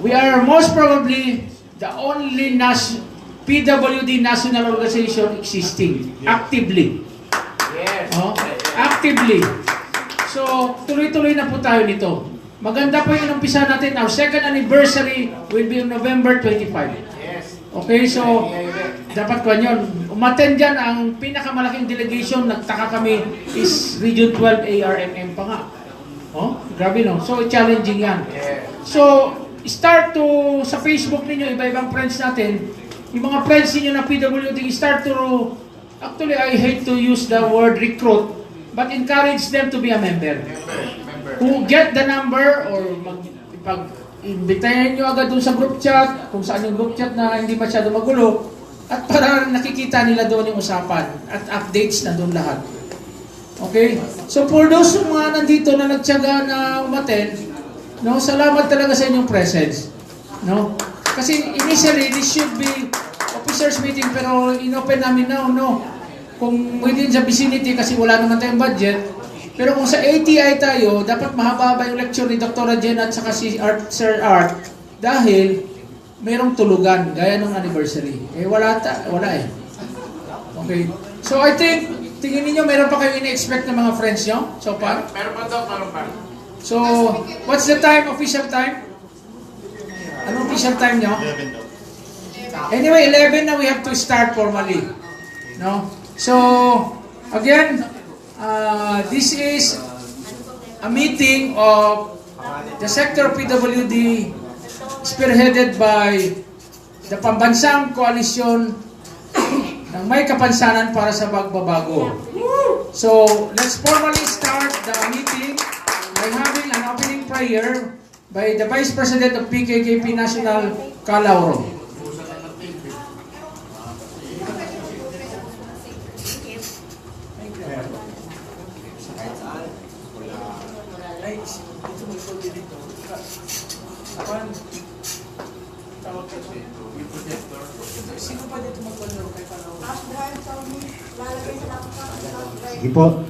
We are most probably the only PWD national organization existing actively. Yes. Oh, actively. So, tuloy-tuloy na po tayo nito. Maganda po yung umpisa natin. Our second anniversary will be on November 25. Yes. Okay, so dapat ko yun. Umattend dyan ang pinakamalaking delegation, nagtaka kami, is Region 12 ARMM pa nga. Oh, grabe no? So, challenging yan. So, start to, sa Facebook ninyo, iba-ibang friends natin, yung mga friends ninyo na PWD, start to, actually, I hate to use the word recruit, but encourage them to be a member. Who get the number, or pag-imbitahin nyo agad dun sa group chat, kung saan yung group chat na hindi masyado magulo, at para nakikita nila doon yung usapan, at updates na doon lahat. Okay? So for those mga nandito na nagtiyaga na umattend, no, salamat talaga sa inyong presence. No? Kasi initially, this should be officers meeting, pero inopen namin now, no? Kung within sa vicinity, kasi wala naman tayong budget, pero kung sa ATI tayo, dapat mahaba yung lecture ni Dr. Jen at saka si Sir Art, dahil mayroong tulugan, gaya ng anniversary. Eh, wala eh. Okay. So I think, tingin niyo meron pa kayo ini-expect ng mga friends nyo so far? Meron pa daw, meron pa. So, what's the time, official time? Anong official time nyo? 11 daw. Anyway, 11 na we have to start formally. No? So, again, this is a meeting of the sector PWD spearheaded by the Pambansang Koalisyon ng may Kapansanan para sa Pagbabago. So, let's formally start the meeting by having an opening prayer by the Vice President of PKKP National, Calauro. Sino pa dito magpalaro kay Calauro? Sige po.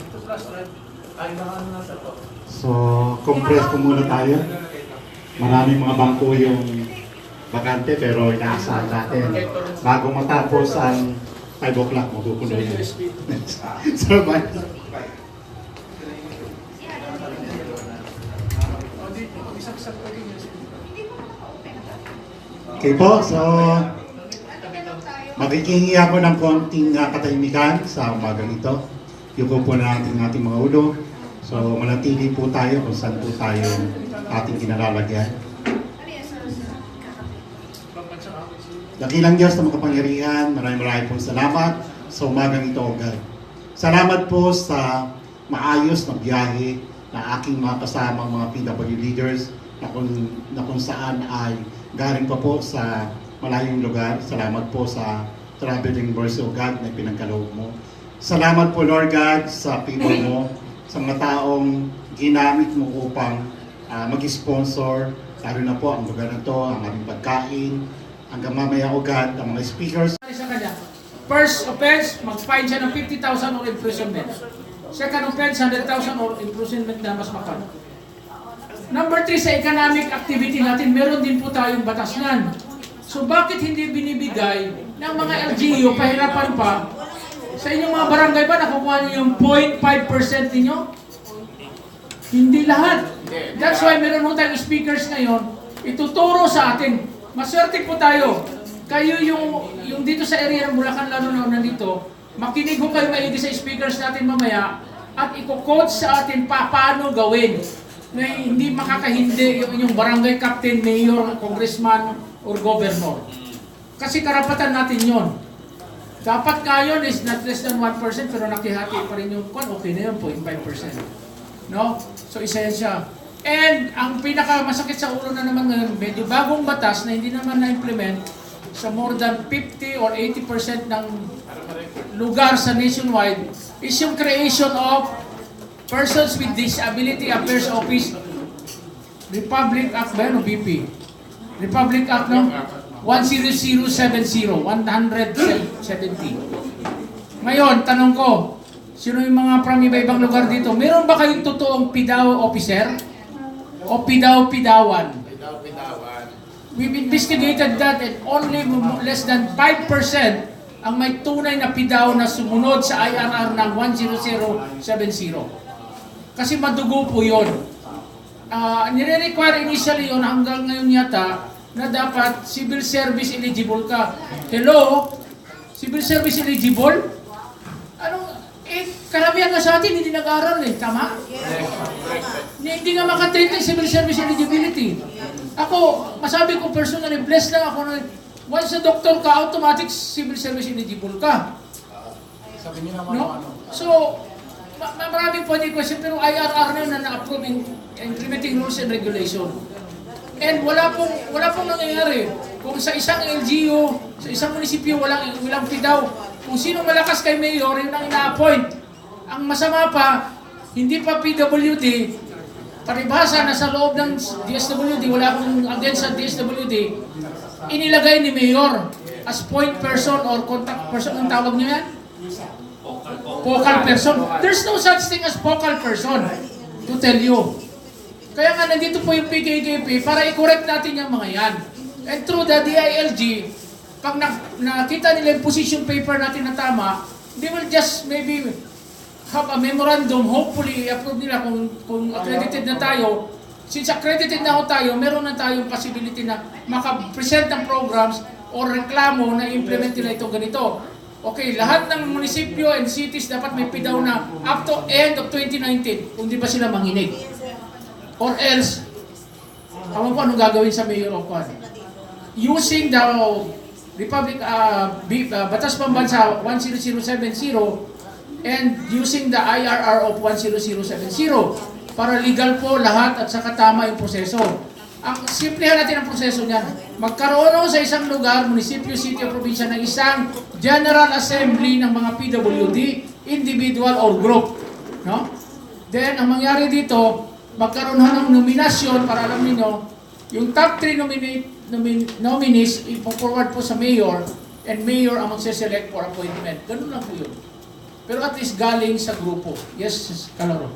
So, compress po muna tayo. Maraming mga bangko yung bakante pero inaasahan natin. Bago matapos ang 5 o'clock, mapupuno yun. So, bye. Okay po, so magkikingi ako ng konting katahimikan sa umagang ito. Yuko po na ating mga ulo. So manatili po tayo kung saan po tayo ating kinalalagyan. Dakilang Diyos na makapangyarihan, maraming pong salamat sa umagang ito, O God. Salamat po sa maayos na biyahe na aking mga kasamang mga PW leaders na kung saan ay galing pa po sa malayong lugar. Salamat po sa traveling mercy, O God, na pinagkaloob mo. Salamat po, Lord God, sa people mo, sa mga taong ginamit mo upang mag-sponsor, lalo na po ang lugar na ito, ang aming pagkain, hanggang mamaya, O God, ang mga speakers. First offense, mag-fine siya ng 50,000 or imprisonment. Second offense, 100,000 or imprisonment na mas makano. Number 3, sa economic activity natin, meron din po tayong batas nan. So bakit hindi binibigay ng mga LGU, pahirapan pa, sa inyong mga barangay ba, nakukuha niyo yung 0.5% ninyo? Hindi lahat. That's why meron mo tayong speakers ngayon, ituturo sa atin. Maswerte po tayo. Kayo yung dito sa area ng Bulacan, lalo na nandito, makinig ho kayo maigi sa speakers natin mamaya, at i-coach sa atin paano gawin na hindi makakahindi yung inyong barangay captain, mayor, congressman, or governor. Kasi karapatan natin yon. Dapat ngayon is not less than 1%, pero nakihati pa rin yung okay na yun, 0.5%. No? So isa yan siya. And ang pinakamasakit sa ulo na naman ngayon, medyo bagong batas na hindi naman na-implement sa more than 50 or 80% ng lugar sa nationwide is yung creation of Persons with Disability Affairs Office, Republic Act ba yun o BP? Republic Act no? 10070, 170. Ngayon, tanong ko, sino yung mga from iba-ibang lugar dito? Meron ba kayong totoong PIDAW officer? O PIDAW-PIDAWan? PIDAW-PIDAWan. we've investigated that and only less than 5% ang may tunay na PIDAW na sumunod sa IRR ng 10070. Kasi madugo po yun. Nire-require initially yun hanggang ngayon yata na dapat civil service eligible ka. Hello? Civil service eligible? Karamihan nga sa atin hindi nag-aaral eh. Tama? Hindi nga makatreat ng civil service eligibility. Ako, masabi ko personally, blessed lang ako na once a doctor ka, automatic civil service eligible ka. Sabi niyo naman No? So, maraming pwede question, pero IRR na yun na na-approve in implementing rules and regulation. And wala pong nangyayari. Kung sa isang LGU, sa isang munisipyo, walang PIDAW. Kung sino malakas kay mayor, yun ang ina-appoint. Ang masama pa, hindi pa PWD, paribhasa na sa loob ng DSWD, wala akong against sa DSWD, inilagay ni mayor as point person or contact person, ang tawag niyo yan? Focal person. There's no such thing as focal person, to tell you. Kaya nga nandito po yung PKKP para i-correct natin yung mga yan. And through the DILG, pag nakita nila yung position paper natin na tama, they will just maybe have a memorandum, hopefully i-approve nila kung accredited na tayo. Since accredited na tayo, meron na tayong possibility na makapresent ng programs o reklamo na implement nila ito ganito. Okay, lahat ng munisipyo and cities dapat may PIDAW na up to end of 2019 kung di ba sila manginig. Or else, alam ko anong gagawin sa mayor of Kwan. Using the Batas Pambansang 10070 and using the IRR of 10070 para legal po lahat at saka tama yung proseso. Ang simplihan natin ang proseso niyan. Magkaroon sa isang lugar, munisipyo, city o probinsya ng isang General Assembly ng mga PWD, individual or group. No? Then, ang mangyari dito, magkaroon ng nominasyon para alam niyo yung top 3 nominees ipo-forward po sa mayor and mayor ang magse-select for appointment. Ganun lang po yun. Pero at least galing sa grupo. Yes, Kalaro.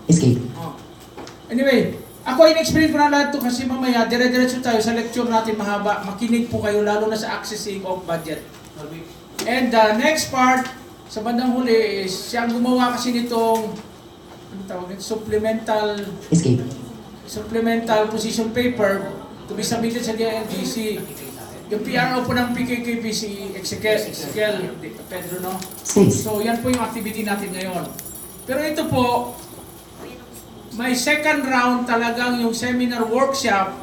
Escape. Anyway, ako in-explain ko na lahat ito kasi mamaya dire-diretso tayo sa lecture natin mahaba. Makinig po kayo lalo na sa accessing of budget. And the next part, sa bandang huli, is siyang gumawa kasi nitong supplemental position paper to be submitted sa DILGC. Yung PRO po ng PKKP si Ezekiel Pedro, no? So yan po yung activity natin ngayon. Pero ito po, may second round talagang yung seminar workshop.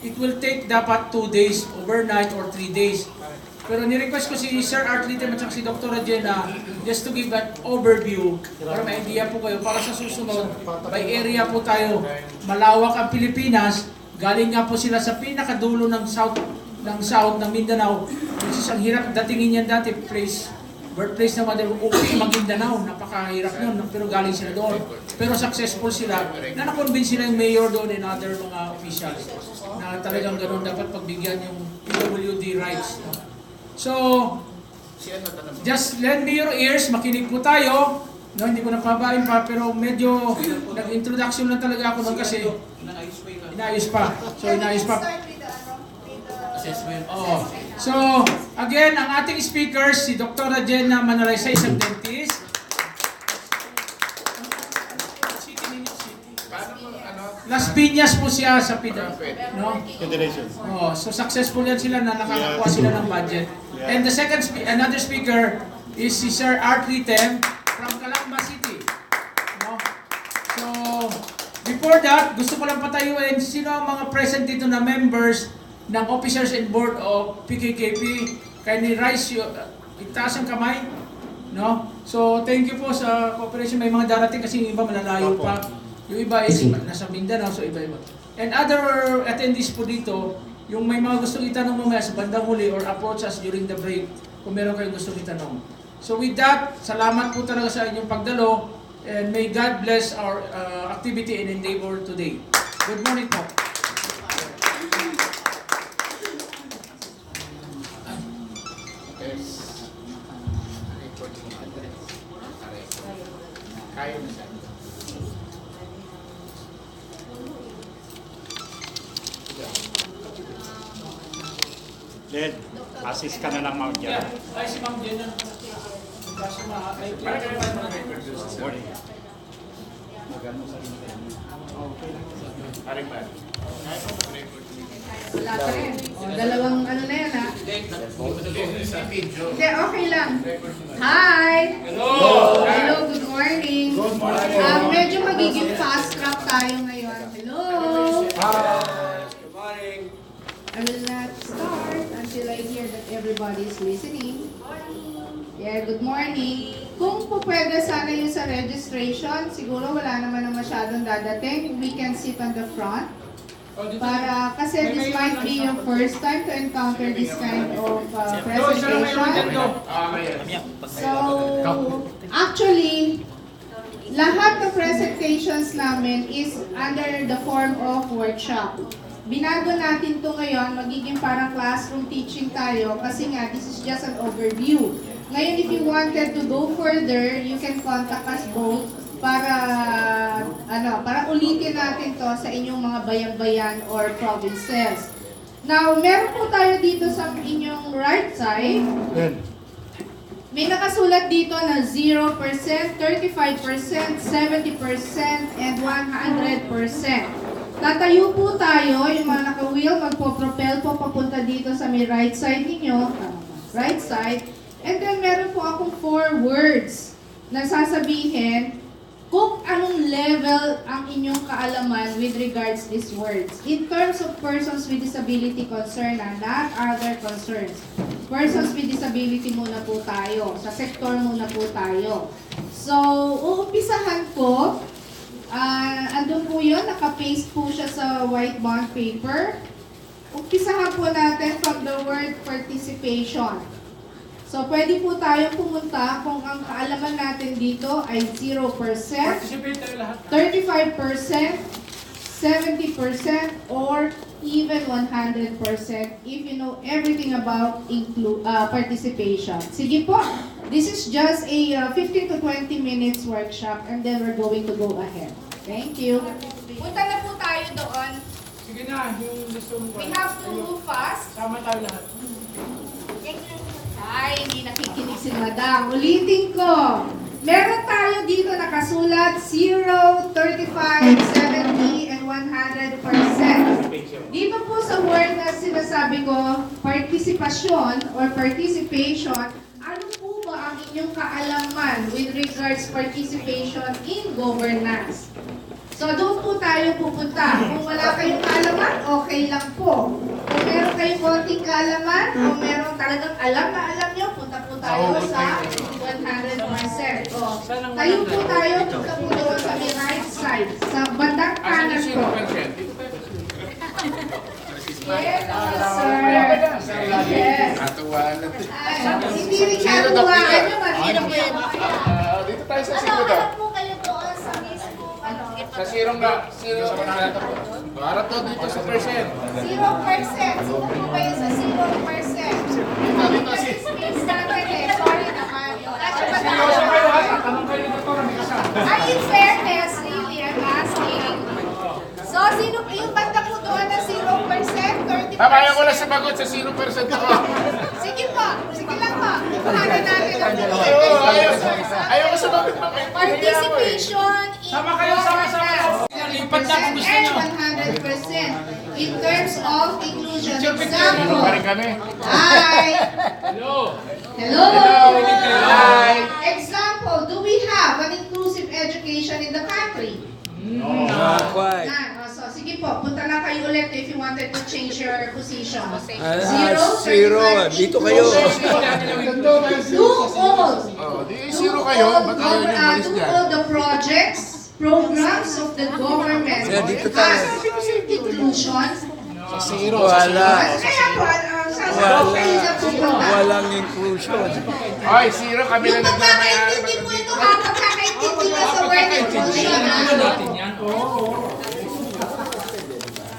It will take dapat 2 days, overnight or 3 days. Pero ni-request ko si Sir Artlite at si Dr. Jenna just to give an overview para may idea po kayo para sa susunod. By area po tayo, malawak ang Pilipinas. Galing nga po sila sa pinakadulo ng south ng Mindanao, which is ang hirap datingin yan dati, birthplace ng Mother Upi, Maguindanao, napakahirap yun, pero galing sila doon. Pero successful sila, na na-convince sila yung mayor doon and other mga officials na talagang ganoon dapat pagbigyan yung PWD rights. So, just lend me your ears, makinig po tayo. No, hindi ko napabain pa, pero medyo nag-introduction lang talaga ako doon kasi inayos pa. Oh. So, again, ang ating speakers, si Dr. Jenna Manalaysay, isang dentist. Las Piñas po siya sa PIDA. No? Oh, so successful yan sila na nakakakuha sila ng budget. And the second, another speaker is si Sir Art Ritem from Calamba City. No? So, before that, gusto ko lang patayuin sino ang mga present dito na members ng officers and board of PKKP. Kindly rise itaas ang kamay. No? So, thank you po sa cooperation. May mga darating kasi yung iba malalayo pa. Yung iba is nasa Mindanao, so iba-iba. And other attendees po dito, yung may mga gustong itanong mamaya sa bandang huli or approach us during the break kung meron kayong gustong itanong. So with that, salamat po talaga sa inyong pagdalo and may God bless our activity and endeavor today. Good morning po. Kaya mo siya. Len, assist ka na lang ma'am dyan. Yeah. Ay, si Ma'am Jen yan. Kaso Morning. Paring ba? Wala pa rin. Dalawang ano na yan, ha? Hindi, okay lang. Hi! Hello, good morning. Good morning. Medyo magiging fast track tayo ngayon. Hello! Good morning. I will not start until I hear that everybody is listening. Yeah, good morning. Kung po pwede sana yung sa registration, siguro wala naman na masyadong dadating. We can sit on the front. Para, kasi this might be your first time to encounter this kind of presentation. So, actually, lahat ng presentations namin is under the form of workshop. Binago natin to ngayon, magiging parang classroom teaching tayo kasi nga, this is just an overview. Ngayon, if you wanted to go further, you can contact us both para ulitin natin to sa inyong mga bayan-bayan or provinces. Now, meron po tayo dito sa inyong right side. May nakasulat dito na 0%, 35%, 70%, and 100%. Tatayo po tayo, yung mga naka-wheel, magpo-propel po papunta dito sa may right side ninyo. Right side. And then meron po akong 4 words na sasabihin kung anong level ang inyong kaalaman with regards these words. In terms of persons with disability concern, not other concerns. Persons with disability muna po tayo. Sa sektor muna po tayo. So, uumpisahan ko. Andun po yun, naka-paste po siya sa white bond paper. Umpisahan po natin from the word participation. So, pwede po tayo pumunta kung ang kaalaman natin dito ay 0%, 35%, 70%, or even 100% if you know everything about participation. Sige po, this is just a 15 to 20 minutes workshop and then we're going to go ahead. Thank you. Punta na po tayo doon. Sige na, yung gusto mo. We have to move fast. Sama tayo lahat. Ay, hindi nakikinig si Madam. Ulitin ko. Meron tayo dito nakasulat 0, 35, 70, and 100%. Dito po sa word na sinasabi ko, participation or participation, ano po ba ang inyong kaalaman with regards participation in governance? So, doon po tayo pupunta. Kung wala kayong kaalaman, okay lang po. Kung meron kayong konting kaalaman, o meron talagang alam na alam nyo, punta po tayo sa 100%. O, tayo po tayo, punta po doon sa may right side. Sa bandang kanan po. Yes, sir. Yes. Hindi rin katuwaan nyo, mahirap yun. Dito tayo sa sino daw. Ano po kayo doon sa mismo? Sa sirong na. Sino sa pangalan po. Para to dito sa percent. 0%. Sino po kayo sa 0%? Space natin eh. Sorry naman. Kasi ba tayo? Tanong kayo ng doktora, may kasama. In fairness, really, I'm asking. So, sino yung banda po doon na 0%, 30%? Kaya ko na sumagot sa 0% ako. Sige po. Sige lang po. Paano natin ang Ayaw ko sumagot pa kayo. participation in Sama kayo, sama-sama. Lipat na kung gusto nyo. and 100% in terms of inclusion. Example. Pa rin kami. Hi. Hello. Hello. Hi. Example, do we have an inclusive education in the country? Not quite. None. So, sige po, punta lang kayo ulit if you wanted to change your position. Zero. Dito kayo. Do all. Di zero kayo. Ba't ayaw nyo malis Do dyan? all the projects, programs of the government Sir, dito tayo. as inclusion. Sa zero. Wala. Kaya po, sasagot kayo na pupunta. Walang inclusion. Ay, zero kami na Yung nagmamayari. pagkakaintindi mo ito ha, pagkakaintindi mo sa word inclusion ha. natin yan. Oo.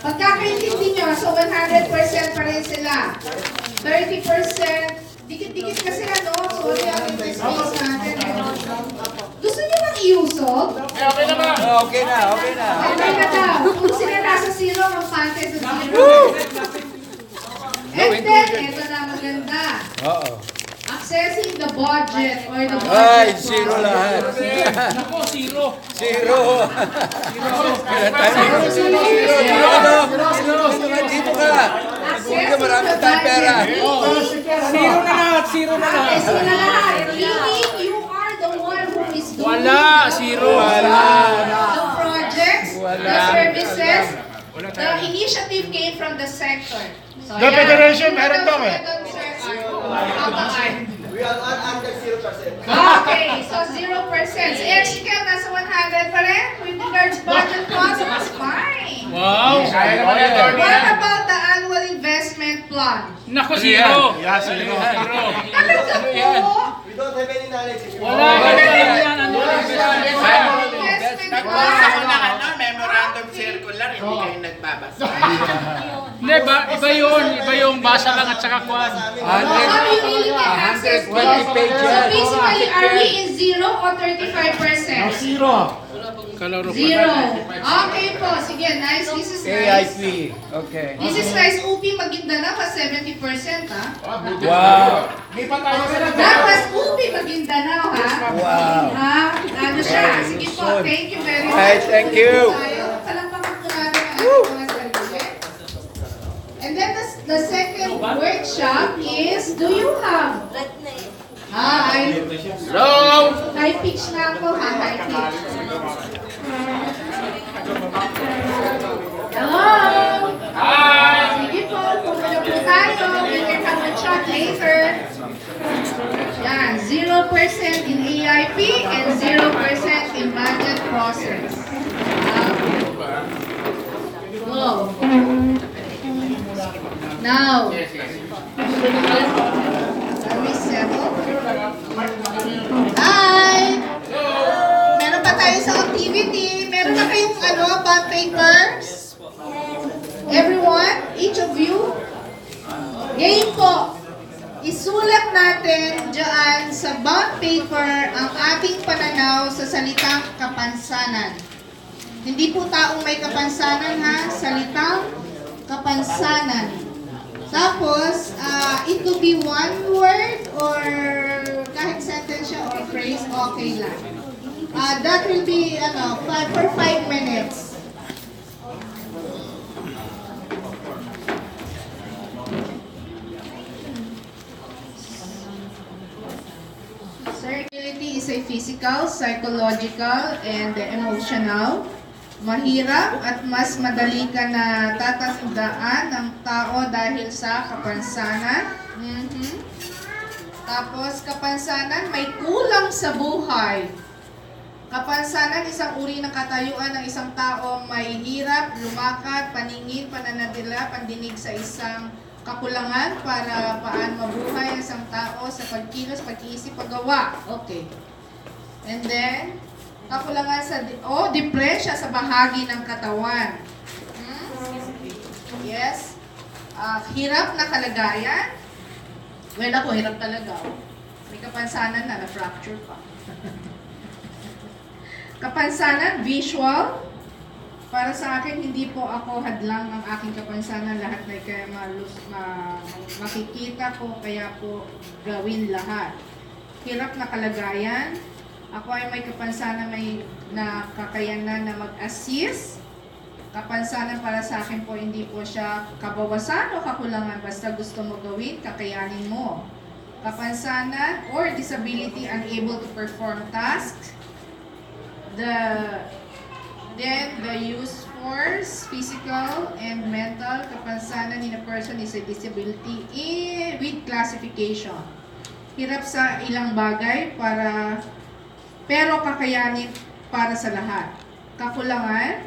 Pagkakaintindi nyo, so 100% pa rin sila. 30%, dikit-dikit kasi ano, sorry ang space natin. Gusto nyo bang iusog? Okay naman. Okay na. Okay na daw. Kung sila nasa zero, kampante sa zero. And then, ito na maganda. Oo. Accessing the budget or the budget Ay, zero process. lahat. Nako, zero. Zero. Kailan tayo may zero? Dito ka. Huwag ka, marami tayong pera. Zero na lahat, zero na lahat. Accessing na lahat. Meaning, you are the one who is doing Wala, zero. the projects, the Wala. services. The initiative came from the sector. So, The federation, meron daw eh. Okay, so 0%. Si Exical, nasa 100 pa rin. With regards budget process, fine. Wow. What about the annual investment plan? Nako, zero. Zero. Talaga po? Wala ka yan. Ano Investment plan. memorandum circular, hindi kayo nagbabasa. Hindi, iba yun. Iba yung basa lang at saka kwan. How do you really get access to 120 it? pages. So basically, are we in 0 or 35%? Zero. Zero. Okay po, sige, nice. This is nice. AIP. Okay. This is nice. UP Maguindanao has 70%, ha? Wow. That was UP Maguindanao, ha? Wow. Ha? Ano siya? Sige po, thank you very much. Hey, thank you. Palakpakan po natin ang ating mga sarili. And then the second workshop is, do you have? High pitch na ako, ha? High pitch. Hello! Hi! Sige po, pumunta po tayo. We can have a chat later. Yan, 0% in AIP and 0% in budget process. Go. Now, are we settled? Hi! Meron pa tayo sa activity. Meron na kayong bond papers? Everyone? Each of you? Game po. Isulat natin dyan sa bond paper ang ating pananaw sa salitang kapansanan. Hindi po taong may kapansanan, ha? Salitang kapansanan. Tapos, it could be one word or kahit sentence siya or phrase, okay lang. That will be, for 5 minutes. Circularity is a physical, psychological, and emotional. Mahirap at mas madali ka na tatandaan ng tao dahil sa kapansanan. Tapos, kapansanan, may kulang sa buhay. Kapansanan, isang uri ng katayuan ng isang tao may hirap, lumakad, paningin, pananadila, pandinig sa isang kakulangan para paano mabuhay ang isang tao sa pagkilos, pag-iisip, paggawa. Okay. And then, kakulangan sa, depresya sa bahagi ng katawan. Yes. Hirap na kalagayan. Well, ako, hirap talaga. May kapansanan na-fracture pa. Kapansanan, visual. Para sa akin, hindi po ako hadlang ang aking kapansanan. Lahat na kaya makikita ko, kaya po gawin lahat. Hirap na kalagayan. Ako ay may kapansanan, may kakayanan na mag-assist. Kapansanan para sa akin po, hindi po siya kabawasan o kakulangan. Basta gusto mo gawin, kakayanin mo. Kapansanan or disability, unable to perform tasks. Then the use force, physical and mental. Kapansanan in a person is a disability with classification. Hirap sa ilang bagay pero kakayanin para sa lahat. Kakulangan,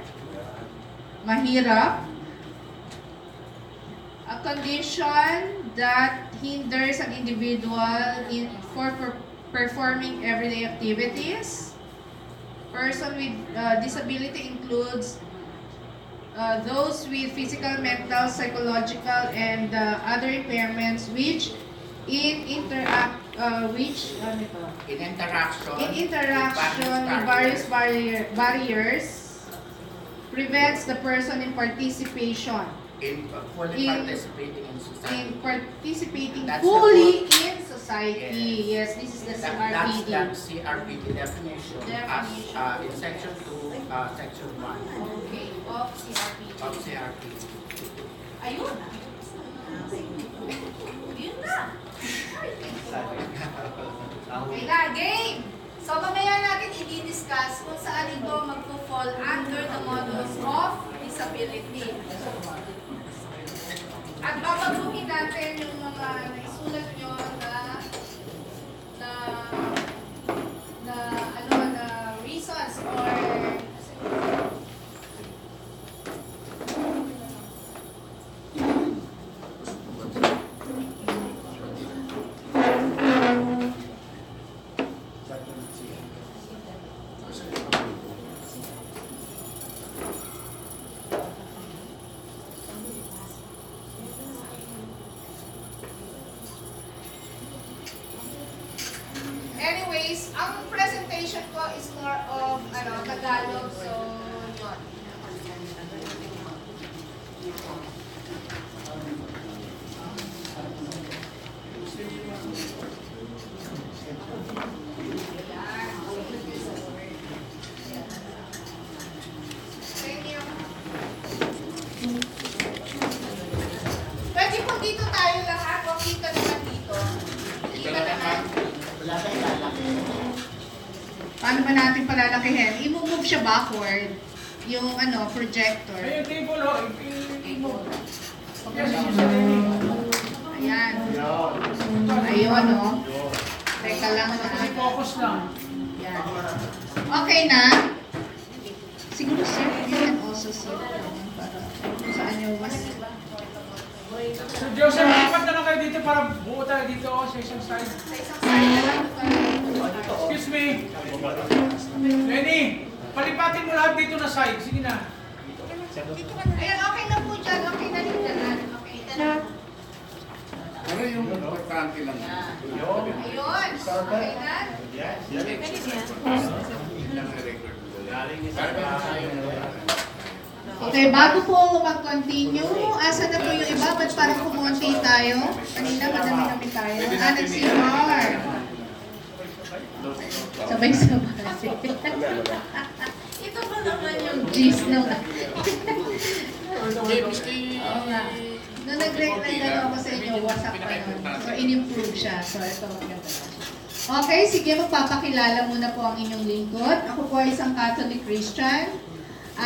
mahirap, a condition that hinders an individual for performing everyday activities. Person with disability includes those with physical, mental, psychological, and other impairments which in interaction with various barriers prevents the person in participation. fully In- participating in society. in participating That's the fully whole- in society. Yes, this is the That's CRPD. that CRPD definition, Definition. as in section 2, section 1 Okay, of CRPD. of CRPD. Ayun. Yun na. Okay na, game! So mamaya natin i-discuss kung saan ito magpo-fall under the models of disability. At babaguhin natin yung mga naisulat nyo na reasons or anyways, ang presentation ko is more of Tagalog, so yun. Thank you. Pwede kung dito tayo lahat, o kita naman dito. Kita naman. Paano ba natin palalakihin? I-move siya backward. Yung projector. Ay, yung table, ho. I-move. Yes, yes, yes. Ayan. Ayun, no? Teka lang na. Focus lang. Yan. Okay na? Siguro, sir, you can also see para kung saan yung mas... So, Joseph, lipat na lang kayo dito para buo tayo dito sa isang side. Sa isang side na lang. Excuse me. Lenny, palipatin mo lahat dito na side. Sige na. Ayan, okay na po dyan. Okay na rin dyan. Okay na. Pero yung importante lang. Ayun. Okay na. Okay, bago po mag-continue, asa na po yung iba? Ba't parang kumonti tayo? Kanina, madami-dami tayo. Nag-CR. Sabay-sabay. Ito ba naman yung gist na Oo nga. Nung nag-recommend ako sa inyo, WhatsApp pa nun. So, in-improve siya. So, ito maganda na siya. Okay, sige, magpapakilala muna po ang inyong lingkod. Ako po ay isang Catholic Christian.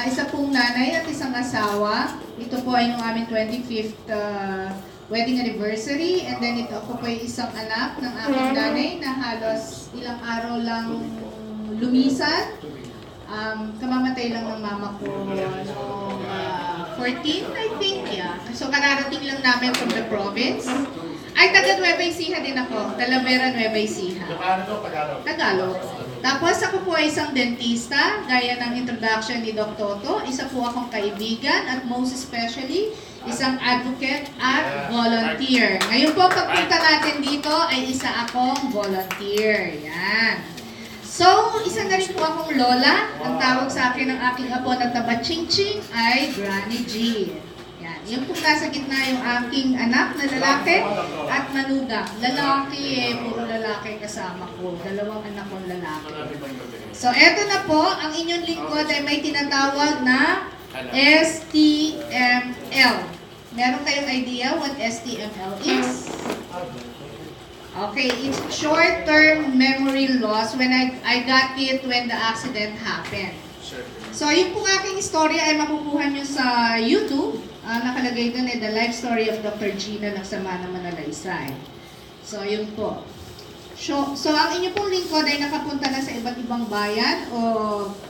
Isa pong nanay at isang asawa. Ito po ay yung aming 25th wedding anniversary. And then ito ako po ay isang anak ng aking nanay na halos ilang araw lang lumisan. Kamamatay lang ng mama ko noong 14, I think, yeah. So kararating lang namin from the province. Ay, taga Nueva Ecija din ako. Talavera, Nueva Ecija. Tagalog. Tapos ako po ay isang dentista, gaya ng introduction ni Doc Toto. Isa po akong kaibigan at most especially, isang advocate at volunteer. Ngayon po, pagpunta natin dito ay isa akong volunteer. Yan. So, isa na rin po akong lola. Ang tawag sa akin ng aking apo na taba-ching-ching ay Granny G. Yan. Yung po nasa gitna yung aking anak na lalaki at manugang. Lalaki puro lalaki kasama ko. Dalawang anak kong lalaki. So, eto na po, ang inyong lingkod ay may tinatawag na STML. Meron kayong idea what STML is? Okay, it's short-term memory loss when I got it when the accident happened. So, yung po aking istorya ay makukuha nyo sa YouTube. Nakalagay doon The Life Story of Dr. Gina Nagsama na Manalaysay. So, yun po. So, ang inyo pong lingkod ay nakapunta na sa iba't ibang bayan o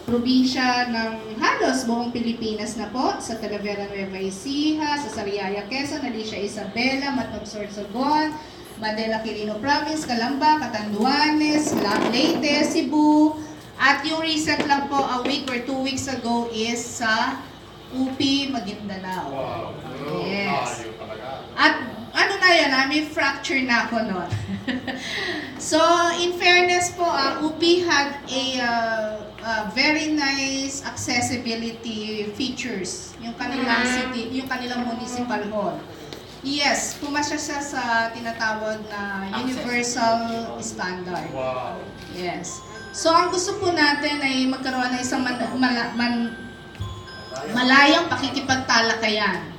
probinsya ng halos buong Pilipinas na po. Sa Talavera, Nueva Ecija, sa Sariaya, Quezon, Alicia Isabela, Matnog, Sorsogon, Mandela, Quirino Province, Calamba, Catanduanes, Leyte, Cebu, at yung recent lang po, a week or 2 weeks ago is sa UP, Maguindanao. Yes. At ano na yun, may fracture na ako nun. So, in fairness po, UP had a very nice accessibility features, yung kanilang city, yung kanilang municipal hall. Yes, pumasya siya sa tinatawag na universal standard. Wow. Yes. So, ang gusto po natin ay magkaroon ng isang malayang pakikipagtalakayan.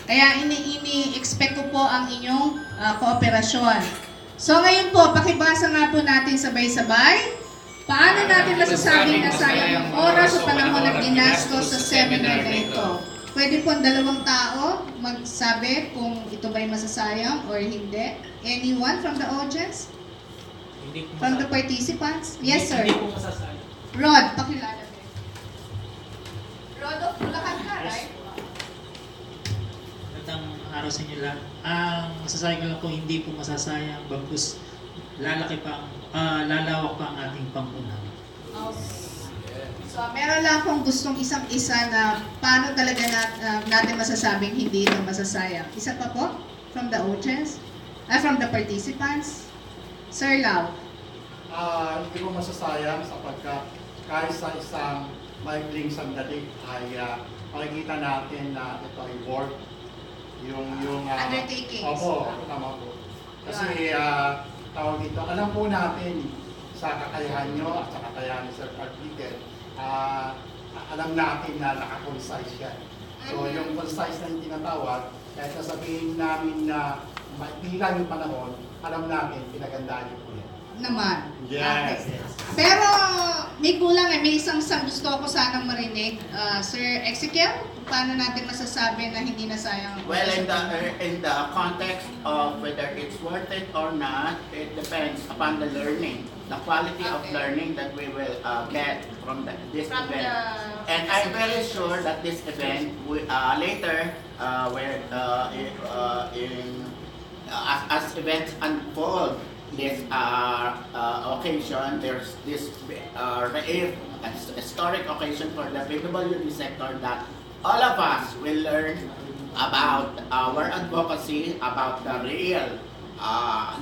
Kaya ini-expect ko po ang inyong kooperasyon. So, ngayon po, pakibasa nga po natin sabay-sabay. Paano natin masasabing na sayang ang oras o panahon na ginastos sa seminar na ito? Pwede po ang dalawang tao magsabi kung ito ba'y masasayang or hindi. Anyone from the audience? From the participants? Yes, sir. Hindi po masasayang. Rod, pakilala. Rod of Bulacan ka, right? Magandang araw sa inyo lahat. Ang masasabi ko lang po, hindi po masasayang bagkus lalawak pa ang ating pampunan. Okay. So, meron lang akong gustong isang-isa na paano talaga natin masasabing hindi ito masasayang. Isa pa po? From the audience? From the participants? Sir Lau? Hindi ko masasayang sapagkat kahit sa isang maikling sandali ay makikita natin na ito ay work. Yung Undertakings. Opo, tama po. Kasi tawag dito, alam po natin sa kakayahan nyo at sa kakayahan ni Sir Carpenter, alam natin na naka-concise yan. So yung concise na yung tinatawag, kahit sasabihin namin na maipilan yung panahon, alam natin, pinagandaan nyo po yan. Naman. Yes. Okay. Pero may kulang may isang gusto ko sanang marinig. Sir Ezekiel, paano natin masasabi na hindi na sayang? Well, in the context of whether it's worth it or not, it depends upon the learning, the quality of Okay. learning that we will get from this From event. the- And I'm very sure that this event later, as events unfold, this occasion, there's this rare historic occasion for the PWD sector that all of us will learn about our advocacy, about the real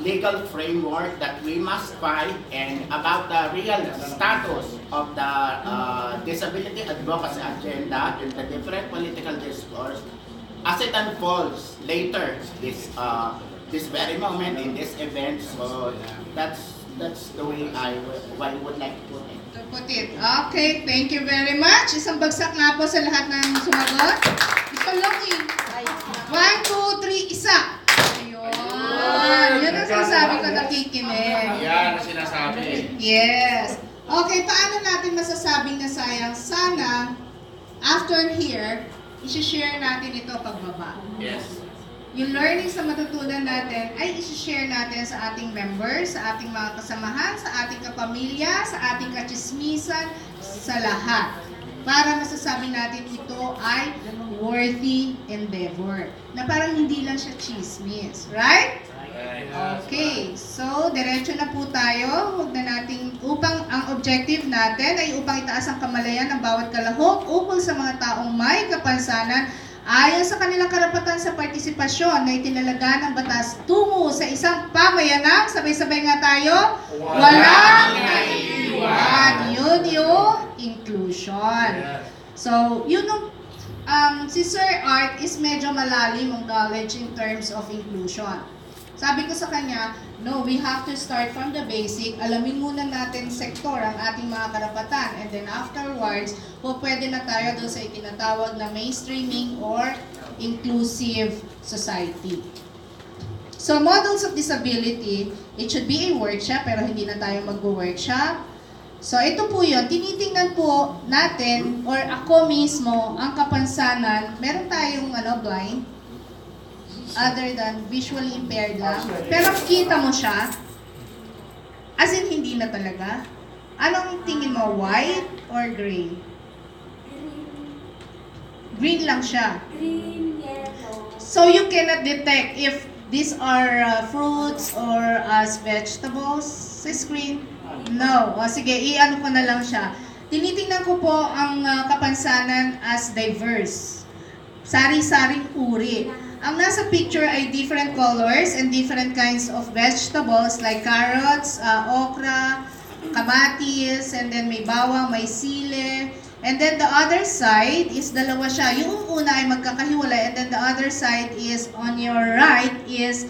legal framework that we must find, and about the real status of the disability advocacy agenda in the different political discourse as it unfolds later this very moment in this event. So that's the way I would like to put it. To put it. Okay, thank you very much. Isang bagsak nga po sa lahat ng sumagot. Ito lang 1, 2, 3, isa. Ayun. Yun ang sinasabi ko, nakikinig. Yan ang sinasabi. Yes. Okay, paano natin masasabing na sayang? Sana, after here, isi-share natin ito pagbaba. Yes. Yung learnings na matutunan natin ay isi-share natin sa ating members, sa ating mga kasamahan, sa ating kapamilya, sa ating kachismisan, sa lahat. Para masasabi natin ito ay worthy endeavor. Na parang hindi lang siya chismis. Right? Okay. So, diretso na po tayo. Huwag na nating, ang objective natin ay upang itaas ang kamalayan ng bawat kalahok ukol sa mga taong may kapansanan ayon sa kanilang karapatan sa partisipasyon na itinalaga ng batas tungo sa isang pamayanang, sabay-sabay nga tayo, walang naiiwan. Yun yung inclusion. So, yun si Sir Art is medyo malalim ang knowledge in terms of inclusion. Sabi ko sa kanya, no, we have to start from the basic. Alamin muna natin sektor ang ating mga karapatan. And then afterwards, pwede na tayo doon sa itinatawag na mainstreaming or inclusive society. So, models of disability, it should be a workshop, pero hindi na tayo mag-workshop. So, ito po yun. Tinitingnan po natin, or ako mismo, ang Kapansanan, meron tayong blind, other than visually impaired lang. Pero kita mo siya, as in hindi na talaga. Anong tingin mo, white or gray? Green lang siya. Green, yellow. So you cannot detect if these are fruits or as vegetables sa screen? No. O sige, i-ano ko na lang siya. Tinitingnan ko po ang Kapansanan as diverse. Sari-saring uri. Ang nasa picture ay different colors and different kinds of vegetables like carrots, okra, kamatis, and then may bawang, may sile. And then the other side is dalawa siya. Yung una ay magkakahiwalay and then the other side is on your right is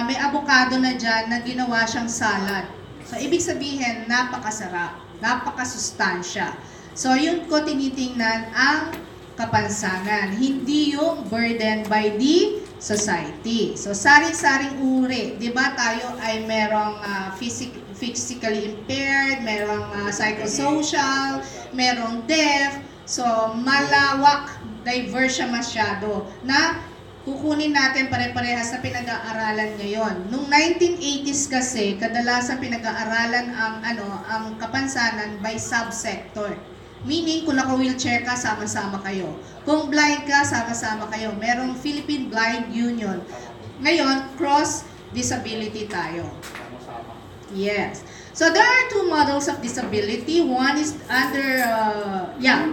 may avocado na dyan na ginawa siyang salad. So ibig sabihin, napakasarap, napakasustansya. So yun ko tinitingnan ang Kapansanan, hindi yung burden by the society. So sari-saring uri, di ba tayo ay merong physically impaired, merong psychosocial, merong deaf. So malawak, diverse siya masyado na kukunin natin pare-parehas na pinag-aaralan ngayon. Noong 1980s kasi, kadalasan pinag-aaralan ang Kapansanan by subsector. Meaning, kung naka-wheelchair ka, sama-sama kayo. Kung blind ka, sama-sama kayo. Merong Philippine Blind Union. Ngayon, cross-disability tayo. Yes. So, there are two models of disability. One is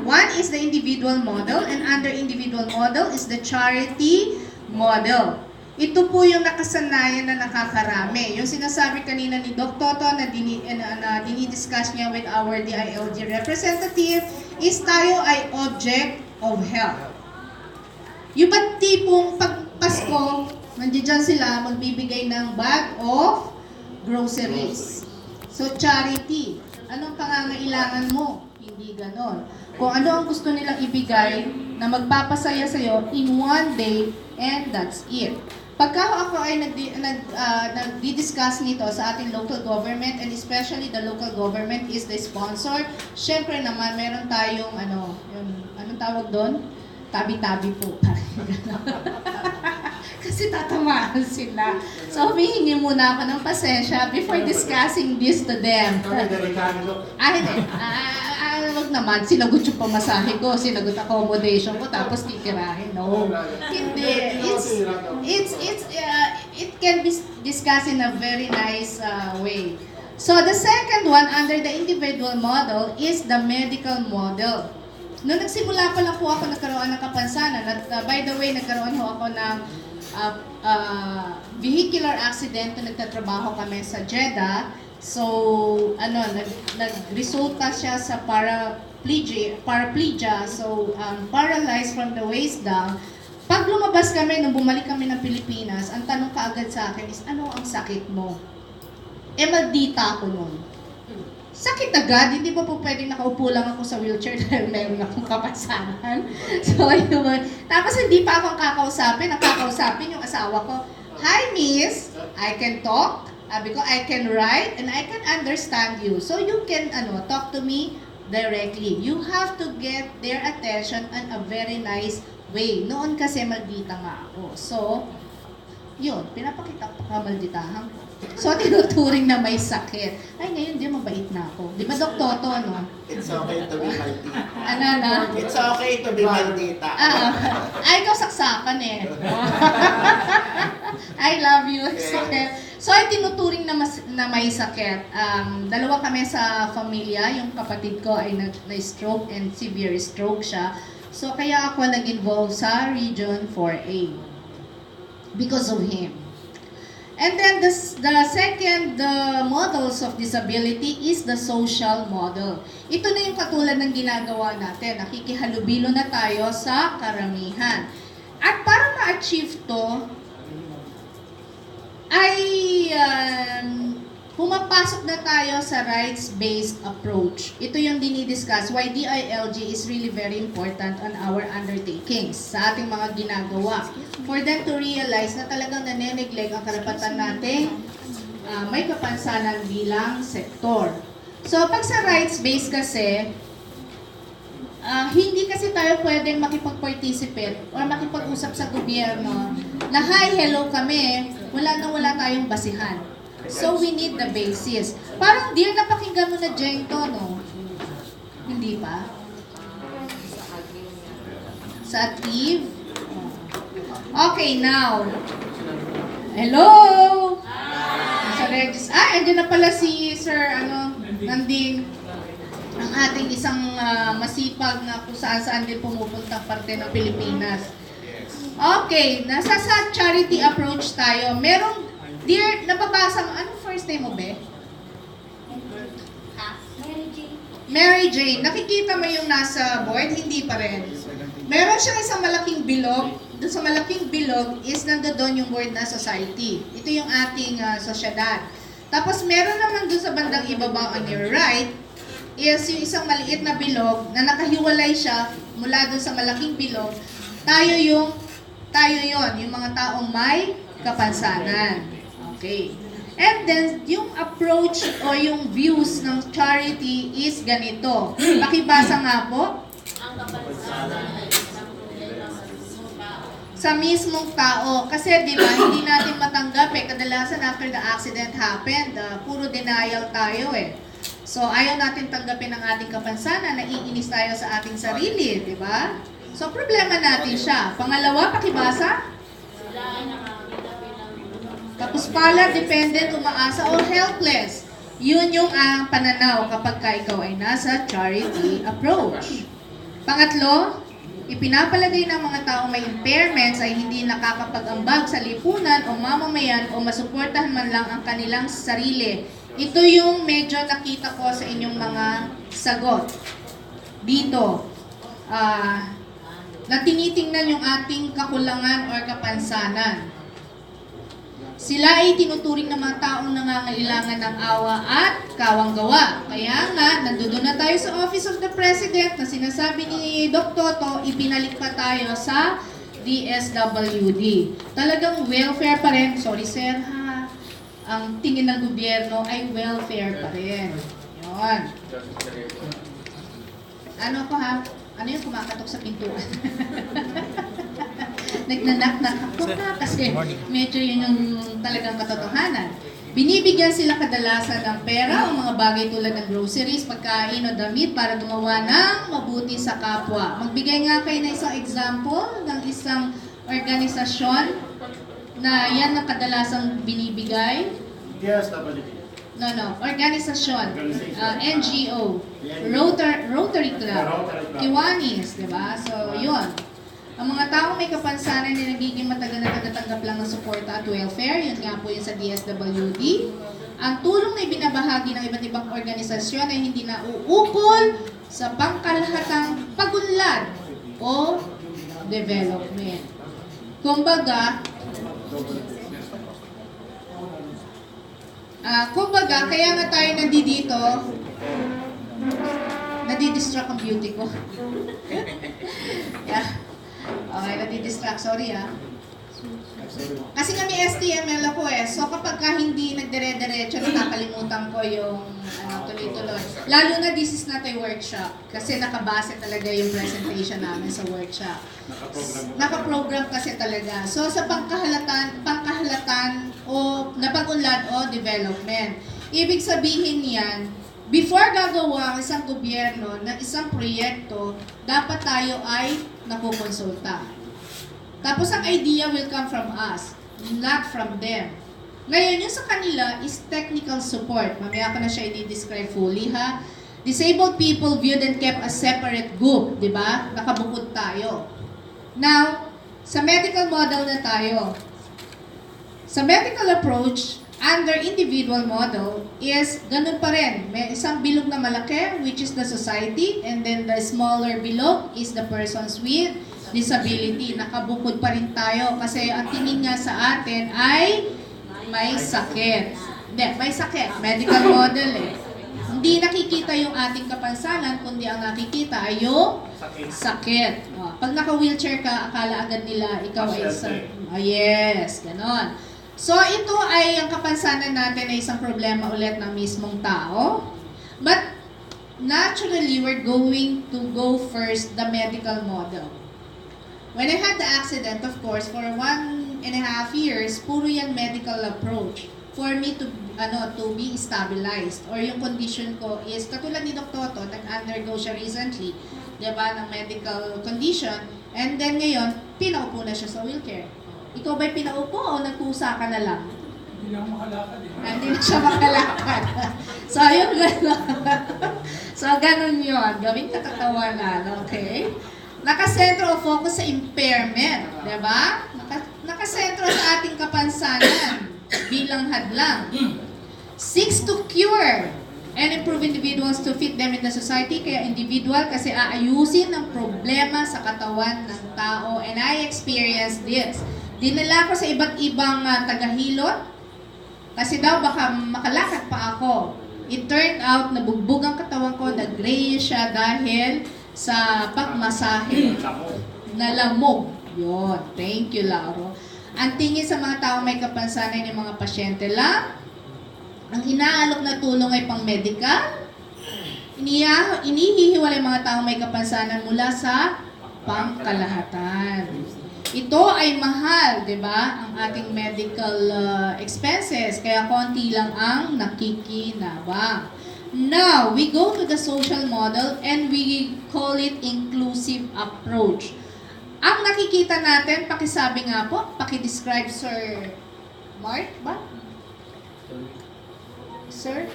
one is the individual model, and under individual model is the charity model. Ito po yung nakasanayan na nakakarami. Yung sinasabi kanina ni Doc Toto na dinidiscuss niya with our DILG representative is tayo ay object of help. Yung ba't tipong pag Pasko, nandiyan sila magbibigay ng bag of groceries. So charity, anong pangangailangan mo? Hindi ganon. Kung ano ang gusto nilang ibigay na magpapasaya sa'yo in one day and that's it. Pagka ako ay nagdi-discuss nito sa ating local government and especially the local government is the sponsor, syempre naman meron tayong anong tawag doon? Tabi-tabi po. Kasi tatamaan sila. So humihingi muna ako ng pasensya before discussing this to them. Wag naman, sinagot yung pamasahe ko, sinagot accommodation ko, tapos titirahin. No. Hindi. It can be discussed in a very nice way. So the second one under the individual model is the medical model. Noong nagsimula pa lang po ako nagkaroon ng Kapansanan, at by the way, nagkaroon ho ako ng vehicular accident na nagtatrabaho kami sa Jeddah. So, nag-resulta siya sa paraplegia, so paralyzed from the waist down. Pag lumabas kami, nung bumalik kami ng Pilipinas, ang tanong kaagad sa akin is, ano ang sakit mo? Maldita ako nun. Sakit agad, hindi ba po pwedeng nakaupo lang ako sa wheelchair dahil meron akong Kapansanan? So, yun. Tapos hindi pa akong kakausapin, ang kakausapin yung asawa ko, "Hi miss, I can talk, because I can write and I can understand you. So you can talk to me directly. You have to get their attention in a very nice way." Noon kasi maldita nga ako. So, yun, pinapakita ko kamalditahan ko. So, tinuturing na may sakit. Ay, ngayon, di mabait na ako. Di ba, Dok Toto, no? It's okay to be maldita. Ano? It's okay to be maldita. Ay, ikaw saksakan eh. I love you. Sakit. So, ay tinuturing na may sakit. Dalawa kami sa familia. Yung kapatid ko ay na-stroke and severe stroke siya. So, kaya ako nag-involve sa Region 4A because of him. And then the second models of disability is the social model. Ito na yung katulad ng ginagawa natin. Nakikihalubilo na tayo sa karamihan. At para ma-achieve to, ay pumapasok na tayo sa rights-based approach. Ito yung dinidiscuss why DILG is really very important on our undertakings sa ating mga ginagawa. For them to realize na talagang naneneglect ang karapatan natin may Kapansanan bilang sektor. So pag sa rights-based kasi, hindi kasi tayo pwedeng makipag-participate or makipag-usap sa gobyerno na hi, hello kami, wala tayong basihan. So we need the basis. Parang dear, napakinggan mo na Jeng to, no? Hindi pa? Sa active? Okay, now. Hello! Sa regis. Andyan na pala si Sir, Nanding. Ang ating isang masipag na kung saan-saan din pumupuntang parte ng Pilipinas. Okay, nasa sa charity approach tayo. Merong, dear, nababasa mo, anong first name mo, Be? Mary Jane. Mary Jane. Nakikita mo yung nasa board? Hindi pa rin. Meron siyang isang malaking bilog. Doon sa malaking bilog is nandoon yung word na society. Ito yung ating sosyedad. Tapos meron naman doon sa bandang ibaba on your right is yung isang maliit na bilog na nakahiwalay siya mula doon sa malaking bilog. Tayo yon, yung mga taong may kapansanan. Okay. And then, yung approach o yung views ng charity is ganito. Pakibasa nga po. Ang kapansanan ay isang problema sa mismong tao. Sa mismong tao. Kasi di ba, hindi natin matanggap kadalasan after the accident happened, puro denial tayo So, ayaw natin tanggapin ang ating kapansanan, naiinis tayo sa ating sarili, di ba? So, problema natin siya. Pangalawa, pakibasa. Sila ay nakakita bilang Tapos pala, dependent, umaasa, or helpless. Yun yung pananaw kapag ka ikaw ay nasa charity approach. Pangatlo, ipinapalagay ng mga taong may impairments ay hindi nakakapag-ambag sa lipunan o mamamayan o masuportahan man lang ang kanilang sarili. Ito yung medyo nakita ko sa inyong mga sagot. Dito, na tinitingnan yung ating kakulangan or kapansanan. Sila ay tinuturing ng mga taong nangangailangan ng awa at kawang-gawa. Kaya nga, nandoon na tayo sa Office of the President na sinasabi ni Doc Toto, ibinalik pa tayo sa DSWD. Talagang welfare pa rin. Sorry sir ha. Ang tingin ng gobyerno ay welfare pa rin. Yun. Ano ko ha? Ano yung kumakatok sa pintuan? Nagnanak-nak ako na kasi medyo yun yung talagang katotohanan. Binibigyan sila kadalasan ng pera o mga bagay tulad ng groceries, pagkain o damit para gumawa ng mabuti sa kapwa. Magbigay nga kayo ng isang example ng isang organisasyon na yan ang kadalasang binibigay. No. Organisasyon. NGO. Rotary Club. Kiwanis, di ba? So, yun. Ang mga taong may kapansanan na nagiging matagal na tagatanggap lang ng suporta at welfare, yun nga po yun sa DSWD. Ang tulong na ibinabahagi ng iba't ibang organisasyon ay hindi na uukol sa pangkalahatang pagunlad o development. Kumbaga, kaya nga tayo nandito, nadidistract ang beauty ko. Yeah. Okay, nadidistract. Sorry Kasi nga may STML ako So kapag ka hindi nagdire-diretso, nakakalimutan ko yung tuloy-tuloy. Lalo na this is not a workshop. Kasi nakabase talaga yung presentation namin sa workshop. Nakaprogram kasi talaga. So sa pangkahalatan o napagunlad o development. Ibig sabihin yan, before gagawa ang isang gobyerno ng isang proyekto, dapat tayo ay nakukonsulta. Tapos ang idea will come from us, not from them. Ngayon, yung sa kanila is technical support. Mamaya ko na siya i-describe fully ha. Disabled people viewed and kept as separate group, di ba? Nakabukod tayo. Now, sa medical model na tayo. Sa medical approach, under individual model is ganun pa rin. May isang bilog na malaki, which is the society, and then the smaller bilog is the persons with disability. Nakabukod pa rin tayo kasi ang tingin nga sa atin ay may sakit. Hindi, may sakit. Medical model Hindi nakikita yung ating kapansanan, kundi ang nakikita ay yung sakit. Pag naka-wheelchair ka, akala agad nila ikaw ay yes, ganon. So, ito ay ang kapansanan natin ay isang problema ulit ng mismong tao. But, naturally, we're going to go first the medical model. When I had the accident, of course, for 1.5 years, puro yan medical approach for me to be stabilized. Or yung condition ko is, katulad ni Dr. Toto, nag-undergo siya recently, diba, ng medical condition, and then ngayon, pinaupo na siya sa wheelchair. Ikaw ba'y pinaupo o nagkusa ka na lang? Hindi lang makalakad Hindi na siya makalakad. So, ayun, gano'n. So, gano'n yun. Gawing katatawanan, okay? nakasentro o focus sa impairment, di ba? Nakasentro sa ating kapansanan bilang hadlang. Seeks to cure and improve individuals to fit them in the society. Kaya individual kasi aayusin ang problema sa katawan ng tao. And I experienced this. Dinala ko sa iba't ibang tagahilot kasi daw baka makalakad pa ako. It turned out nabugbog ang katawan ko, nag-grayish siya dahil sa pagmasahe. Nalamog. Yun. Thank you, Lauro. Ang tingin sa mga taong may kapansanan ng mga pasyente lang, ang inaalok na tulong ay pang-medical, inihihiwalay mga taong may kapansanan mula sa pangkalahatan. Ito ay mahal, di ba? Ang ating medical expenses, kaya konti lang ang nakikinabang. Now, we go to the social model and we call it inclusive approach. Ang nakikita natin, pakisabi nga po, pakidescribe Sir Mark ba? Sir?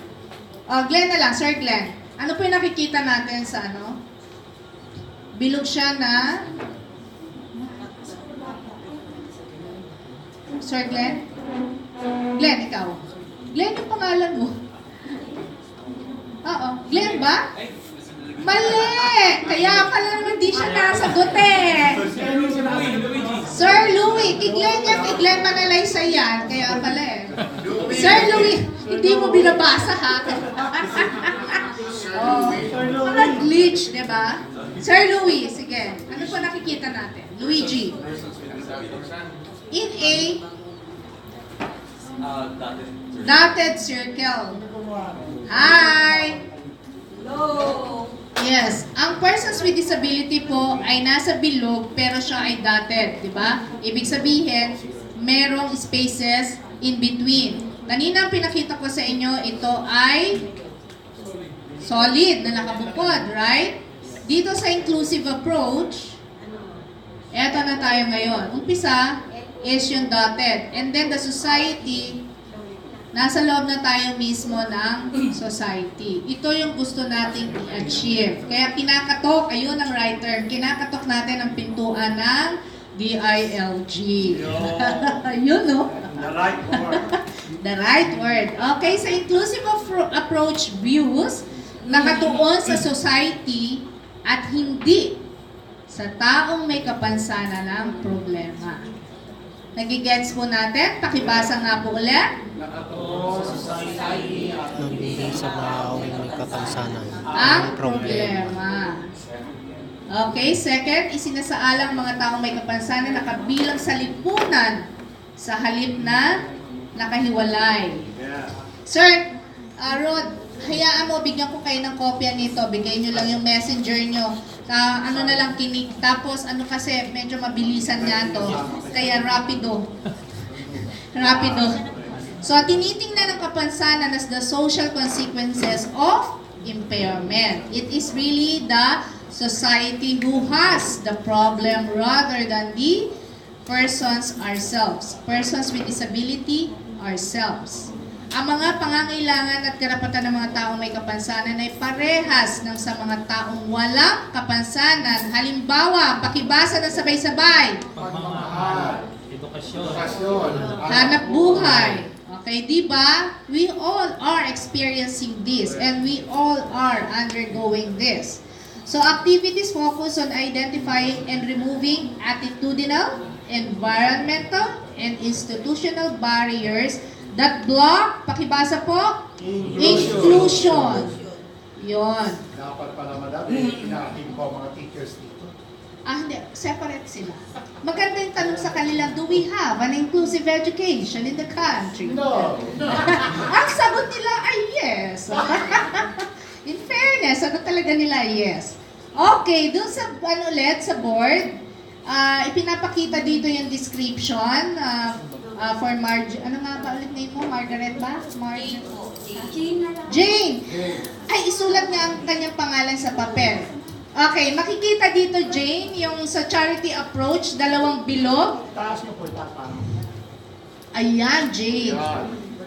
Glenn na lang, Sir Glenn. Ano po yung nakikita natin sa ano? Bilog siya na... Sir Glenn? Glenn, ikaw. Glenn yung pangalan mo. Oo. Glenn ba? Mali! Kaya pala naman di siya nasagot eh. Sir Louis. Kay Glenn Manalaysay yan. Kaya pala eh. Sir Louis, hindi mo binabasa ha? Oh, mga glitch, di ba? Sir Louis, sige. Ano pa nakikita natin? Luigi. In a dotted circle. Hi! Hello! Yes. Ang persons with disability po ay nasa bilog pero siya ay dotted, di ba? Ibig sabihin, merong spaces in between. Kanina pinakita ko sa inyo, ito ay solid na nakabukod, right? Dito sa inclusive approach, eto na tayo ngayon. Umpisa is yung dotted. And then the society, nasa loob na tayo mismo ng society. Ito yung gusto nating i-achieve. Kaya kinakatok, ayun ang right term, kinakatok natin ang pintuan ng DILG. Yun, no? The right word. The right word. Okay, sa inclusive approach views, nakatuon sa society at hindi sa taong may kapansanan ng problema. Nagigets po natin? Pakibasa nga po ulit. Hindi sa taong may kapansanan Ang problema. Okay, second, isinasaalang mga taong may kapansanan na kabilang sa lipunan sa halip na nakahiwalay. Sir, Rod, hayaan mo, bigyan ko kayo ng kopya nito. Bigay nyo lang yung messenger nyo. Ano na lang kinik. Tapos ano kasi, medyo mabilisan nga to. Kaya rapido. Rapido. So, tinitingnan ng kapansanan as the social consequences of impairment. It is really the society who has the problem rather than the persons ourselves. Persons with disability, ourselves. Ang mga pangangailangan at karapatan ng mga taong may kapansanan ay parehas ng sa mga taong walang kapansanan. Halimbawa, pakibasa na sabay-sabay. Pagmamahal, edukasyon, Hanap buhay. Okay, di ba? We all are experiencing this and we all are undergoing this. So activities focus on identifying and removing attitudinal, environmental, and institutional barriers that block, pakibasa po, inclusion. Yon. Dapat pala madami, pinaaking ko mga teachers dito. Hindi. Separate sila. Maganda yung tanong sa kanila, do we have an inclusive education in the country? No. Ang sagot nila ay yes. In fairness, sagot talaga nila yes. Okay, dun sa, ulit, sa board, ipinapakita dito yung description for Marge, ano nga ba ulit name mo? Margaret ba? Marge? Jane. Ay, isulat niya ang kanyang pangalan sa papel. Okay, makikita dito, Jane, yung sa charity approach, dalawang bilog. Taas mo po, taas. Ayan, Jane.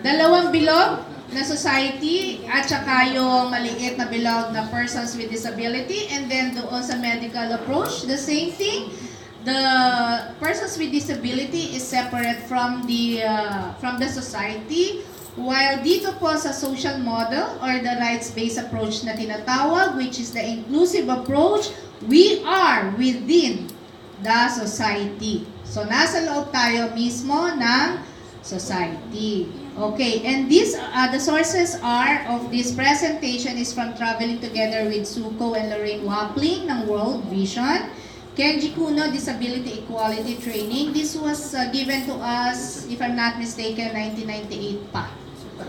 Dalawang bilog. na society at saka yung maliit na bilog na persons with disability, and then doon sa medical approach, the same thing. The persons with disability is separate from the society, while dito po sa social model or the rights-based approach na tinatawag, which is the inclusive approach, we are within the society. So nasa loob tayo mismo ng society. Okay, and these the sources are of this presentation is from Traveling Together with Suko and Lorraine Wapling ng World Vision. Kenji Kuno, Disability Equality Training. This was given to us, if I'm not mistaken, 1998 pa.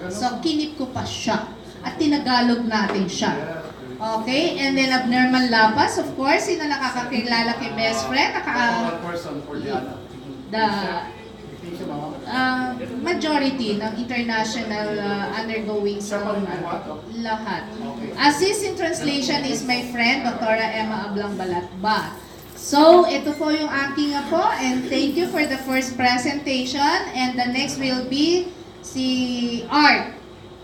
So kinip ko pa siya at tinagalog natin siya. Okay, and then Abnormal Lapas, of course, sino nakakakilala kay best friend? The majority ng international undergoing sa lahat. Assist in translation is my friend, Dr. Emma Ablang Balatba. So, ito po yung aking po, and thank you for the first presentation, and the next will be si Art.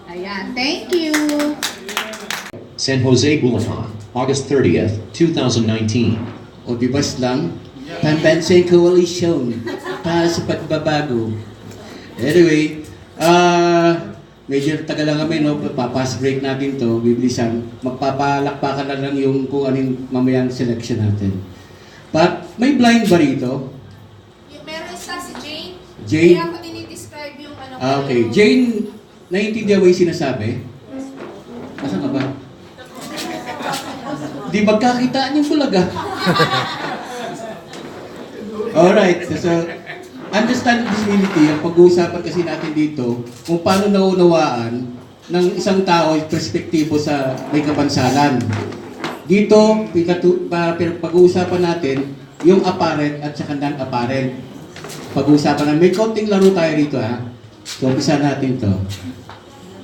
Ayan, thank you. San Jose, Bulacan, August 30th, 2019. O dibas lang, Pambansang Koalisyon para sa Pagbabago. Anyway, medyo tagal lang kami, no? Papas break natin to, biblisan. Magpapalakpakan na lang yung kung anong mamayang selection natin. But, may blind ba rito? Meron isa si Jane. Jane? Kaya ako dinidescribe yung ano. Okay. Jane, naiintindihan mo yung sinasabi? Asan ka ba? Di magkakitaan yung bulaga. Alright, so understand disability, ang pag-uusapan kasi natin dito, kung paano naunawaan ng isang tao yung perspektibo sa may kapansanan. Dito, pag-uusapan natin yung apparent at saka non-apparent. Pag-uusapan natin, may konting laro tayo rito ha. So, umpisa natin to.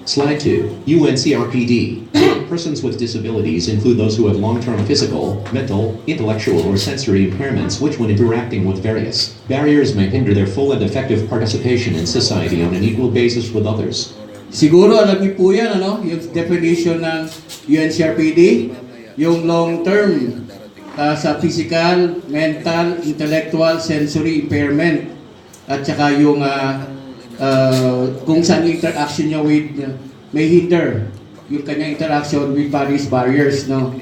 Slide 2, UNCRPD. Persons with disabilities include those who have long-term physical, mental, intellectual, or sensory impairments which when interacting with various barriers may hinder their full and effective participation in society on an equal basis with others. Siguro alam niyo po yan, ano? Yung definition ng UNCRPD, yung long-term sa physical, mental, intellectual, sensory impairment, at saka yung kung saan yung interaction niya with may hinder yung kanyang interaction with various barriers, no?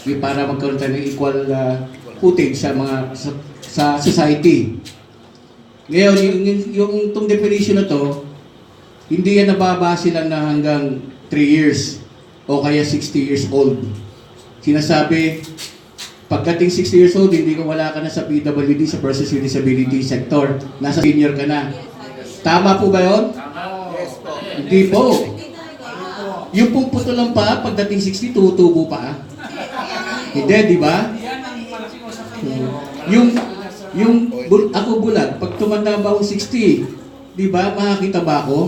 Yung para magkaroon tayo ng equal footage sa mga sa society. Ngayon, yung itong definition na to, hindi yan nababase lang na hanggang 3 years o kaya 60 years old. Sinasabi, pagdating 60 years old, hindi ka wala ka na sa PWD, sa persons with disability sector. Nasa senior ka na. Tama po ba yun? Hindi po. Yung pong puto lang pa, pagdating 60, tutubo pa. Hindi, di ba? Ako bulag, pag tumanda ba ako 60, di ba, makakita ba ako?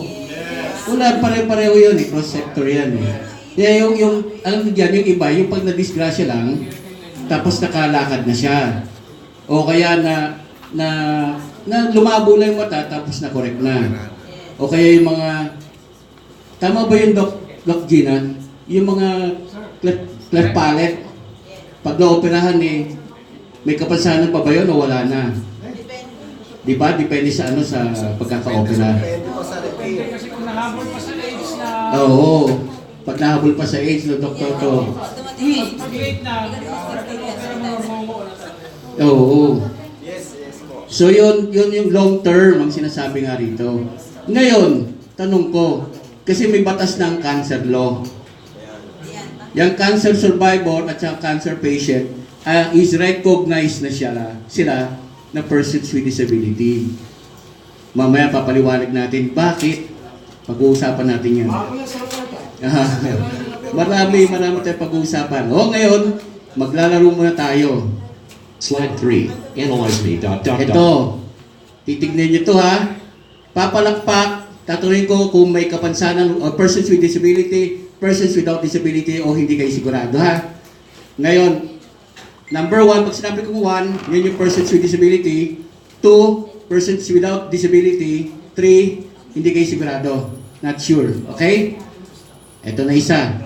Wala, pare-pareho yan eh, cross-sector yan eh. Kaya alam mo dyan, yung iba, yung pag na-disgrasya lang, tapos nakalakad na siya. O kaya na lumabo lang yung mata, tapos na-correct na. O kaya yung mga, tama ba yung Doc Gina? Yung mga cleft palate, pag na-operahan eh, may kapansanan pa ba yun o wala na? Di ba? Depende sa sa pagkaka-opera. Kasi kung nahabol pa sa age na... Oo. Pag nahabol pa sa age ng doktor to. Pag-late na, Oo. So yun yung long term ang sinasabi nga rito. Ngayon, tanong ko, kasi may batas ng cancer law. Yung cancer survivor at saka cancer patient is recognized na sila na persons with disability. Mamaya papaliwanag natin bakit. Pag-uusapan natin yan. Marami tayong pag-uusapan. O ngayon, maglalaro muna tayo. Slide 3, analyze me. Ito, titignan nyo to ha. Papalakpak, tatanungin ko kung may kapansanan o persons with disability, persons without disability o hindi kayo sigurado ha. Ngayon, number 1, pag sinabi kong 1, yun yung persons with disability. 2, persons without disability. 3, hindi kayo sigurado. Not sure. Okay? Ito na isa.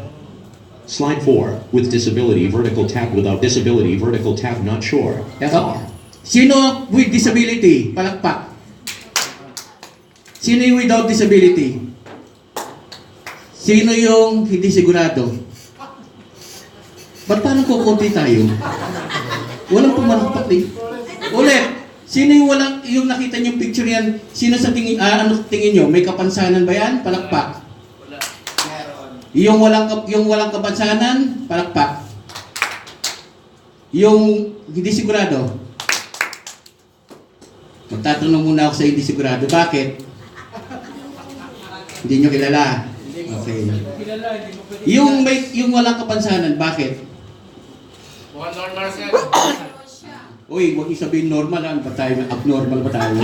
Slide 4. With disability, vertical tab. Without disability, vertical tab. Not sure. Ito. Sino with disability? Palakpak. Sino yung without disability? Sino yung hindi sigurado? Ba't parang kukunti tayo? Walang pumalakpak din. Ulit. Sino yung walang, yung nakita niyong picture yan? Sino sa tingin, ano tingin niyo? May kapansanan ba yan? Palakpak. Yung walang kapansanan, palakpak. Yung hindi sigurado. Magtatanong muna ako sa hindi sigurado. Bakit? Hindi nyo kilala. Okay. Yung walang kapansanan, bakit? Mukhang normal siya. Uy, huwag sabihin normal lang. Ba tayo? Abnormal ba tayo?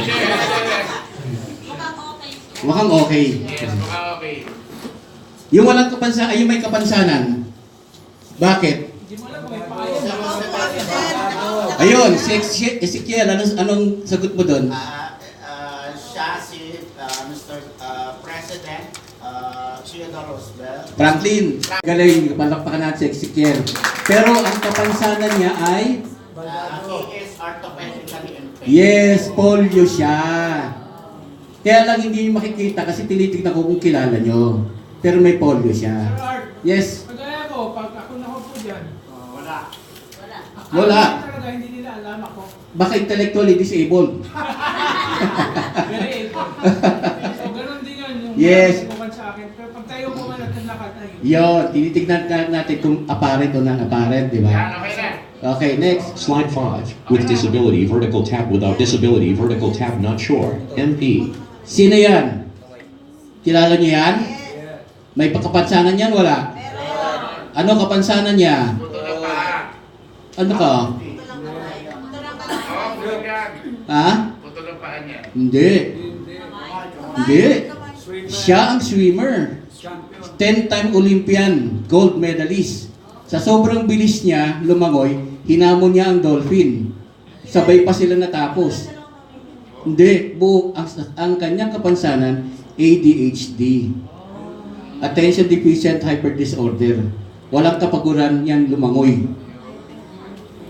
Mukhang okay. Yes, mukhang okay. Yung walang kapansanan, yung may kapansanan, bakit? Ayun, si Ezekiel, anong sagot mo doon? Siya si Mr. President Theodore Roosevelt. Franklin, galing, palakpakan natin si Ezekiel. Pero ang kapansanan niya ay? He is orthopedically impaired. Yes, polio siya. Kaya lang hindi niyo makikita kasi tinitignan ko kung kilala nyo. Pero may polio siya. Yes. Kagaya ko, pag ako nakupo dyan, Wala. talaga hindi nila alam ako. Baka intellectually disabled. Very able. So, ganun din yun. Yung Yes. mga sa akin. Pero pag tayo mo man at lakad tayo. Yun, tinitignan natin kung apparent o non-apparent, di ba? Yan, okay na. Okay, next. Slide 5. With disability, vertical tab. Without disability, vertical tab. Not sure. MP. Sino yan? Kilala niyo yan? May pagkapansanan yan? Wala? Ano kapansanan niya? Puto ng paa. Ano ka? Oo, puto yan. Ha? Puto ng paa niya. Hindi. Hindi. Siya ang swimmer. 10-time Olympian, gold medalist. Sa sobrang bilis niya, lumangoy, hinamon niya ang dolphin. Sabay pa sila natapos. Hindi. Ang kanyang kapansanan, ADHD. Attention Deficient Hyper Disorder. Walang kapaguran yan lumangoy.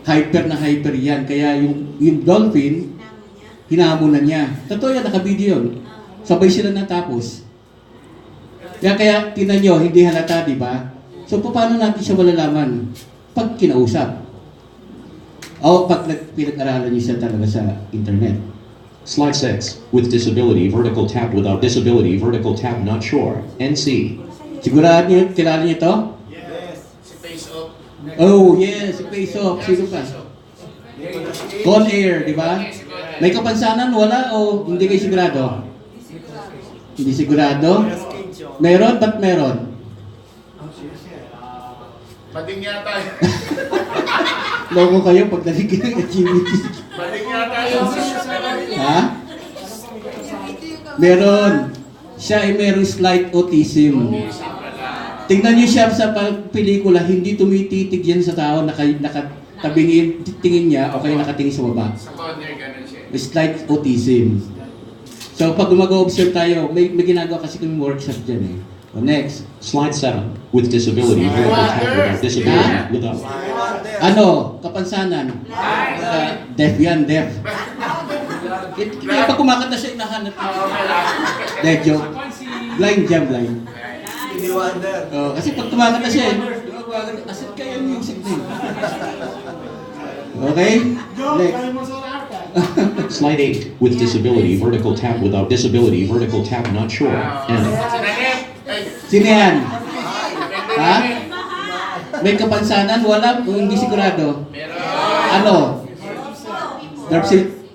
Hyper na hyper yan. Kaya yung dolphin, hinahamunan niya. Totoo yan, nakabideo yun. Sabay sila natapos. Kaya tinan nyo, hindi halata, di ba? So, paano natin siya malalaman? Pag kinausap. O pag pinag-aralan niyo siya talaga sa internet. Slide 6. With disability, vertical tab. Without disability, vertical tab. Not sure. NC. Sigurado niyo, kilala niyo ito? Si Face Off. Oh, yes, si Face Off. Sino pa? Con Air, di ba? May kapansanan, wala o hindi kayo sigurado? Hindi sigurado? Meron? Ba't meron? Bading yata yun. Loko kayo pag naligyan ng activity. Bading yata yun. Ha? Meron. Siya ay merong slight autism. Tingnan niyo siya sa pelikula, hindi tumititig yan sa tao, nakatabingin, tingin niya, o kaya nakatingin sa baba. Sa corner, ganun siya. Slight autism. So pag mag-observe tayo, may ginagawa kasi kami workshop dyan eh. O next. Slide 7. With disability, vertical tab. Without disability, without. Ano? Kapansanan? Deaf yan, deaf. Pag kumakanta siya, inahanap. Dead joke. Blind jam, blind. Oh, kasi pag kumakanta siya, asit kayo yung music din. Okay? Next. Slide 8. With disability, vertical tab. Without disability, vertical tab. Not sure. N. Sino yan? Ha? May kapansanan? Wala? Kung hindi sigurado? Ano?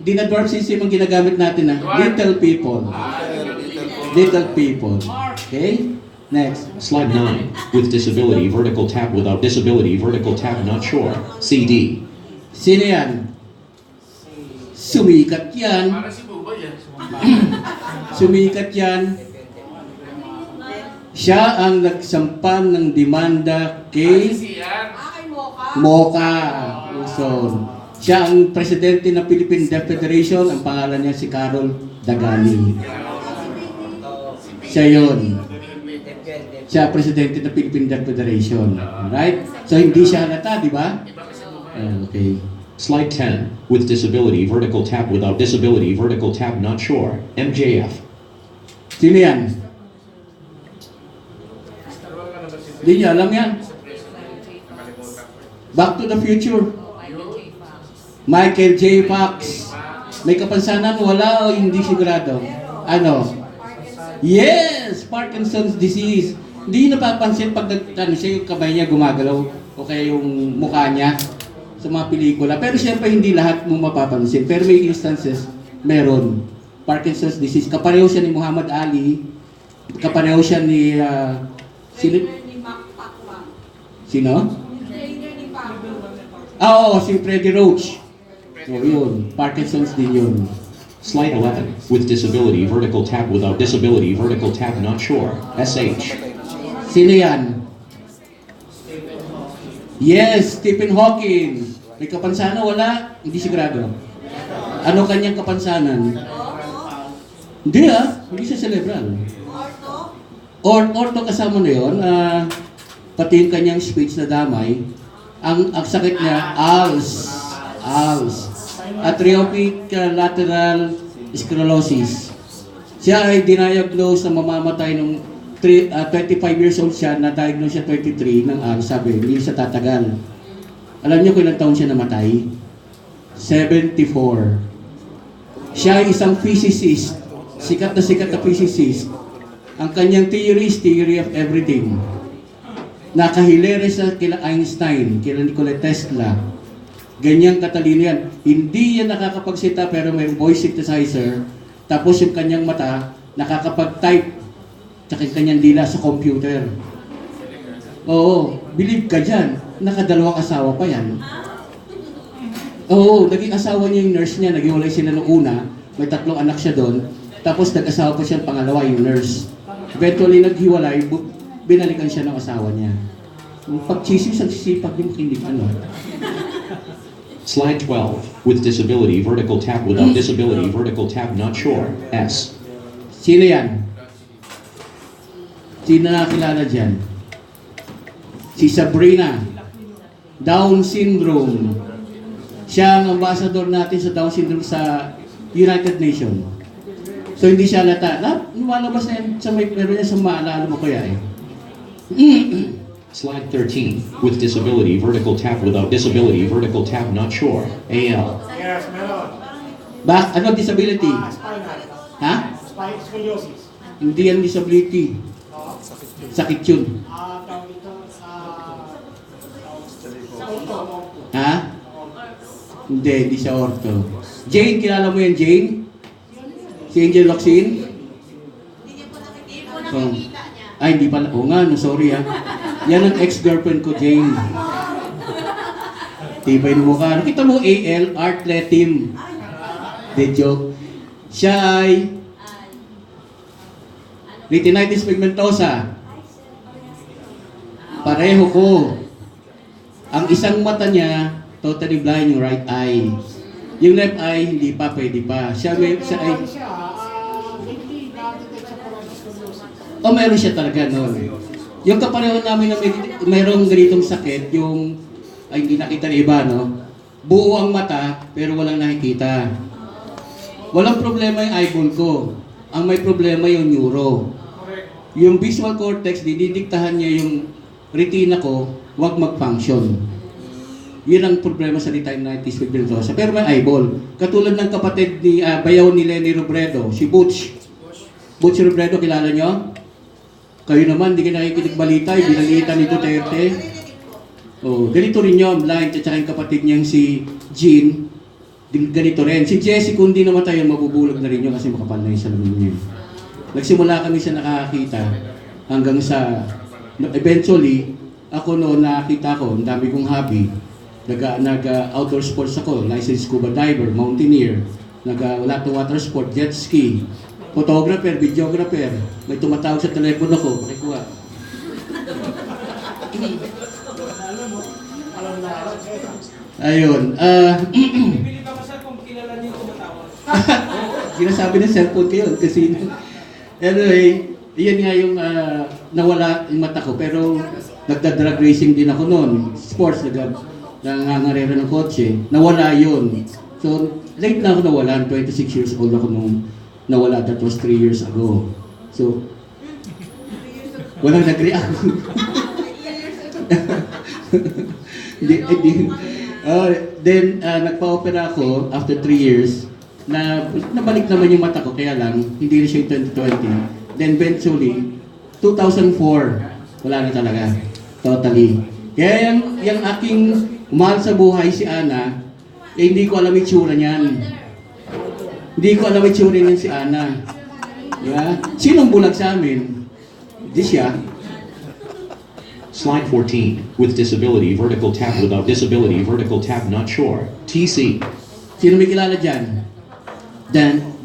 Di na dwarf system ang ginagamit natin na little people. Little people. Okay? Next. Slide 9. With disability, vertical tab. Without disability, vertical tab. Not sure. CD. Sino yan? Sumikat yan. Para si Buboy yan. Sumikat yan. Siya ang nagsampan ng demanda kay Mocha Luzon. Siya ang presidente ng Philippine Deaf Federation. Ang pangalan niya si Carol Dagani. Siya yun. siya presidente ng Philippine Dental Federation. Right? So hindi siya halata, di ba? Okay. Slide 10. With disability, vertical tab. Without disability, vertical tab. Not sure. MJF. Sino yan? Hindi niya alam yan. Back to the Future. Michael J. Fox. May Kapansanan? Wala o hindi sigurado? Ano? Yes! Parkinson's disease. Hindi napapansin pag siya yung kamay niya gumagalaw o kaya yung mukha niya sa mga pelikula. Pero siyempre hindi lahat mo mapapansin. Pero may instances, meron. Parkinson's disease. Kapareho siya ni Muhammad Ali. Kapareho siya ni... Sino? Oo, si Freddie Roach. So yun, Parkinson's din yun. Slide 11. With disability, vertical tab. Without disability, vertical tab. Not sure. SH. Sino yan? Yes, Stephen Hawking. May kapansanan? Wala? Hindi sigurado. Ano kanyang kapansanan? Hindi hindi siya cerebral. Orto kasama na yun. Pati yung kanyang speech na damay. Ang sakit niya, ALS. Atrophic lateral sclerosis. Siya ay diniagnose na mamamatay nung 25 years old siya, na-diagnose siya 23 ng ALS. Sabi, hindi siya tatagal. Alam niyo kung ilang taon siya namatay? 74. Siya ay isang physicist. Sikat na physicist. Ang kanyang theory is theory of everything. Nakahilere sa kila Einstein, kila Nikola Tesla. Ganyang katalino yan. Hindi yan nakakapagsita pero may voice synthesizer. Tapos yung kanyang mata, nakakapag-type. Tsaka yung kanyang dila sa computer. Oo, believe ka dyan. Nakadalawang asawa pa yan. Oo, naging asawa niya yung nurse niya. Naghiwalay sila noong una. May 3 anak siya doon. Tapos nag-asawa pa siya ang pangalawa, yung nurse. Eventually naghiwalay, binalikan siya ng asawa niya. Yung pag-chismis, ang sisipag yung kinig, ano. Slide 12. With disability, vertical tab. Without disability, vertical tab. Not sure. S. Sino yan? Sino nakakilala dyan? Si Sabrina. Down syndrome. Siya ang ambassador natin sa Down syndrome sa United Nations. So hindi siya halata. Lumalabas na yan sa meron niya sa maalala mo kaya eh. Slide 13. With disability, vertical tab. Without disability, vertical tab. Not sure. AL. Yes, meron. Ano disability? Spinal. Ha? Scoliosis. Hindi yan disability. Sakit yun. Tawag ito, Ha? Hindi siya ortho. Jane, kilala mo yan, Jane? Si Angel Locsin? Oh. Ay, hindi pala. Oo nga, no, sorry ha. Yan ang ex-girlfriend ko, Jane. Tibay ng mukha. Nakita mo, AL, Art Letim. De joke. Siya ay retinitis pigmentosa. Pareho ko. Ang isang mata niya, totally blind yung right eye. Yung left eye, hindi pa, pwede pa. Siya ay... meron siya talaga noon. Yung kapareho namin na mayroong ganitong sakit, yung... Ay, hindi nakita ng iba, no? Buo ang mata, pero walang nakikita. Walang problema yung eyeball ko. Ang may problema yung neuro. Yung visual cortex, didiktahan niya yung retina ko, wag mag-function. Yun ang problema sa retinitis pigmentosa. Pero may eyeball. Katulad ng kapatid ni bayaw ni Lenny Robredo, si Butch. Butch Robredo, kilala nyo? Kayo naman, hindi ka nakikinig balita, binalita ni Duterte. Oh, ganito rin yun, blind, at saka yung kapatid niyang si Jean, ganito rin. Si Jessie, kung di namatay yun, mabubulog na rin yun kasi makapal na yung salamin niya. Nagsimula kami sa nakakita hanggang sa, eventually, ako noon nakakita ko, ang dami kong hobby. Nag-outdoor sports ako, licensed scuba diver, mountaineer, lahat ng water sport, jet ski, photographer, videographer. May tumatawag sa telepono ko, pakikuha. Ayun. Bibili ka masal kung kilala niyo yung tumatawag. Sinasabi ng cellphone ko yun kasi anyway, Iyan nga yung nawala yung mata ko, pero nagda-drag racing din ako noon. Sports, nangangarera ng kotse. Nawala yun. So, late na ako nawalan. 26 years old ako nung nawala. That was 3 years ago. So, walang nag-react. Then, nagpa-opera ako after 3 years. Nabalik naman yung mata ko, kaya lang, hindi na siya yung 2020. Then eventually, 2004, wala na talaga. Totally. Kaya yung aking mahal sa buhay, si Ana, hindi ko alam itsura niyan. Hindi ko alam itsura niyan si Ana. Yeah? Sinong bulag sa amin? Hindi siya. Slide 14. With disability, vertical tab. Without disability, vertical tab. Not sure. TC. Sino may kilala dyan? Dan.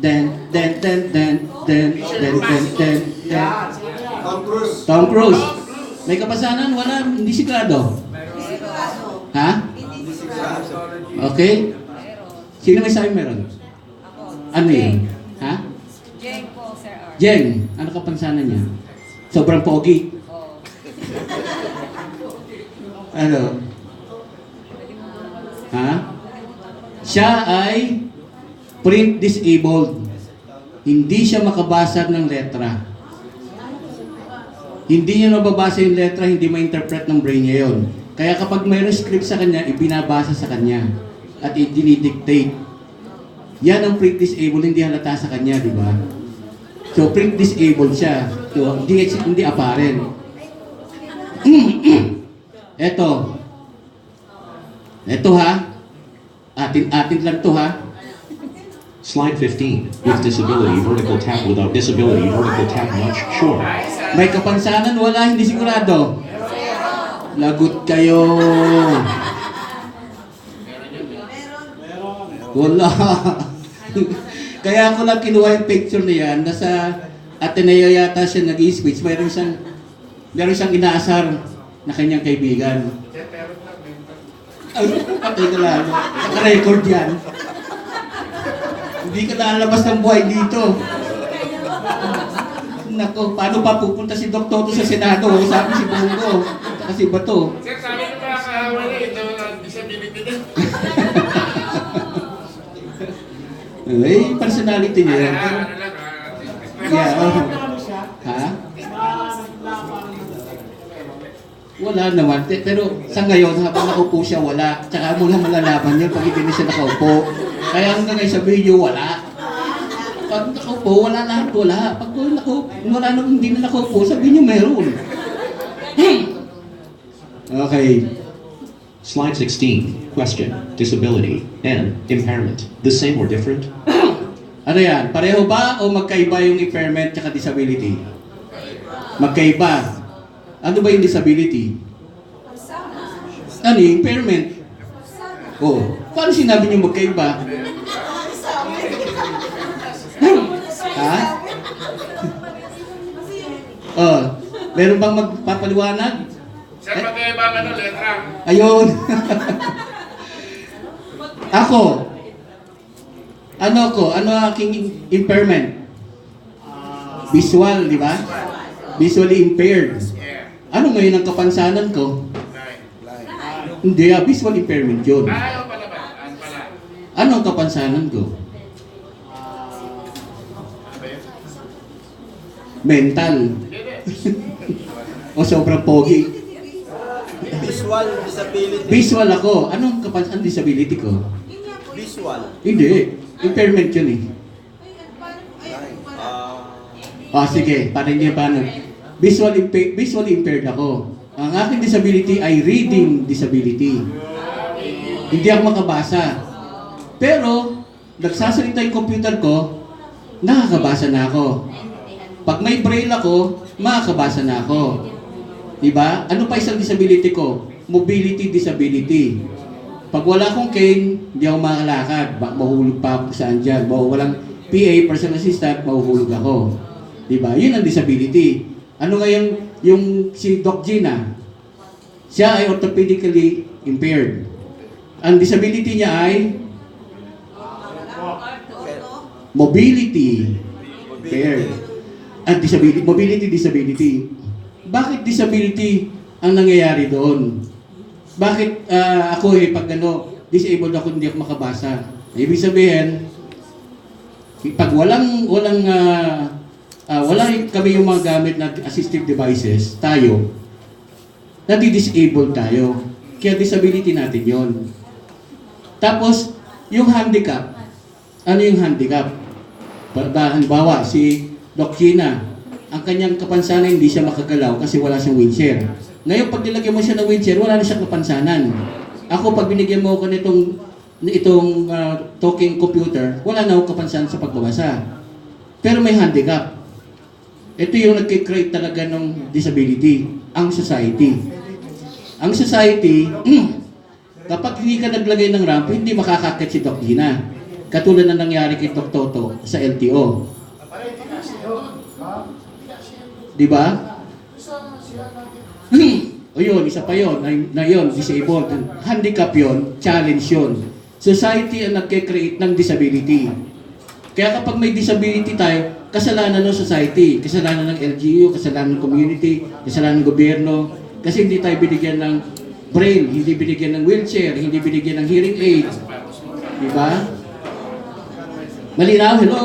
Tom Cruise. May kapasanan? Wala. Hindi sigurado. Ha? Okay. Sino may sabi meron? Ano yun? Ha? Jeng po, Sir R. Jeng. Ano kapansanan niya? Sobrang pogi. Ano? Ha? Siya ay print disabled. Hindi siya makabasa ng letra. Hindi niya nababasa yung letra, hindi ma-interpret ng brain niya yun. Kaya kapag mayroong script sa kanya, ibinabasa sa kanya at i-dictate. Yan ang print disabled, hindi halata sa kanya, di ba? So, print disabled siya. So, hindi apparent. Eto ha. Atin lang to ha. Slide 15. With disability, vertical tab. Without disability, vertical tab. Not sure. May kapansanan, wala, hindi sigurado. Lagot kayo. Wala. Kaya ako lang kinuha yung picture na yan. Nasa Ateneo yata siya nag-i-speech. Meron siyang inaasar na kanyang kaibigan. Ay, patay ka lang. Naka-record yan. Hindi ka lalabas ng buhay dito. Nako, paano pa pupunta si Dr. Toto sa Senado? Sabi si Bongo. Kasi Bato. Sir, sabi ng mga kahawala, ito ang disability din. Eh, personality niya yan. Yeah, oh. Ha? Wala naman. Pero sa ngayon, habang nakaupo siya, wala. Tsaka mo lang malalaman yun pag hindi na siya nakaupo. Kaya hanggang ngayon sa video, wala. Pag nakaupo, wala lahat, wala. Pag wala na, hindi na nakaupo, sabihin niyo meron. Okay. Slide 16. Question. Disability and impairment. The same or different? Ano yan? Pareho ba o magkaiba yung impairment at disability? Magkaiba. Ano ba yung disability? Ano yung impairment? Oh, paano sinabi niyo magkaiba? Ha? Oh, meron bang magpapaliwanag? Sir, magkaiba ang letra. Ayun. Ako. Ano aking impairment? Visual, di ba? Visually impaired. Ano ngayon ang kapansanan ko? Hindi, visual impairment yun. Ayaw pala ba? Ano ang kapansanan ko? Mental. O sobrang pogi. Visual disability. Visual ako. Anong kapansanan disability ko? Visual. Hindi. Impairment yun eh. Sige. Paano? Visually impaired ako. Ang aking disability ay reading disability. Hindi ako makabasa. Pero, nagsasalita yung computer ko, nakakabasa na ako. Pag may braille ako, makakabasa na ako. Diba? Ano pa isang disability ko? Mobility disability. Pag wala akong cane, hindi ako makakalakad. Mahulog pa ako saan dyan. Walang PA, personal assistant, mahuhulog ako. Diba? Yun ang disability. Ano ngayon yung si Doc Gina? Siya ay orthopedically impaired. Ang disability niya ay mobility impaired. disability, mobility. Bakit disability ang nangyayari doon? Bakit ako pag disabled ako, hindi ako makabasa? Ibig sabihin, pag walang kami yung mga gamit na assistive devices, tayo, nadi-disable tayo. Kaya disability natin yon. Tapos, yung handicap. Ano yung handicap? Halimbawa, si Doc Gina, ang kanyang kapansanan hindi siya makagalaw kasi wala siyang wheelchair. Ngayon, pag nilagyan mo siya ng wheelchair, wala na siyang kapansanan. Ako, pag binigyan mo ako itong talking computer, wala na akong kapansanan sa pagbabasa. Pero may handicap. Ito yung nag-create talaga ng disability, ang society. Ang society, kapag hindi ka naglagay ng ramp, hindi makakakit si Doc Gina. Katulad na nangyari kay Doc Toto sa LTO. Di ba? O yun, isa pa yun, na yun, disabled. Handicap yun, challenge yun. Society ang nagke-create ng disability. Kaya kapag may disability tayo, kasalanan ng society, kasalanan ng LGU, kasalanan ng community, kasalanan ng gobyerno, kasi hindi tayo binigyan ng braille, hindi binigyan ng wheelchair, hindi binigyan ng hearing aid. Di ba? Malinaw? Hello?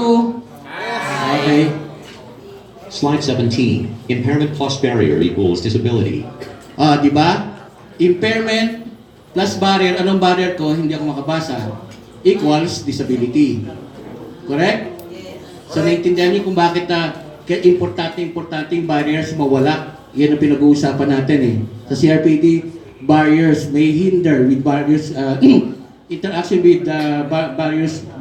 Okay. Slide 17. Impairment plus barrier equals disability. Di ba? Impairment plus barrier. Anong barrier ko? Hindi ako makabasa. Equals disability. Correct? So, naintindihan niyo kung bakit importante yung barriers mawala. Yan ang pinag-uusapan natin eh. Sa CRPD, barriers may hinder with barriers, interaction with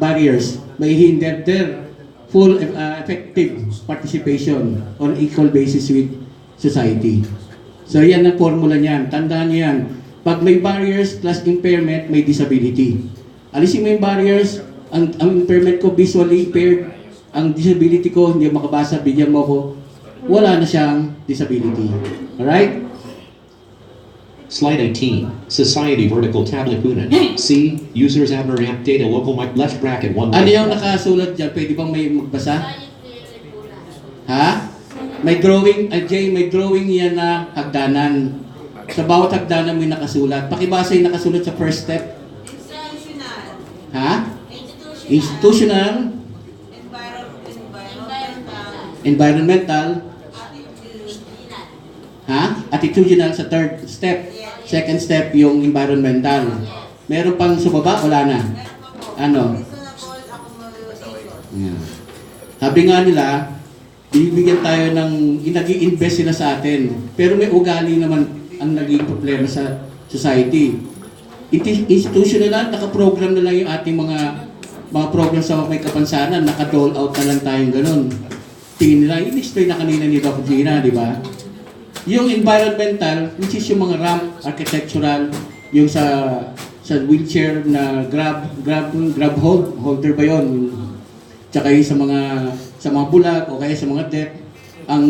barriers may hinder their full effective participation on equal basis with society. So yan ang formula niyan. Tandaan niyo yan. Pag may barriers plus impairment, may disability. Alisin mo yung barriers, ang impairment ko visually impaired, ang disability ko hindi makabasa, bigyan mo ko, wala na siyang disability. Alright? Slide 18. Society vertical tablet unit. C. Users Abner app data local mic left bracket 1. Ano yung nakasulat dyan? Pwede bang may magbasa? Ha? May drawing, Jay, may drawing yan na hagdanan. Sa bawat hagdanan may nakasulat. Pakibasa yung nakasulat sa first step. Ha? Institutional. Environmental. Ha? Attitudinal sa third step. Second step yung environmental. Meron pang sumaba? Wala na. Ano? Yeah. Sabi nga nila, bibigyan tayo ng, nag-i-invest sila sa atin. Pero may ugali naman ang naging problema sa society. Institutional, nakaprogram na lang yung ating mga program sa may kapansanan, naka-dole out na lang tayong ganun. Tingin nila, in-explain na kanina ni Dr. Gina, di ba? Yung environmental, which is yung mga ramp, architectural, yung sa wheelchair na grab holder ba yun? Tsaka yung sa mga bulag o kaya sa mga deck, ang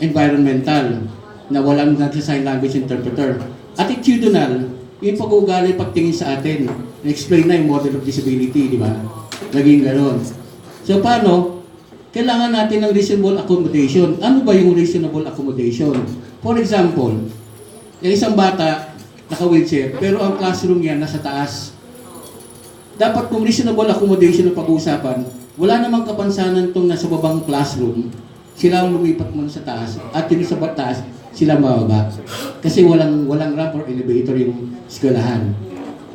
environmental na walang nagsa-sign language interpreter. Attitudinal, yung pag-uugali pagtingin sa atin, na-explain na yung model of disability, di ba? Naging gano'n. So paano? Kailangan natin ng reasonable accommodation. Ano ba yung reasonable accommodation? For example, yung isang bata, naka-wheelchair, pero ang classroom niya nasa taas. Dapat kung reasonable accommodation ang pag-uusapan, wala namang kapansanan itong nasa babang classroom, sila ang lumipat muna sa taas, at yung sa taas, sila mababa. Kasi walang ramp or elevator yung eskwelahan.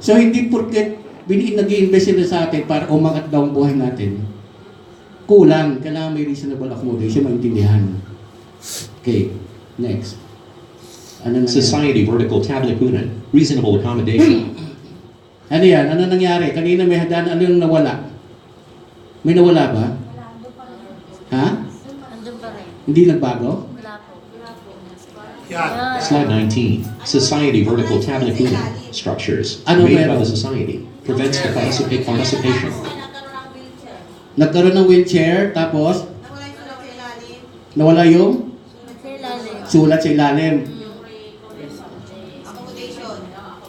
So hindi porket nag-i-invest sila sa atin para umangat daw ang buhay natin, kulang. Kailangan may reasonable accommodation, maintindihan. Okay, next. Ano Society vertical tablet unit. Reasonable accommodation. Ano yan? Ano nangyari? Kanina may hagdan, ano yung nawala? May nawala ba? Ha? Hindi nagbago? Slide 19. Society vertical tablet unit. Structures. Ano Made by meron? the society. Prevents the participation. Nagkaroon ng wheelchair, tapos nawala yung sulat sa ilalim.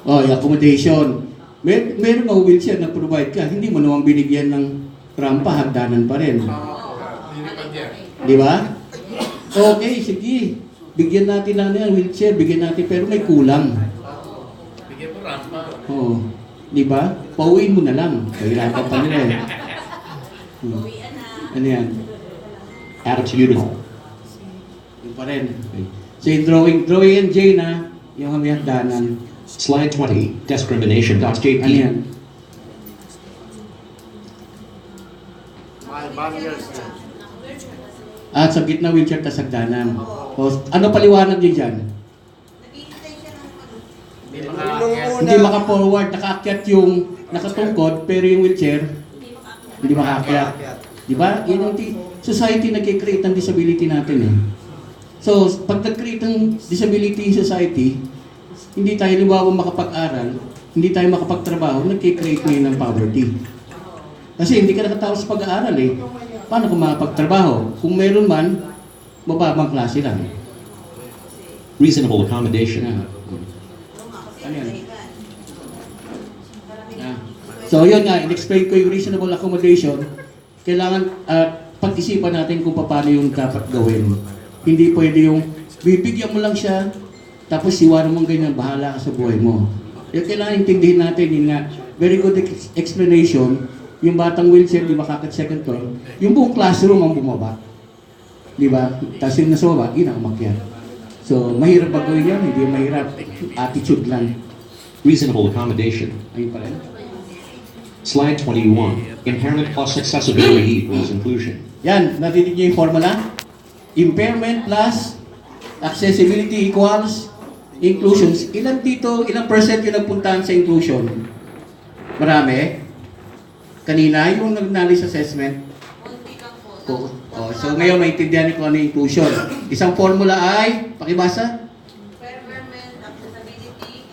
Oh, yung accommodation. Meron mga wheelchair na provide ka, hindi mo naman binigyan ng rampa, hagdanan pa rin. Di ba? Okay, sige. Bigyan natin lang yan, wheelchair, bigyan natin, pero may kulang. Bigyan mo rampa. Oo. Di ba? Pauwiin mo na lang. Kahirapan pa nila eh. Ano yan? Attitudinal. Yung pa rin. Okay. So yung drawing and J na, yung hamihagdanan. Slide 20, discrimination.jp. Ano yan? My barriers. At sa gitna wheelchair kasagdanan. O, ano paliwanag niyo dyan? Hindi maka-forward, nakaakyat yung nakatungkod, pero yung wheelchair, hindi makaakyat. Di ba? Yun yung society nag-create ng disability natin eh. So, pag nag-create ng disability society, hindi tayo libawa makapag-aral, hindi tayo makapagtrabaho, nag-create ngayon ng poverty. Kasi hindi ka nakatapos sa pag-aaral eh. Paano kung makapagtrabaho? Kung meron man, mababang klase lang. Reasonable accommodation. Ano yan? So yun nga, in-explain ko yung reasonable accommodation. Kailangan pag-isipan natin kung paano yung dapat gawin. Hindi pwede yung bibigyan mo lang siya, tapos siwaran mong ganyan, bahala ka sa buhay mo. Kailangan intindihin natin, yun nga, very good explanation. Yung batang wheelchair, di makakit second floor, yung buong classroom ang bumaba. Di ba? Tapos yung nasa baba, yun ang umakyat. So, mahirap ba gawin yan? Hindi mahirap. Attitude lang. Reasonable accommodation. Ayun pa rin. Slide 21, impairment plus accessibility equals inclusion. Yan, narinig niyo yung formula? Impairment plus accessibility equals inclusions. Ilan dito, ilang percent yung nagpuntahan sa inclusion? Marami? Kanina, yung knowledge assessment. So ngayon, maintindihan niyo kung ano yung inclusion. Isang formula ay, pakibasa?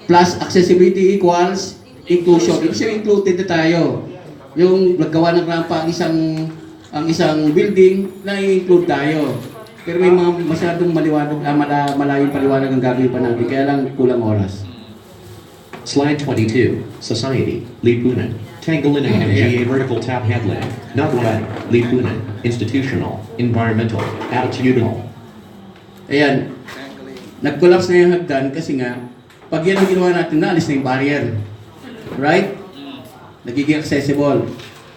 Plus accessibility equals inclusion. Ibig sabihin, included na tayo. Yung naggawa ng rampa ang isang building, na-include tayo. Pero may mga masyadong maliwanag, malayong paliwanag ang gagawin pa natin, kaya lang kulang oras. Slide 22, society, lipunan, tanggalin and MGA vertical tab headland, not red, lipunan, institutional, environmental, attitudinal. Ayan, nag-collapse na yung hagdan kasi nga, pag yan ang ginawa natin, naalis na yung barrier. Right? Nagiging accessible.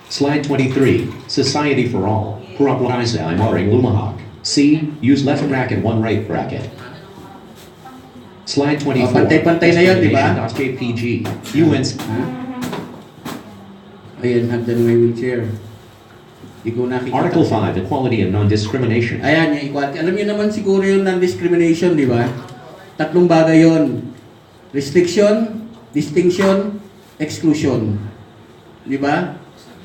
Slide 23, society for all, Purapuraiza I'm ordering lumahak. C, use left bracket, one right bracket. Slide 24, pantay-pantay na yun, di ba? JPG, UNC. Ayan, hagdan may wheelchair. Article 5, equality and non-discrimination. Ayan, yung equality. Alam niyo naman siguro yung non-discrimination, di ba? Tatlong bagay yon. Restriction, distinction, exclusion. Di ba?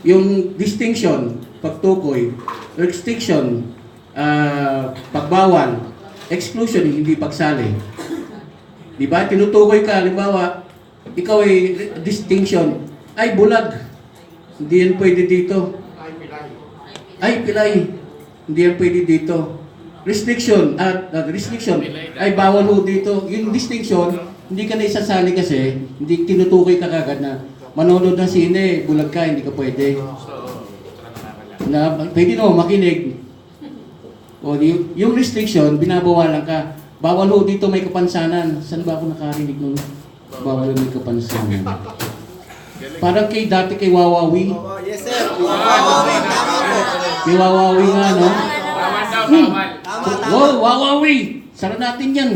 Yung distinction, pagtukoy. Restriction, pagbawal. Exclusion, hindi pagsali. Di ba? Tinutukoy ka, halimbawa, ikaw ay distinction. Ay, bulag. Hindi yan pwede dito. Ay, pilay. Hindi yan pwede dito. Restriction, restriction, ay bawal ho dito. Yung distinction, hindi ka na isasali kasi, hindi tinutukoy ka kagad na manonood ng sine, bulag ka, hindi ka pwede. Na, pwede naman makinig. O, yung restriction, binabawalan ka. Bawal ho dito may kapansanan. Saan ba ako nakarinig nun? Bawal may kapansanan. Parang dati kay Wawawi. Yes, sir. Wawawi. Tama po. Kay Wawawi nga, no? Bawal daw, bawal. Wow, Wawawi! Sara natin yan.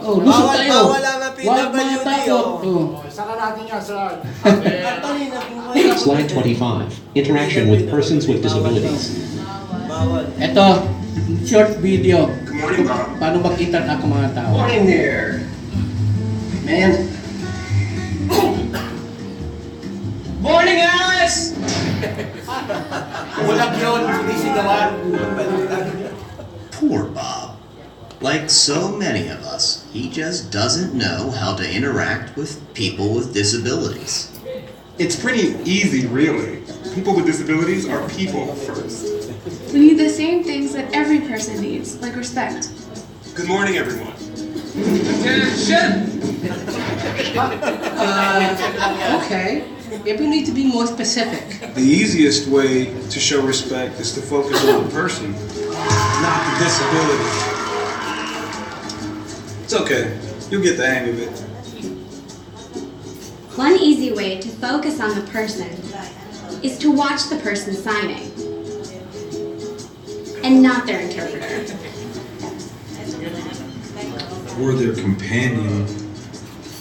Oh, lusot tayo. Bawal ang Huwag mga takot. Oh. Saka natin yan, sir. Slide 25, interaction with persons with disabilities. Ito, short video. Paano mag-interact ang mga tao. Morning there, man. Morning, Alice! Walang yun, sinisigawan. Poor Bob. Like so many of us, he just doesn't know how to interact with people with disabilities. It's pretty easy, really. People with disabilities are people first. We need the same things that every person needs, like respect. Good morning, everyone. Attention! Okay. Maybe we need to be more specific. The easiest way to show respect is to focus on the person, not the disability. It's okay. You'll get the hang of it. One easy way to focus on the person is to watch the person signing and not their interpreter. We're their companion.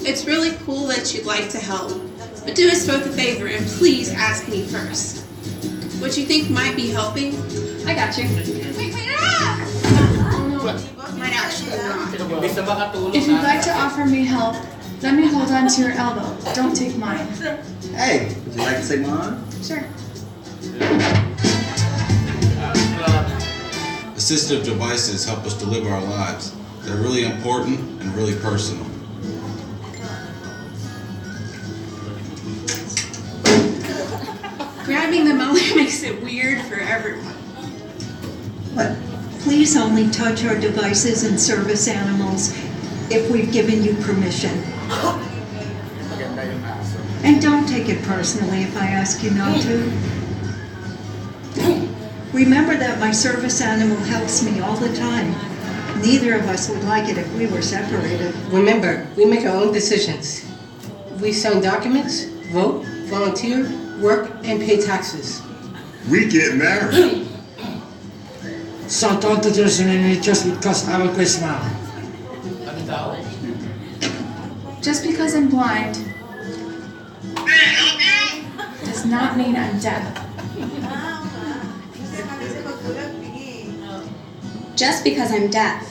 It's really cool that you'd like to help, but do us both a favor and please ask me first. What you think might be helping? I got you. Wait, might actually not. If you'd like to offer me help, let me hold on to your elbow. Don't take mine. Hey, would you like to take mine? Sure. Assistive devices help us to live our lives. They're really important and really personal. Grabbing them only makes it weird for everyone. But please only touch our devices and service animals if we've given you permission. And don't take it personally if I ask you not to. Remember that my service animal helps me all the time. Neither of us would like it if we were separated. Remember, we make our own decisions. We sign documents, vote, volunteer, work, and pay taxes. We get married. Sa tonto Diyos na ninichos because I will Christmas. Just because I'm blind does not mean I'm deaf. Just because I'm deaf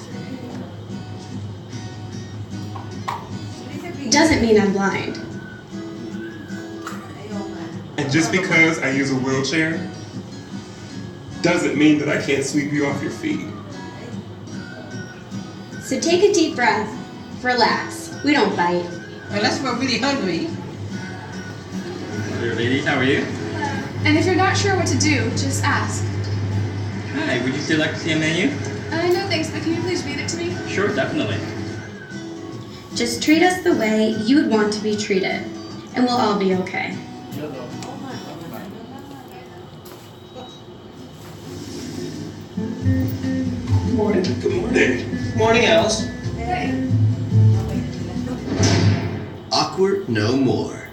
doesn't mean I'm blind. And just because I use a wheelchair doesn't mean that I can't sweep you off your feet. So take a deep breath, relax. We don't bite. Unless we're really hungry. Hello ladies, how are you? And if you're not sure what to do, just ask. Hi, would you still like to see a menu? No thanks, but can you please read it to me? Sure, definitely. Just treat us the way you would want to be treated, and we'll all be okay. Good morning. Good morning. Morning, Alice. Awkward no more.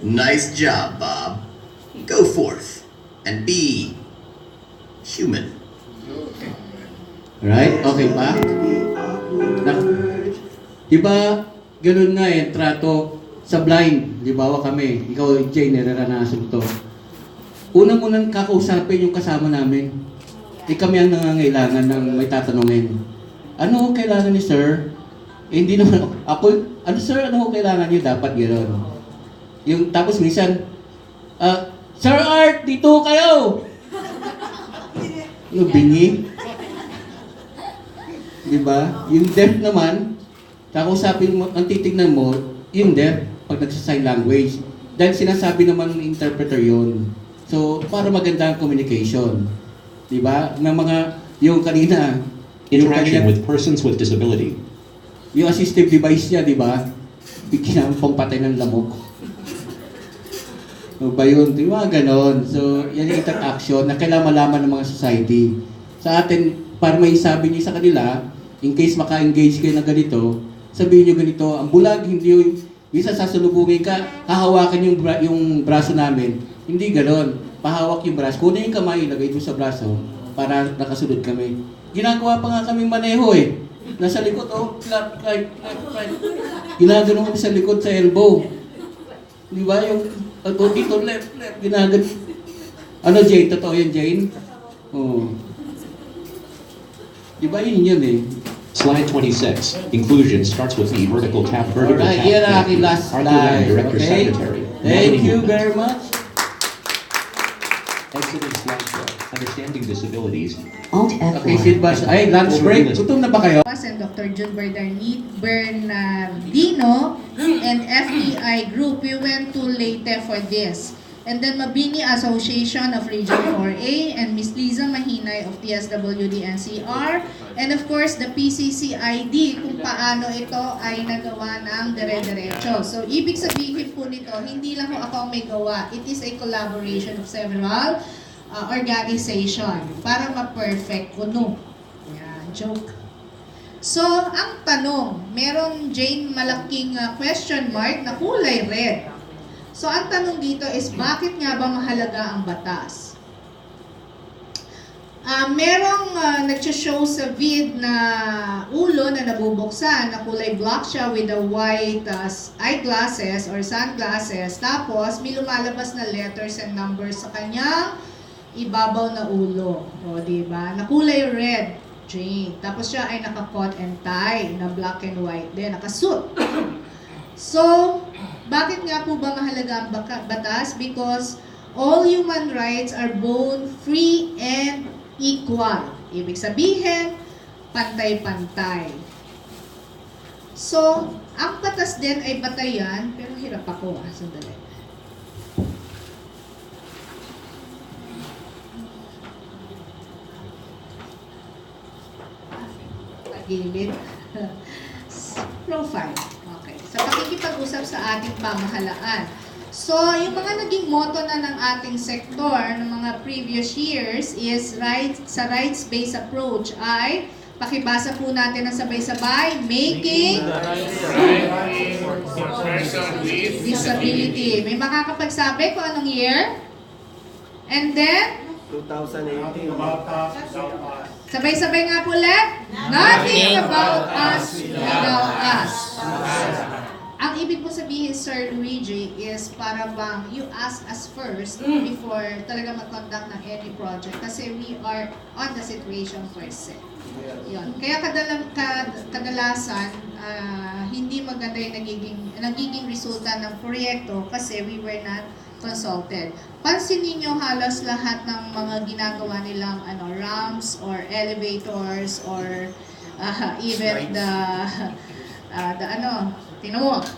Nice job, Bob. Go forth and be human. Right? Okay pa? Diba, ganun nga trato sa blind. Di ba kami? Ikaw, Jay, nararanasan to. Una mo nang kakausapin yung kasama namin. Kami ang nangangailangan ng may tatanungin. Ano kailangan ni sir? Hindi naman ako, ano sir, ano kailangan niyo? Dapat gano'n. Yung, tapos minsan, Sir Art, dito kayo! Yung bingi. Diba? Yung deaf naman, kakausapin mo, ang titignan mo, yung deaf, pag nagsasign language. Dahil sinasabi naman ng interpreter yon. So, para maganda ang communication. Diba? Ng mga, yung kanina, Interaction with persons with disability. yung assistive device niya, diba? Bigyan ng pampatay ng lamok. O ba yun? Diba? Ganon. So, yan yung interaction na kailangan malaman ng mga society. Sa atin, para may sabi niyo sa kanila, in case maka-engage kayo na ganito, sabihin niyo ganito, ang bulag, hindi yung, isa sasalubungin ka, hahawakan yung braso namin. Hindi ganon. Pahawak yung braso. Kunin yung kamay, ilagay mo sa braso para nakasunod kami. Ginagawa pa nga kaming maneho eh. Nasa likod, clap, right. Ginagano kami sa likod, sa elbow. Di ba? Yung, dito, left, ginagano. Ano, Jane? Totoo yan, Jane? Oh. Di ba yun eh? Slide 26. Inclusion starts with the vertical tap. Alright, yan ang aking last Arthur Lamb, slide. Director Okay? Secretary. Thank you very much. Exiting slideshow. Understanding disabilities. Alt F1. Okay, sit back. Ay, lunch break. Gutom na ba kayo? And Dr. June Bernardino and FEI Group, we went to Leyte for this. And then Mabini Association of Region 4A, and Ms. Liza Mahinay of TSWD NCR, and of course the PCCID kung paano ito ay nagawa ng dire-diretso. So ibig sabihin po nito, hindi lang ako may gawa. It is a collaboration of several organization para ma-perfect kuno. Yan, joke. So, ang tanong, meron Jane malaking question mark na kulay red. So, ang tanong dito is, bakit nga ba mahalaga ang batas? Merong nagsho-show sa vid na ulo na nabubuksan, na kulay black siya with the white eyeglasses or sunglasses. Tapos, may lumalabas na letters and numbers sa kanyang ibabaw na ulo. O, diba? Na kulay red, Jane. Tapos siya ay naka-coat and tie na black and white din, naka-suit. So, bakit nga po ba mahalaga ang batas? Because all human rights are both free and equal. Ibig sabihin, pantay-pantay. So, ang batas din ay batayan, pero hirap ako. Sandali. Gilid. Profile. Okay. Sa pakikipag-usap sa ating pamahalaan. So, yung mga naging motto na ng ating sektor ng mga previous years is sa rights-based approach ay, pakibasa po natin ng sabay-sabay, making disability. May makakapagsabi kung anong year? And then? 2018. Sabay-sabay nga po ulit. Nothing about us without us. Ang ibig po sabihin, Sir Luigi, is para bang you ask us first before talaga mag-conduct ng any project kasi we are on the situation per se. Yun. Kaya kadalasan, hindi maganda yung nagiging resulta ng proyekto kasi we were not consulted. Pansin niyo halos lahat ng mga ginagawa nilang ramps or elevators or even tinanong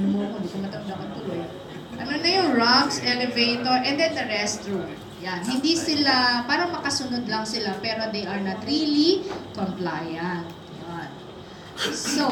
mo ko, hindi ko matanda tuloy. Ano na yung ramps, elevator, and then the restroom. Yan. Hindi sila, parang makasunod lang sila, pero they are not really compliant. Yan. So,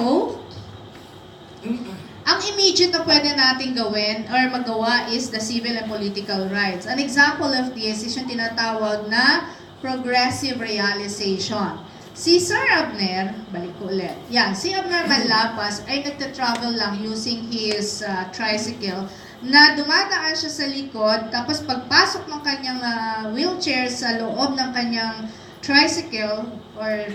ang immediate na pwede natin gawin or magawa is the civil and political rights. An example of this is yung tinatawag na progressive realization. Si Sir Abner, balik ko ulit. Yan, si Abner Manlapas ay nagta-travel lang using his tricycle na dumadaan siya sa likod, tapos pagpasok ng kanyang wheelchair sa loob ng kanyang tricycle, or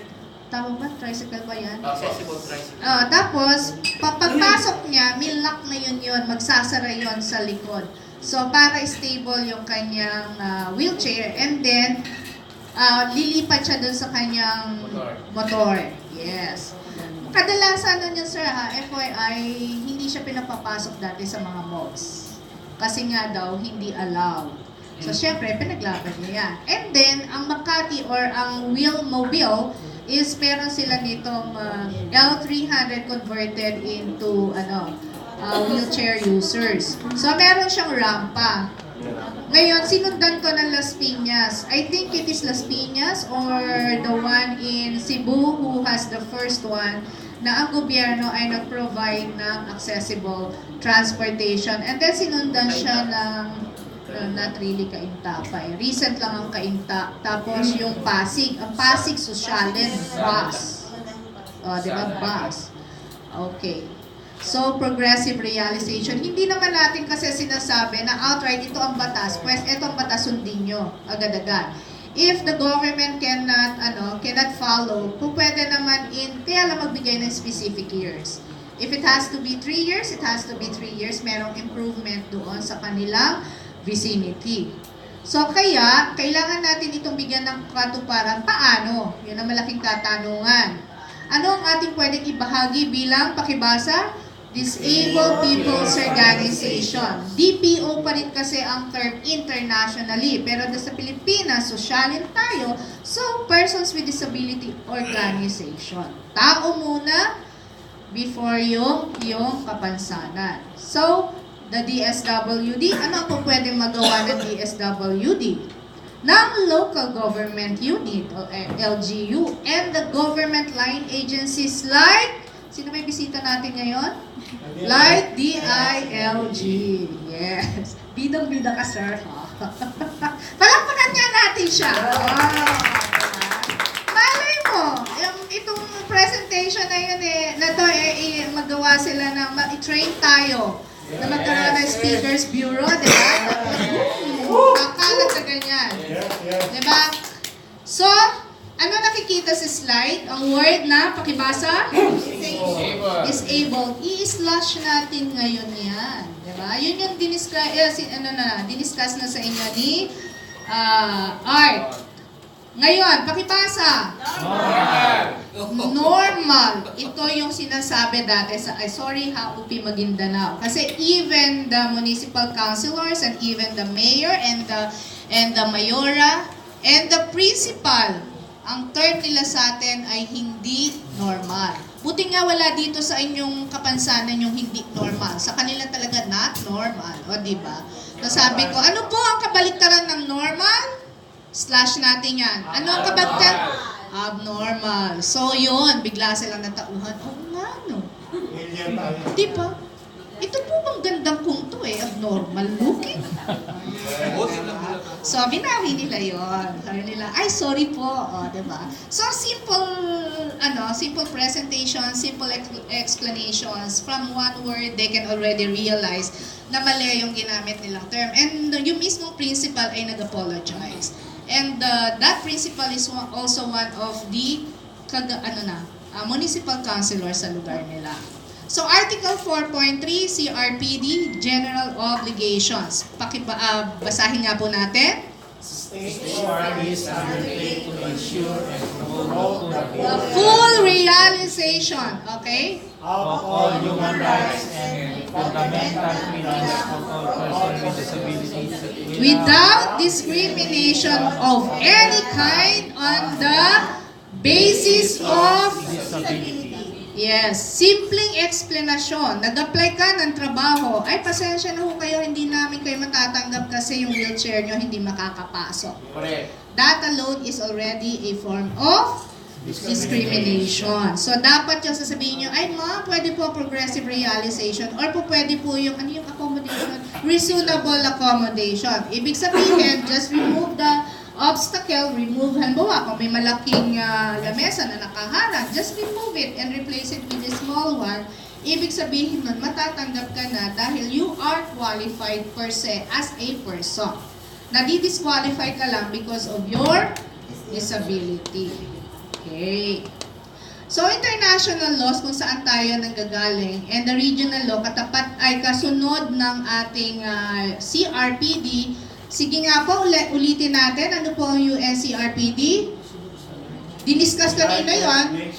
tawag ba? Tricycle ba yan? Accessible tricycle. Tapos, pagpasok niya, may lock na yun, magsasara yun sa likod. So, para stable yung kanyang wheelchair, and then, lilipat siya dun sa kanyang motor. Yes. Kadalasan nun yun, sir, FYI, hindi siya pinapapasok dati sa mga malls. Kasi nga daw, hindi allowed. So, syempre, pinaglaban niya yan. And then, ang Makati or ang Wheelmobile is meron sila nitong L300 converted into wheelchair users. So, meron siyang rampa. Ngayon, sinundan to ng Las Piñas. I think it is Las Piñas or the one in Cebu who has the first one na ang gobyerno ay nag-provide ng accessible transportation. And then sinundan siya ng not really Kainta pa eh. Recent lang ang Kainta. Tapos yung Pasig. Ang Pasig Sosyalen bus. Di ba? Bus. Okay. So, progressive realization. Hindi naman natin kasi sinasabi na outright ito ang batas, pues ito ang batas sundin nyo agad-agad. If the government cannot follow, kung pwede naman kaya lang magbigay ng specific years. If it has to be 3 years, it has to be 3 years. Merong improvement doon sa kanilang vicinity. So, kaya, kailangan natin itong bigyan ng katuparan. Paano? Yun ang malaking katanungan. Ano ang ating pwedeng ibahagi bilang pakibasa? Disabled People's Organization. DPO pa rin kasi ang term internationally. Pero sa Pilipinas, sosyalin tayo. So, Persons with Disability Organization. Tao muna before yung kapansanan. So, the DSWD. Ano po pwedeng magawa ng DSWD? Ng local government unit o LGU and the government line agencies like, sino may bisita natin ngayon? Like DILG. Yes. Bidang-bida ka, sir. Palakpakan nga natin siya. Malay mo, itong presentation na yun magawa sila na ma-train tayo na magkaroon ng Speakers Bureau, di ba? Akalat na ganyan. Di ba? So, ano nakikita sa slide? Ang word na, pakibasa? Disabled. I-slash natin ngayon yan. Di ba? Yun yung diniscuss na sa inyo ni Art. Ngayon, pakibasa. Normal. Ito yung sinasabi dati sa, UP Maguindanao. Kasi even the municipal councilors and even the mayor and the mayora and the principal, ang term nila sa atin ay hindi normal. Buti nga wala dito sa inyong Kapansanan yung hindi normal. Sa kanila talaga not normal. O diba? So sabi ko, ano po ang kabaliktaran ng normal? Slash natin yan. Ano ang kabaliktaran? Abnormal. So yun, bigla silang natauhan. Oh nga, no? Di ba? Ito po bang gandang kung to abnormal looking? So, binawi nila yun. Sabi nila, ay, sorry po. O, diba? So, simple presentation, simple explanations. From one word, they can already realize na mali yung ginamit nilang term. And yung mismong principal ay nag-apologize. And that principal is also one of the municipal councilors sa lugar nila. So, Article 4.3, CRPD, General Obligations. Basahin nga po natin. The full realization, okay? Of all human rights and fundamental freedoms of all persons with disabilities. Without discrimination of any kind on the basis of disability. Yes, simpleng explanasyon. Nag-apply ka ng trabaho. Ay, pasensya na ho kayo, hindi namin kayo matatanggap kasi yung wheelchair nyo hindi makakapasok. Correct. That alone is already a form of discrimination. So, dapat yung sasabihin nyo, ay ma, pwede po progressive realization or po pwede po yung, ano yung accommodation? Reasonable accommodation. Ibig sabihin, just remove the obstacle, remove, halimbawa, kung may malaking lamesa na nakaharang, just remove it and replace it with a small one. Ibig sabihin nun, matatanggap ka na dahil you are qualified per se as a person. Nadi-disqualify ka lang because of your disability. Okay. So, international laws kung saan tayo nanggagaling and the regional law katapat ay kasunod ng ating CRPD. Sige nga po, ulitin natin. Ano po ang UNCRPD? Diniscuss kanina yun.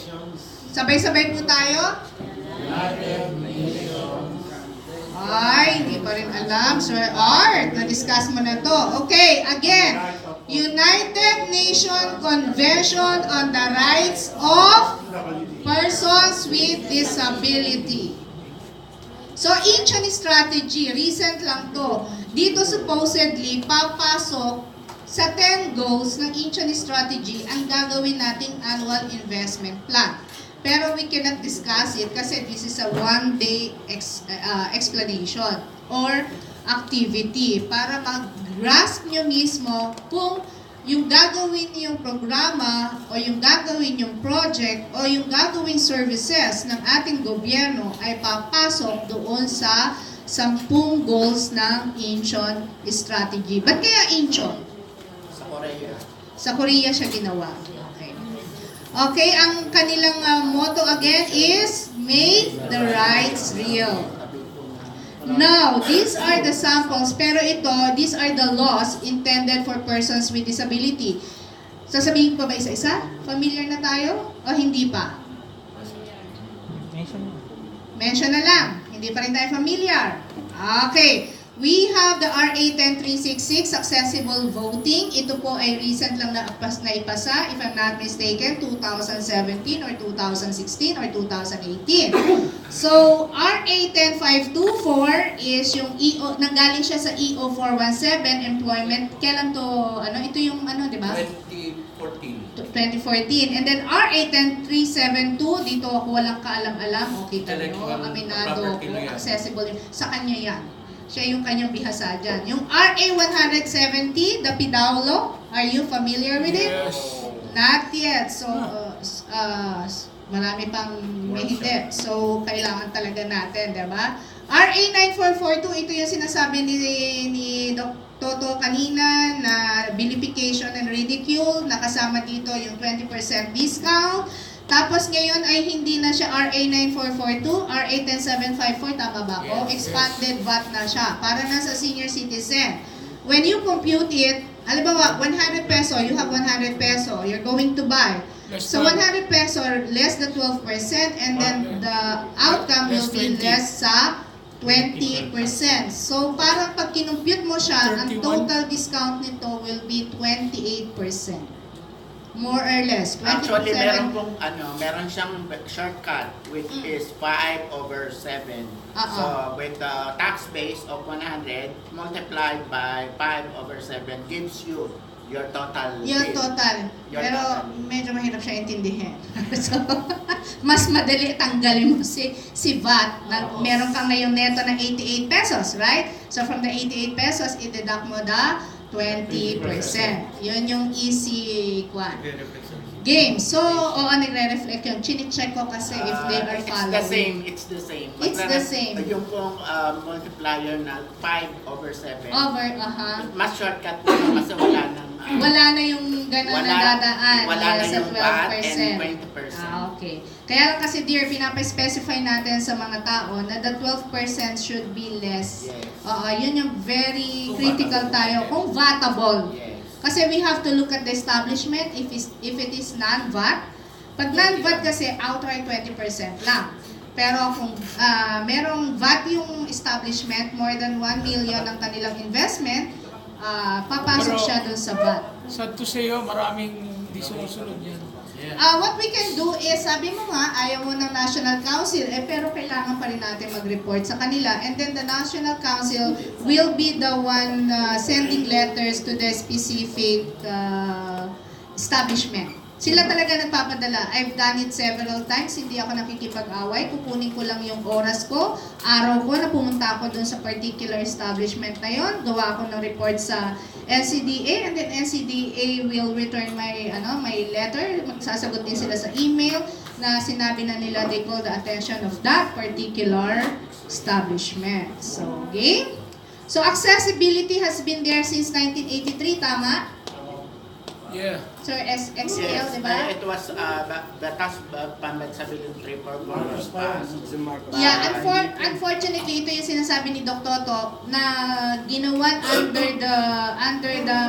Sabay-sabay po tayo. Ay, hindi pa rin alam. Sir Art, na-discuss mo na to. Okay, again. United Nations Convention on the Rights of Persons with Disability. So, ancient strategy, recent lang to. Dito supposedly, papasok sa 10 goals ng ancient strategy ang gagawin nating annual investment plan. Pero we cannot discuss it kasi this is a one-day explanation or activity para mag-grasp nyo mismo kung yung gagawin yung programa o yung gagawin yung project o yung gagawing services ng ating gobyerno ay papasok doon sa 10 goals ng ancient strategy. Ba't kaya ancient? Sa Korea. Sa Korea siya ginawa. Okay, ang kanilang motto again is, make the rights real. Now, these are the samples, pero these are the laws intended for persons with disability. Sasabihin pa ba isa-isa? Familiar na tayo? O hindi pa? Mention na lang. Hindi pa rin tayo familiar. Okay. We have the RA 10366, accessible voting. Ito po ay recent lang na ipasa, if I'm not mistaken, 2017 or 2016 or 2018. So, RA 10524 is yung EO, nanggaling siya sa EO 417, employment. Kailan to, ito yung di ba? 2014. And then RA 10372, dito ako walang kaalam-alam. Okay, tayo, aminado ko, accessible. Sa kanya yan. Siya yung kanyang bihasa dyan. Yung RA 170, the Pidaulo, are you familiar with it? Yes. Not yet. So, marami pang may hindi. So, kailangan talaga natin, di ba? RA 9442, ito yung sinasabi ni Dr. Toto kanina na vilification and ridicule. Nakasama dito yung 20% discount. Tapos ngayon ay hindi na siya RA 9442, RA 10754, tama ba ako? Expanded VAT na siya para na sa senior citizen. When you compute it, halimbawa 100 peso, you have 100 peso, you're going to buy. So 100 peso less the 12% and then the outcome will be less sa 20%. So parang pag kinumpute mo siya, ang total discount nito will be 28%. More or less. 20%. Actually, meron siyang shortcut which is 5/7. So, with the tax base of 100 multiplied by 5/7 gives you your total. Your total. Pero medyo mahirap siya intindihin. So, mas madali tanggalin mo si VAT. Meron kang ngayong neto ng 88 pesos, right? So, from the 88 pesos, i-deduct mo the 20%. Yun yung easy game. So, nagre-reflect yun. Chine-check ko kasi if they are following. It's the same. It's the same. Yung pong multiplier na 5/7. Mas shortcut po kasi wala na yung gano'n na dadaan. Wala na sa yung 12%. VAT and 20%. Okay. Kaya lang kasi dear, pinapa-specify natin sa mga tao na the 12% should be less. Yun yung very critical tayo. Kung vatable. Kasi we have to look at the establishment if it is non-VAT. Pag non-VAT kasi outright 20% lang. Pero kung merong VAT yung establishment, more than 1 million ang kanilang investment, papasok siya dun sa VAT. Sad to say, maraming di sumusunod yan. What we can do is, sabi mo nga, ayaw mo ng National Council, pero kailangan pa rin natin mag-report sa kanila. And then the National Council will be the one sending letters to the specific establishment. Sila talaga nagpapadala. I've done it several times, hindi ako nakikipag-away. Kukunin ko lang yung oras ko, araw ko na pumunta ako dun sa particular establishment na yon. Gawa ako ng report sa NCDA and then NCDA will return my letter. Magsasagot din sila sa email na sinabi na nila they call the attention of that particular establishment. So, okay? So, accessibility has been there since 1983, tama? Yeah. So, XL, di ba? It was batas Pambansang report was passed. Yeah, unfortunately, ito yung sinasabi ni Dr. Toto na ginawan under the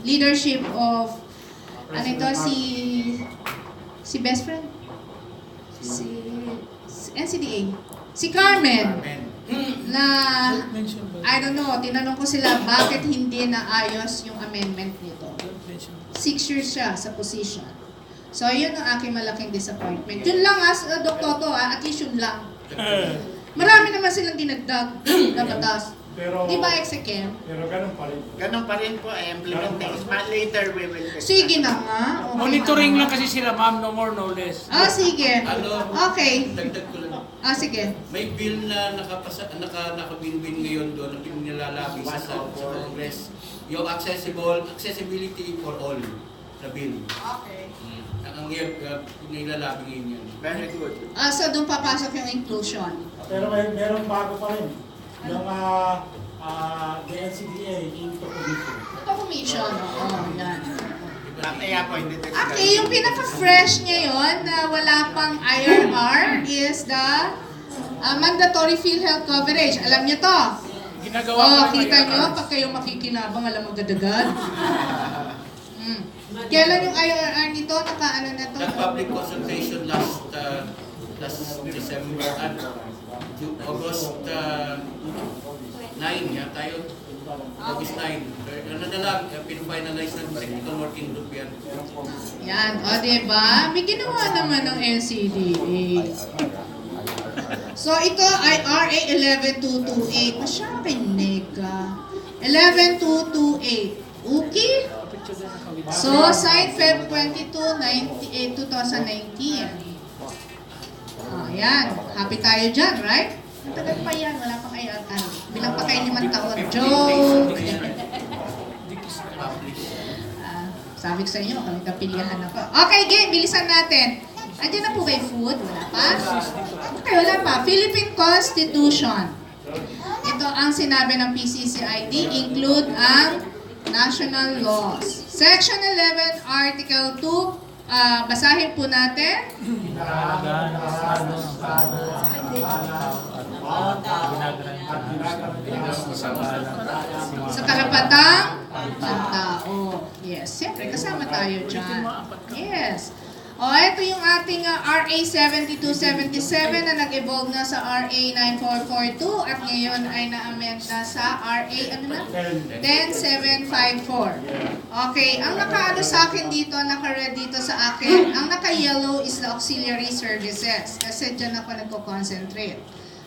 leadership of si best friend? Si NCDA. Si Carmen. Na, I don't know, tinanong ko sila bakit hindi naayos yung amendment nito. 6 years siya sa position. So, yun ang aking malaking disappointment. Yun lang Dr. Toto, at least yun lang. Marami naman silang dinagdag na batas. Di ba, Exekem? Pero ganun pa rin. Ganun pa rin po, implementation. Later we will discuss. Sige na nga. Okay, monitoring lang kasi sila, ma'am, no more, no less. Sige. Okay. Dagdag ko lang. Sige. May bill na nakabinbin ngayon doon na pinilalabi sa Congress. Yung accessibility for all na bill. Okay. Ang pinilalabi ngayon yan. Very good. So doon papasok yung inclusion. Pero merong bago pa rin. Yung the NCDA into commission. Ito commission, yan. Okay, yung pinaka-fresh ngayon na wala pang IRR is the mandatory PhilHealth coverage. Alam niyo to? Ginagawa kita nyo, pag kayo makikinabang, alam agad-agad. Kailan yung IRR nito? Naka-ano na to? Nag-public consultation last December at August 9 yata yun. August 9. Ano na lang, pin-finalize ng technical working group yan. Yan, o diba? May ginawa naman ng NCDA. So ito ay RA 11228. Masyarinig ka. 11228. Okay? So, signed Feb 22, 2019. Oh, yan. Happy tayo dyan, right? Tagal pa yan. Wala pa kayo. Bilang pa kayo 5 taon. Joke! Sabi ko sa inyo, kami kapilihan ako. Okay, game. Bilisan natin. Andiyan na po ba yung food? Wala pa? Okay, wala pa. Philippine Constitution. Ito ang sinabi ng PCCID. Include ang national laws. Section 11, Article 2. Basahin po natin. Sa karapatang tao. Yes, siyempre kasama tayo dyan. Yes. O, ito yung ating RA 7277 na nag-evolve na sa RA 9442 at ngayon ay na-amend na sa RA 10754. Okay, ang naka-ano sa akin dito, naka-red dito sa akin, ang naka-yellow is the auxiliary services kasi dyan ako nagko-concentrate.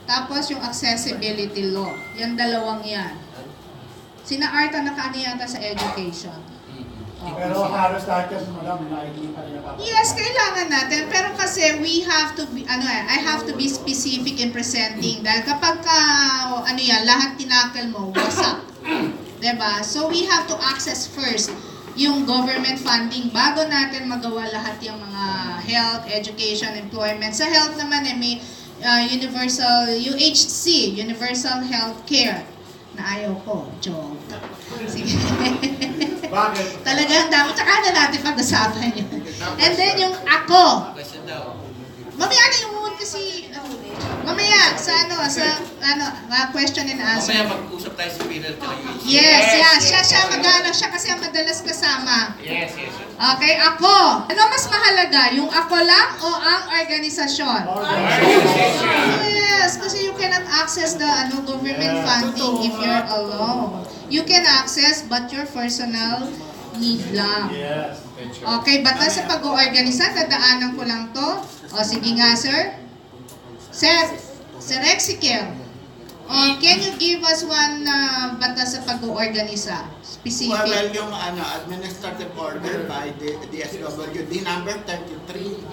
Tapos yung accessibility law, yung dalawang yan. Sina Arta naka-ano yata sa education. Pero halos lahat yan, madam, nakikita rin na. Yes, kailangan natin. Pero kasi we have to be, I have to be specific in presenting. Dahil kapag lahat tinakal mo, wasak. Diba? So we have to access first yung government funding bago natin magawa lahat yung mga health, education, employment. Sa health naman, may universal, UHC, Universal Health Care. Na ayaw ko, joke. Sige. Bakit? Talagang dami. Tsaka na natin pag-usapan yun. And then yung ako. Mamaya na yung mood kasi, mamaya sa question and answer. Mamaya mag-usap tayo sa panel. Yes. Siya magana siya kasi ang madalas kasama. Yes. Okay, ako. Ano mas mahalaga? Yung ako lang o ang organisasyon? Yes, kasi you cannot access the government funding if you're alone. You can access but your personal need lang. Okay, batas sa pag-oorganisa, dadaanan ko lang to. O sige nga, sir. Sir Ezekiel, can you give us one batas sa pag-oorganisa? Specific. Well, yung administrative order by the DSWD number 33.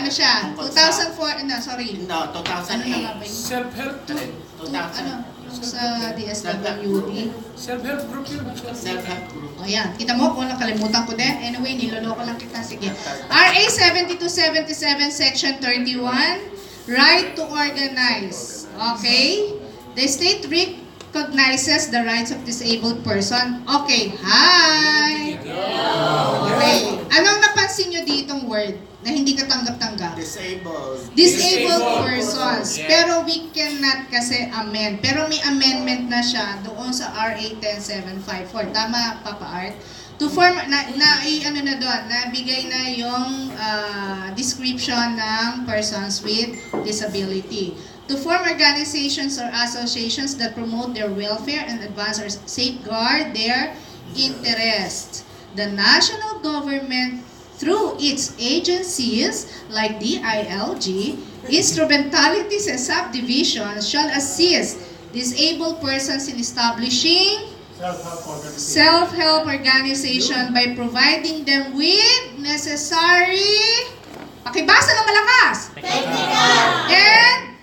Ano siya? 2004, sorry. No, 2008. Self-help to? Yung sa DSWD. Self-help group yun. Self-help group. O yan, kita mo kung nakalimutan ko din. Anyway, niloloko lang kita. Sige. RA 7277 Section 31, Right to Organize. Okay? The state recognizes the rights of disabled person. Okay, hi! Okay. Anong napansin nyo ditong word na hindi ka tanggap-tanggap? Disabled persons. Pero we cannot kasi amend. Pero may amendment na siya doon sa RA 10754. Tama, Papa Art? To form, nabigay na yung description ng persons with disability. To form organizations or associations that promote their welfare and advance or safeguard their interests. The national government, through its agencies like DILG, instrumentalities and subdivisions, shall assist disabled persons in establishing self-help organization by providing them with necessary, pakibasa ng malakas, and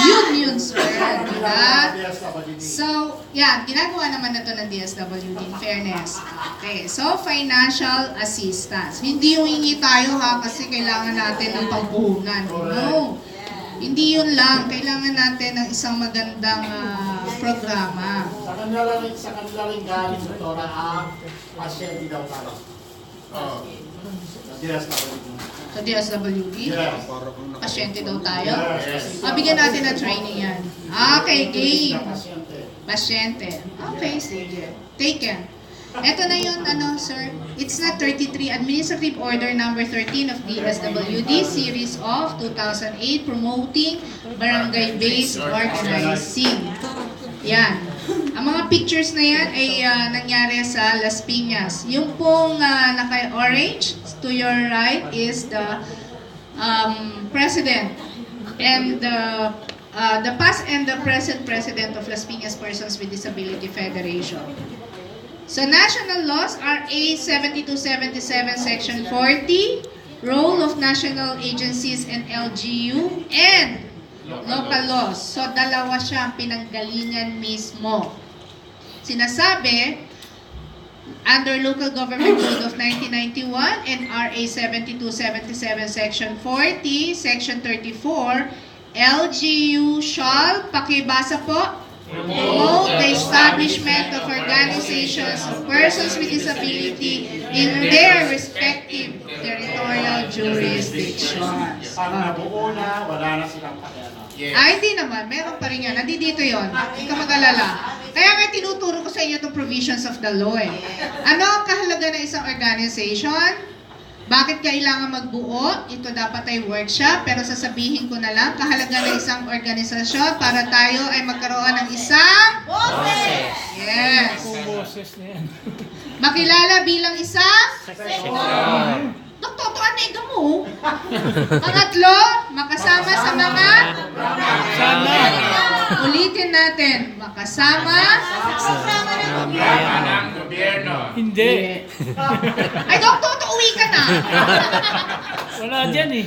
unions, diba? So, yan, ginagawa naman na ito ng DSWD in fairness. Okay, so financial assistance. Hindi yung hingi tayo kasi kailangan natin ng pampuhunan. No. Hindi yun lang. Kailangan natin ng isang magandang programa. Sa kanila rin galing ito na ang pasyente daw tayo. Sa DSWD? Pasyente daw tayo? Bigyan natin na training yan. Okay, game. Pasyente. Okay, sige. Taken. Ito na yun, sir. It's not 33, Administrative Order number 13 of DSWD, Series of 2008, promoting barangay-based organizing. Yan. Ang mga pictures na yan ay nangyari sa Las Piñas. Yung pong naka-orange, to your right, is the president and the past and the present president of Las Piñas Persons with Disability Federation. So national laws are RA 7277 Section 40, role of national agencies and LGU, and local laws. So dalawa siyang pinanggalingan mismo. Sinasabi, under Local Government Code of 1991 and RA 7277 Section 40, Section 34, LGU shall, pakibasa po, promote the establishment of organizations of persons with disability in their respective territorial jurisdictions. Pag nabuo na, wala na silang pakialam. Ay, hindi naman. Meron pa rin yan. Nandito yun. Hindi ka mag-alala. Kaya nga tinuturo ko sa inyo itong provisions of the law eh. Ano ang kahalaga ng isang organization? Bakit kailangan magbuo? Ito dapat ay workshop, pero sasabihin ko na lang, kahalaga ng isang organisasyon para tayo ay magkaroon ng isang boses! Yes! Boses na yan. Makilala bilang isang sektor. Doktotoan na ito mo. Pangatlo, makasama sa mga ulitin natin, makasama sa programa ng gobyerno. Hindi. Ay, doktor, uwi ka na. Wala dyan eh.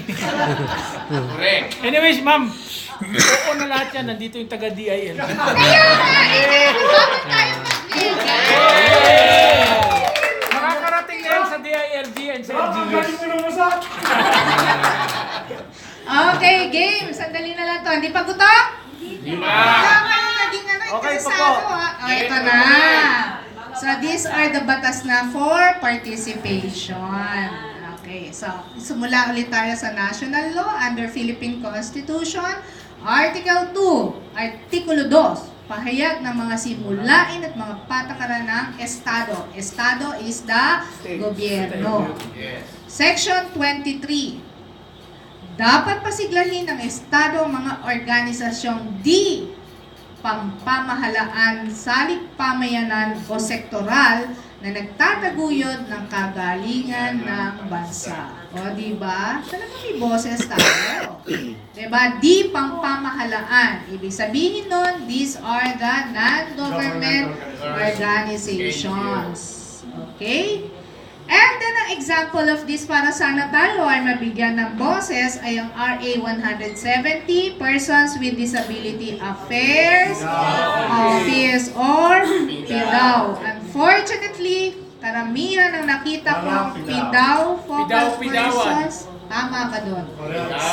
Correct. Anyways, ma'am, oo na lahat yan. Nandito yung taga-DIL. Kaya nga, bakit tayo Makakarating na yan sa DILG and sa LGUs. Okay, game. Sandali na lang to. Hindi pa gutok? Di ba? Naging interesado ha. O, ito na. So, these are the batas na for participation. Okay, so, sumula ulit tayo sa national law under Philippine Constitution. Article 2, Artikulo 2, pahayag ng mga simulain at mga patakaran ng Estado. Estado is the gobyerno. Section 23, dapat pasiglahin ng Estado ang mga organisasyong di pampamahalaan, salik pamayanan o sektoral na nagtataguyod ng kagalingan ng bansa. O, diba? Talagang may boses tayo. Diba? Di pampamahalaan. Ibig sabihin nun, these are the non-government organizations. Okay? And then, ang example of this para sana tayo ay mabigyan ng boses ay ang RA 170, Persons with Disability Affairs Office or PIDAW. Unfortunately, karamihan ng nakita ko PIDAW focus persons. Tama ka doon.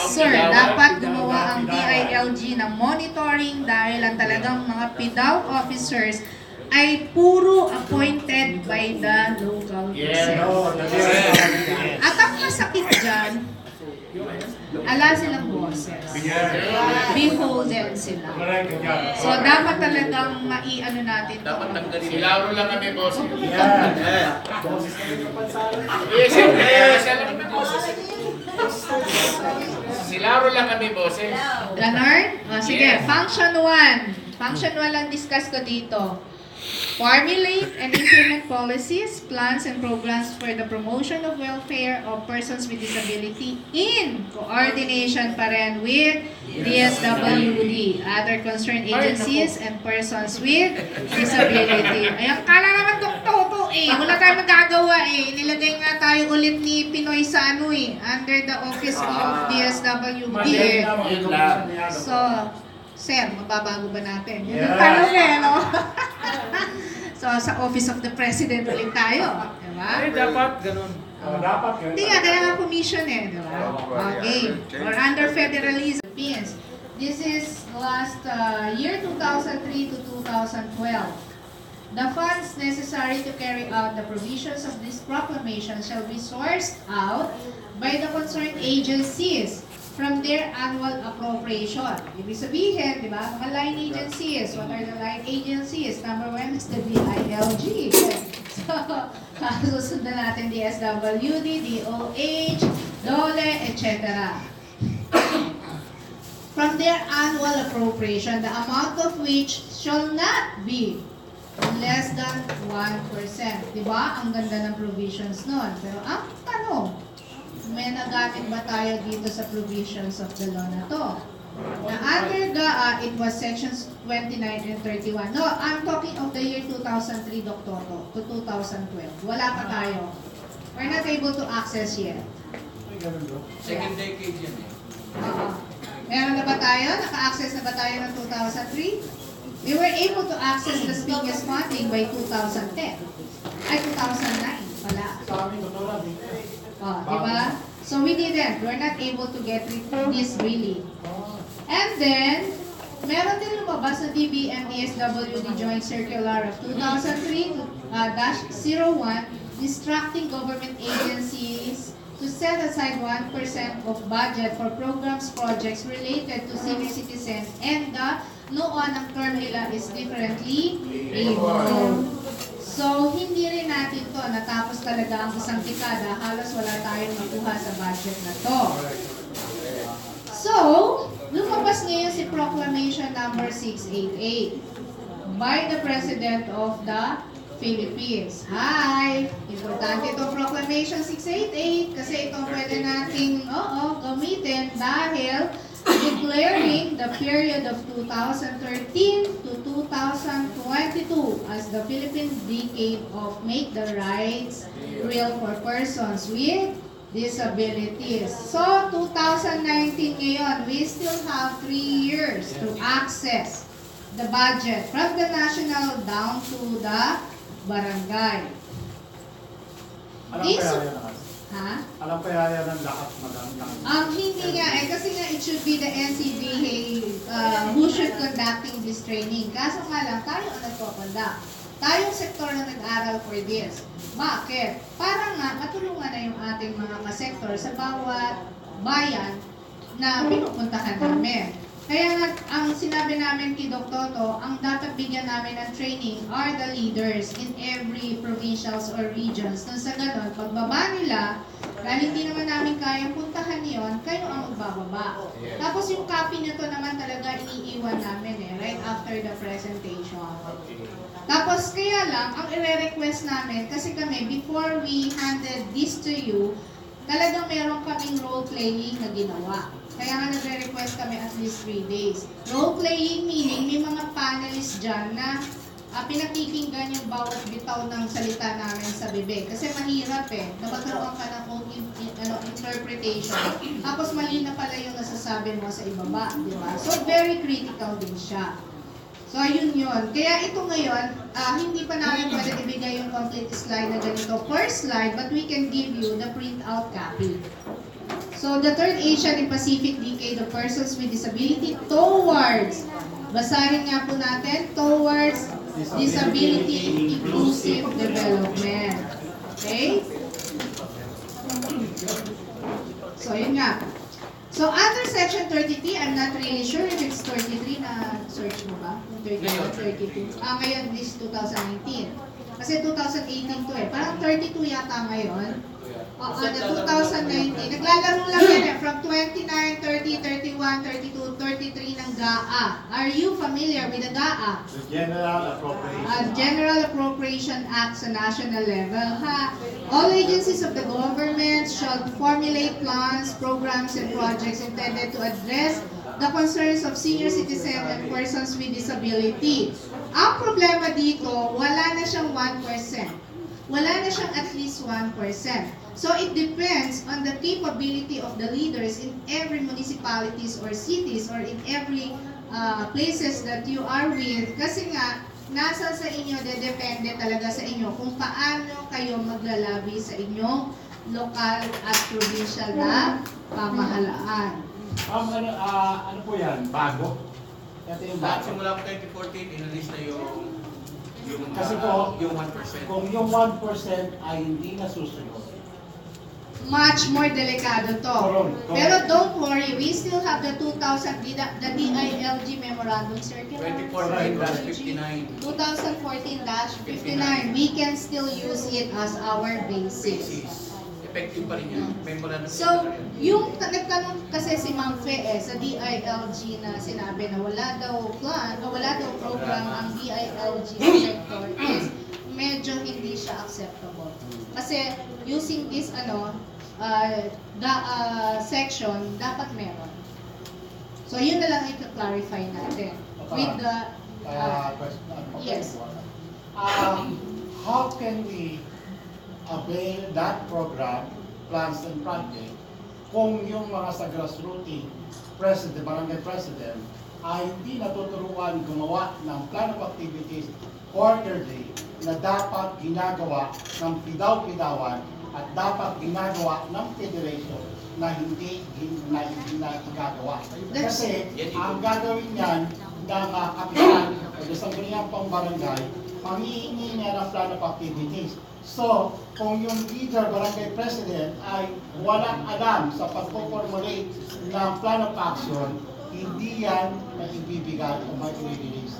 Sir, dapat gumawa ang DILG ng monitoring dahil ang talagang mga PIDAW officers ay puro appointed by the local government. At ang masakit dyan, ala silang boses. Beholden sila. So, dapat talagang maiano natin ito. Dapat tanggalin. Silaro lang kami, boss. Silaro lang kami, boses. Ganon? O, sige, function 1. Function 1 lang discuss ko dito. Formulate and implement policies, plans, and programs for the promotion of welfare of persons with disability in coordination pa rin with DSWD, other concerned agencies, and persons with disability. Ayan, kala naman doktor eh. Wala tayong magagawa eh. Nilagay nga tayo ulit ni Pinoy sa under the office of DSWD eh. So, sir, mababago ba natin? Yun yung tanong eh, no? So, sa Office of the President ulit tayo. Diba? Eh, dapat ganun. Hindi nga, kaya nga commission eh. Diba? Okay. Or under federalism. This is last year 2003 to 2012. The funds necessary to carry out the provisions of this proclamation shall be sourced out by the concerned agencies from their annual appropriation. Ibig sabihin, di ba, mga line agencies. What are the line agencies? Number 1 is the DILG. So, susundan natin DSWD, DOH, DOLE, etc. From their annual appropriation, the amount of which shall not be less than 1%. Diba? Ang ganda ng provisions nun. Pero ang tanong, may nagamit ba tayo dito sa provisions of the law na to? Na under GAA, it was sections 29 and 31. No, I'm talking of the year 2003, Dr. to 2012. Wala pa tayo. We're not able to access yet. Second decade yan eh. Meron na ba tayo? Naka-access na ba tayo ng 2003? We were able to access the SPINGES funding by 2010. Ay, 2009 pala. Diba? So we didn't. We're not able to get this really. And then, meron din lumabas na DBM DSWD Joint Circular of 2003-01 instructing government agencies to set aside 1% of budget for programs, projects related to senior citizens, and the noon ang term nila is differently able. So, hindi rin natin to natapos talaga ang isang dekada, halos wala tayong nakuha sa budget na to. So, lumabas ngayon si Proclamation number 688 by the President of the Philippines. Hi! Importante itong Proclamation 688 kasi ito pwede nating gamitin dahil declaring the period of 2013 to 2022 as the Philippine Decade of Make the Rights Real for Persons with Disabilities. So, 2019 ngayon, we still have 3 years to access the budget from the national down to the barangay. Alam ko yan ang lahat, madam. Hindi nga kasi nga it should be the NCDA who should conducting this training. Kaso nga lang, tayo ang nagpapandak. Tayong sektor na nag-aral for this. Bakit? Para nga matulungan na yung ating mga kasektor sa bawat bayan na pinupuntahan namin. Kaya nga, ang sinabi namin kay Dr. Toto, ang dapat bigyan namin ng training are the leaders in every provincials or regions. Nang sa ganon, pagbaba nila, dahil hindi naman namin kayang puntahan yon, kayo ang magbababa. Tapos yung copy nito naman talaga iniiwan namin right after the presentation. Tapos kaya lang, ang i-request namin, kasi kami, before we handed this to you, talagang meron kaming role-playing na ginawa. Kaya nga nagre-request kami at least 3 days. Role-playing meaning, may mga panelists dyan na pinakikinggan yung bawat bitaw ng salita namin sa bibig. Kasi mahirap na magkaroon ka ng own interpretation. Tapos mali na pala yung nasasabi mo sa ibaba, di ba? So very critical din siya. So ayun yun. Kaya ito ngayon, hindi pa namin pwede ibigay yung complete slide na ganito per slide, but we can give you the printout copy. So, the Third Asian and Pacific Decade of Persons with Disability towards, basahin nga po natin, towards Disability Inclusive Development. Okay? So, yun nga. So, under Section 33, I'm not really sure if it's 33 na search mo ba? 32. Ngayon, this 2019. Kasi 2018 to Parang 32 yata ngayon. On the 2019, naglalaro lang yan from 29, 30, 31, 32, 33 ng GAA. Are you familiar with the GAA? The General Appropriation. General Appropriation Act sa national level. All agencies of the government shall formulate plans, programs, and projects intended to address the concerns of senior citizens and persons with disability. Ang problema dito, wala na siyang 1%. Wala na siyang at least 1%. So it depends on the capability of the leaders in every municipalities or cities or in every places that you are with. Kasi nga, nasa sa inyo, depende talaga sa inyo kung paano kayo maglalabi sa inyong lokal at provincial na pamahalaan. Ano po yan? Bago? Ito yung bago. Simula po 2014, inalis na yung kasi po, yung 1%. Kung yung 1% ay hindi nasusunod, much more delikado to. Pero don't worry, we still have the 2000, the DILG Memorandum Circular. 2014-59. 2014-59. We can still use it as our basis. Effective pa rin yun. Memorandum. So, yung nagtanong kasi si Ma'am Fe sa DILG na sinabi na wala daw plan, o wala daw program ang DILG sector is medyo hindi siya acceptable. Kasi using this section, dapat meron. So, yun na lang i-clarify natin. With the, yes. How can we avail that program, plans and project, kung yung mga sa grassroots president, barangay president, ay hindi natuturuan gumawa ng plan of activities quarterly na dapat ginagawa ng pidaw-pidawan at dapat ginagawa ng federation na hindi ginagawa. Kasi ang gagawin niyan ng kapitan o isang ganyan pang barangay, manghihingi niya ng plan of activities. So, kung yung leader, barangay president ay walang alam sa pagpo-formulate ng plan of action, hindi yan maibibigay o mai-release.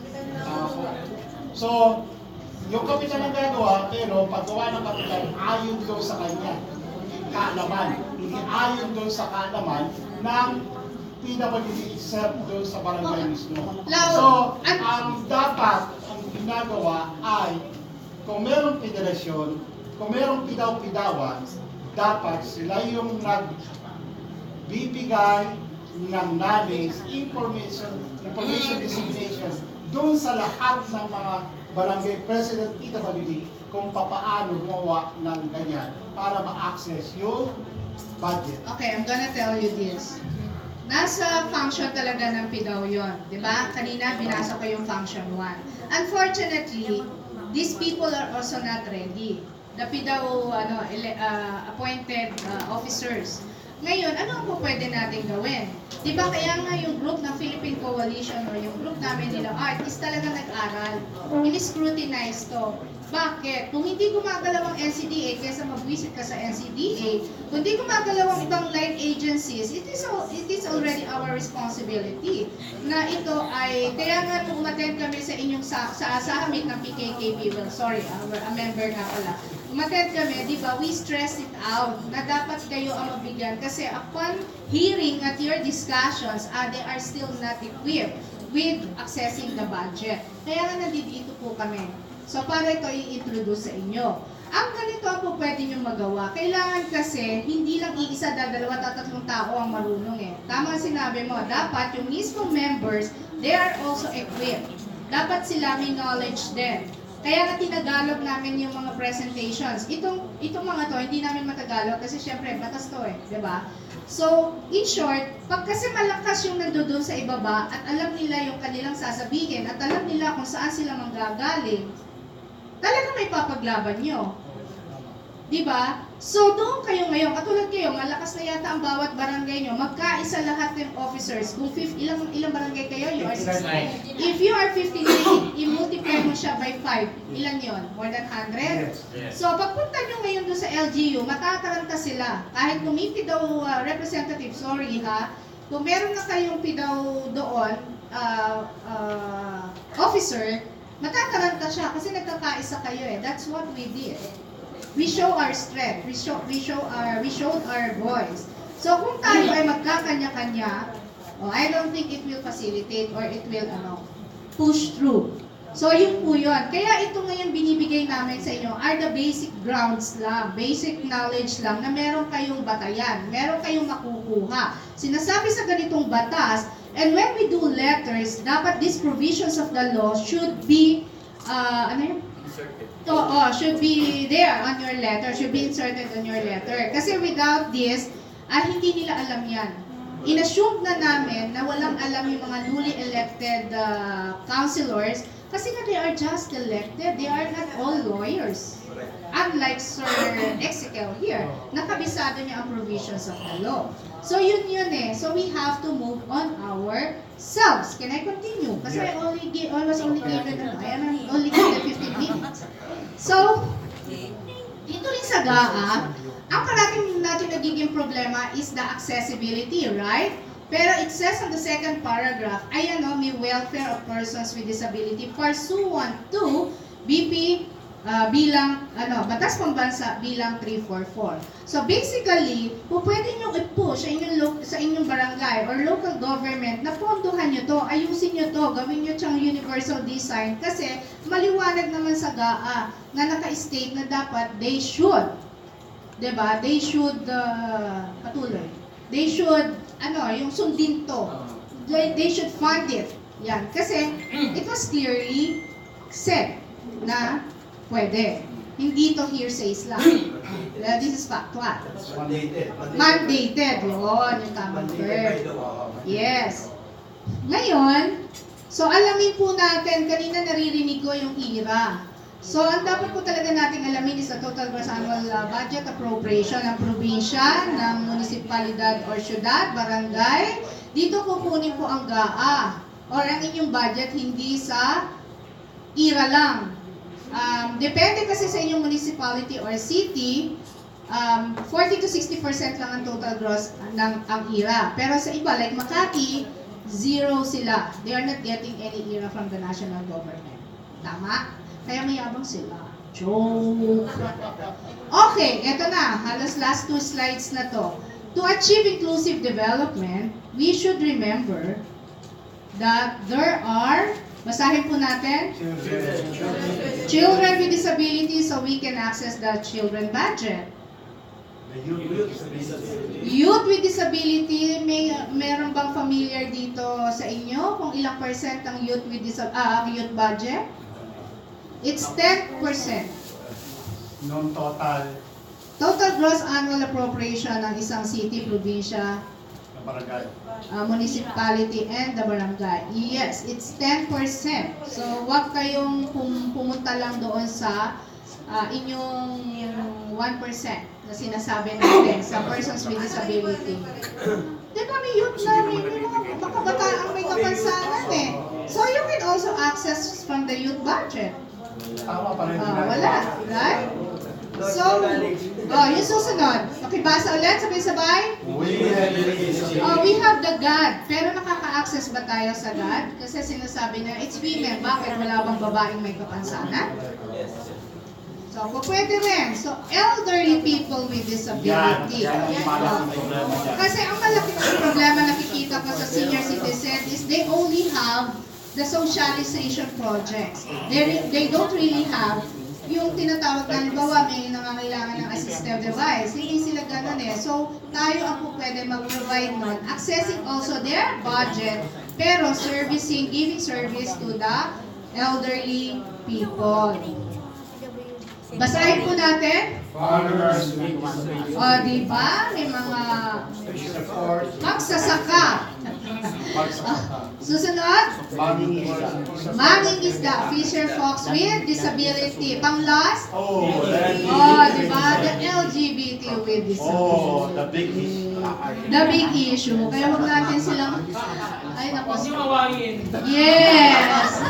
So, yung kapitan ang gagawa, pero paggawa ng kapitan, ayon doon sa kanya, kaalaman. Hindi ayon doon sa kaalaman ng PWD itself doon sa barangay mismo. So, ang dapat, ang ginagawa ay, kung merong federasyon, kung merong pidaw-pidawan, dapat sila yung nagbibigay ng knowledge, information dissemination doon sa lahat ng mga barangay president PWD kung paano gumawa ng ganyan para ma-access yung budget. Okay, I'm gonna tell you this. Nasa function talaga ng PIDAW yun, di ba? Kanina binasa ko yung function 1. Unfortunately, these people are also not ready. The PIDAW appointed officers. Ngayon, ano po pwede natin gawin? Di ba kaya nga yung group ng Philippine Coalition o yung group namin nila art is talaga nag-aral. Ini-scrutinize to. Bakit? Kung hindi gumagalaw ang NCDA, kaysa mag-visit ka sa NCDA, kung hindi gumagalaw ang ibang line agencies, it is already our responsibility na ito ay, kaya nga nung umattend kami sa inyong sa summit ng PKKP, well, sorry, a member nga pala, umattend kami, di ba, we stressed it out na dapat kayo ang mabigyan kasi upon hearing at your discussions, they are still not equipped with accessing the budget. Kaya nga nandito po kami. So, para ito i-introduce sa inyo. Ang ganito po pwede nyo magawa. Kailangan kasi, hindi lang iisa, dalawa, tatlong tao ang marunong eh. Tama sinabi mo, dapat yung mismong members, they are also equipped. Dapat sila may knowledge din. Kaya nga tinagalog namin yung mga presentations. Itong mga to, hindi namin matagalog kasi syempre, batas to eh, di ba? So, in short, pag kasi malakas yung nandoon sa ibaba at alam nila yung kanilang sasabihin at alam nila kung saan sila manggagaling, talaga may papaglaban nyo. Diba? So, doon kayo ngayon, katulad kayo, malakas na yata ang bawat barangay nyo, magkaisa lahat ng officers. Kung ilang barangay kayo, you are 60. If you are 59, i-multiply mo siya by 5. Ilan yon? More than 100? Yes. So, pagpunta nyo ngayon doon sa LGU, matataranta sila. Kahit kung may PIDAW representative, sorry ha, kung meron na kayong PIDAW doon, officer, matataranta siya kasi nagkakaisa kayo eh. That's what we did. We show our strength. We showed our voice. So kung tayo ay magkakanya-kanya, I don't think it will facilitate or it will push through. So yun po yun. Kaya ito ngayon binibigay namin sa inyo are the basic grounds lang, basic knowledge lang na meron kayong batayan, meron kayong makukuha. Sinasabi sa ganitong batas, and when we do letters, dapat these provisions of the law should be, should be there on your letter, should be inserted on your letter. Kasi without this, hindi nila alam yan. Inassume na namin na walang alam yung mga newly elected councilors kasi nga they are just elected. They are not all lawyers. Unlike Sir Ezekiel here, nakabisado niya ang provisions of the law. So yun eh. So we have to move on ourselves. Can I continue? Kasi I was only given 15 minutes. So, dito rin sa sa GAA, ang parating natin nagiging problema is the accessibility, right? Pero it says on the second paragraph, ay may welfare of persons with disability pursuant to BP bilang Batas Pambansa bilang 344. So basically, pwede nyo i-push sa inyong barangay or local government na pondohan nyo to, ayusin nyo to, gawin nyo siyang universal design kasi maliwanag naman sa GAA na naka-state na dapat they should, diba? They should patuloy. They should yung sundin to. They should fund it. Yan. Kasi it was clearly said na pwede. Hindi to hearsays lang. This is factual. Mandated. Yun, yung tamang term. Yes. Ngayon, so alamin po natin, kanina naririnig ko yung IRA. So, ang dapat po talaga nating alamin is the total gross annual budget appropriation ng probinsya, ng munisipalidad or syudad, barangay. Dito kukunin po ang GAA or ang inyong budget, hindi sa IRA lang. Depende kasi sa inyong municipality or city, 40 to 60% lang ang total gross ng ang IRA. Pero sa iba, like Makati, zero sila. They are not getting any IRA from the national government. Tama? Kaya mayabang sila. Joke! Okay, eto na. Halos last 2 slides na to. To achieve inclusive development, we should remember that there are, basahin po natin, children with disabilities so we can access the children budget. Youth with disability, meron bang familiar dito sa inyo kung ilang percent ang youth with ang youth budget? It's 10%. Non-total. Total gross annual appropriation ng isang city, probinsya, barangay, municipality, and the barangay. Yes, it's 10%. So, wag kayong pumunta lang doon sa inyong 1% na sinasabi natin sa persons with disability. Diba may youth na, may mga kabataan ang may kapansanan eh. So, you can also access from the youth budget. Tama pa rin. Wala, right? So, yung susunod. Pakibasa ulit, sabay-sabay. We have the God. Pero nakaka-access ba tayo sa God? Kasi sinasabi na, it's women. Bakit? Wala bang babaeng may kapansanan? So, pwede rin. So, elderly people with disability. Kasi ang malaking problema nakikita ko sa senior citizen is they only have the socialization projects. They don't really have yung tinatawag na, halimbawa, may nangangailangan ng assistive device. Hindi sila ganun eh. So, tayo ang po pwede mag-provide nun. Accessing also their budget, pero giving service to the elderly people. Basahin po natin. O, diba? May mga magsasaka. Susunod. Manging isda. Fisher folks with disability. Pang last. Diba? The LGBT with disability. The big issue. The big issue. Kaya huwag natin silang, ay naku. Huwag niyo awayin. Yes.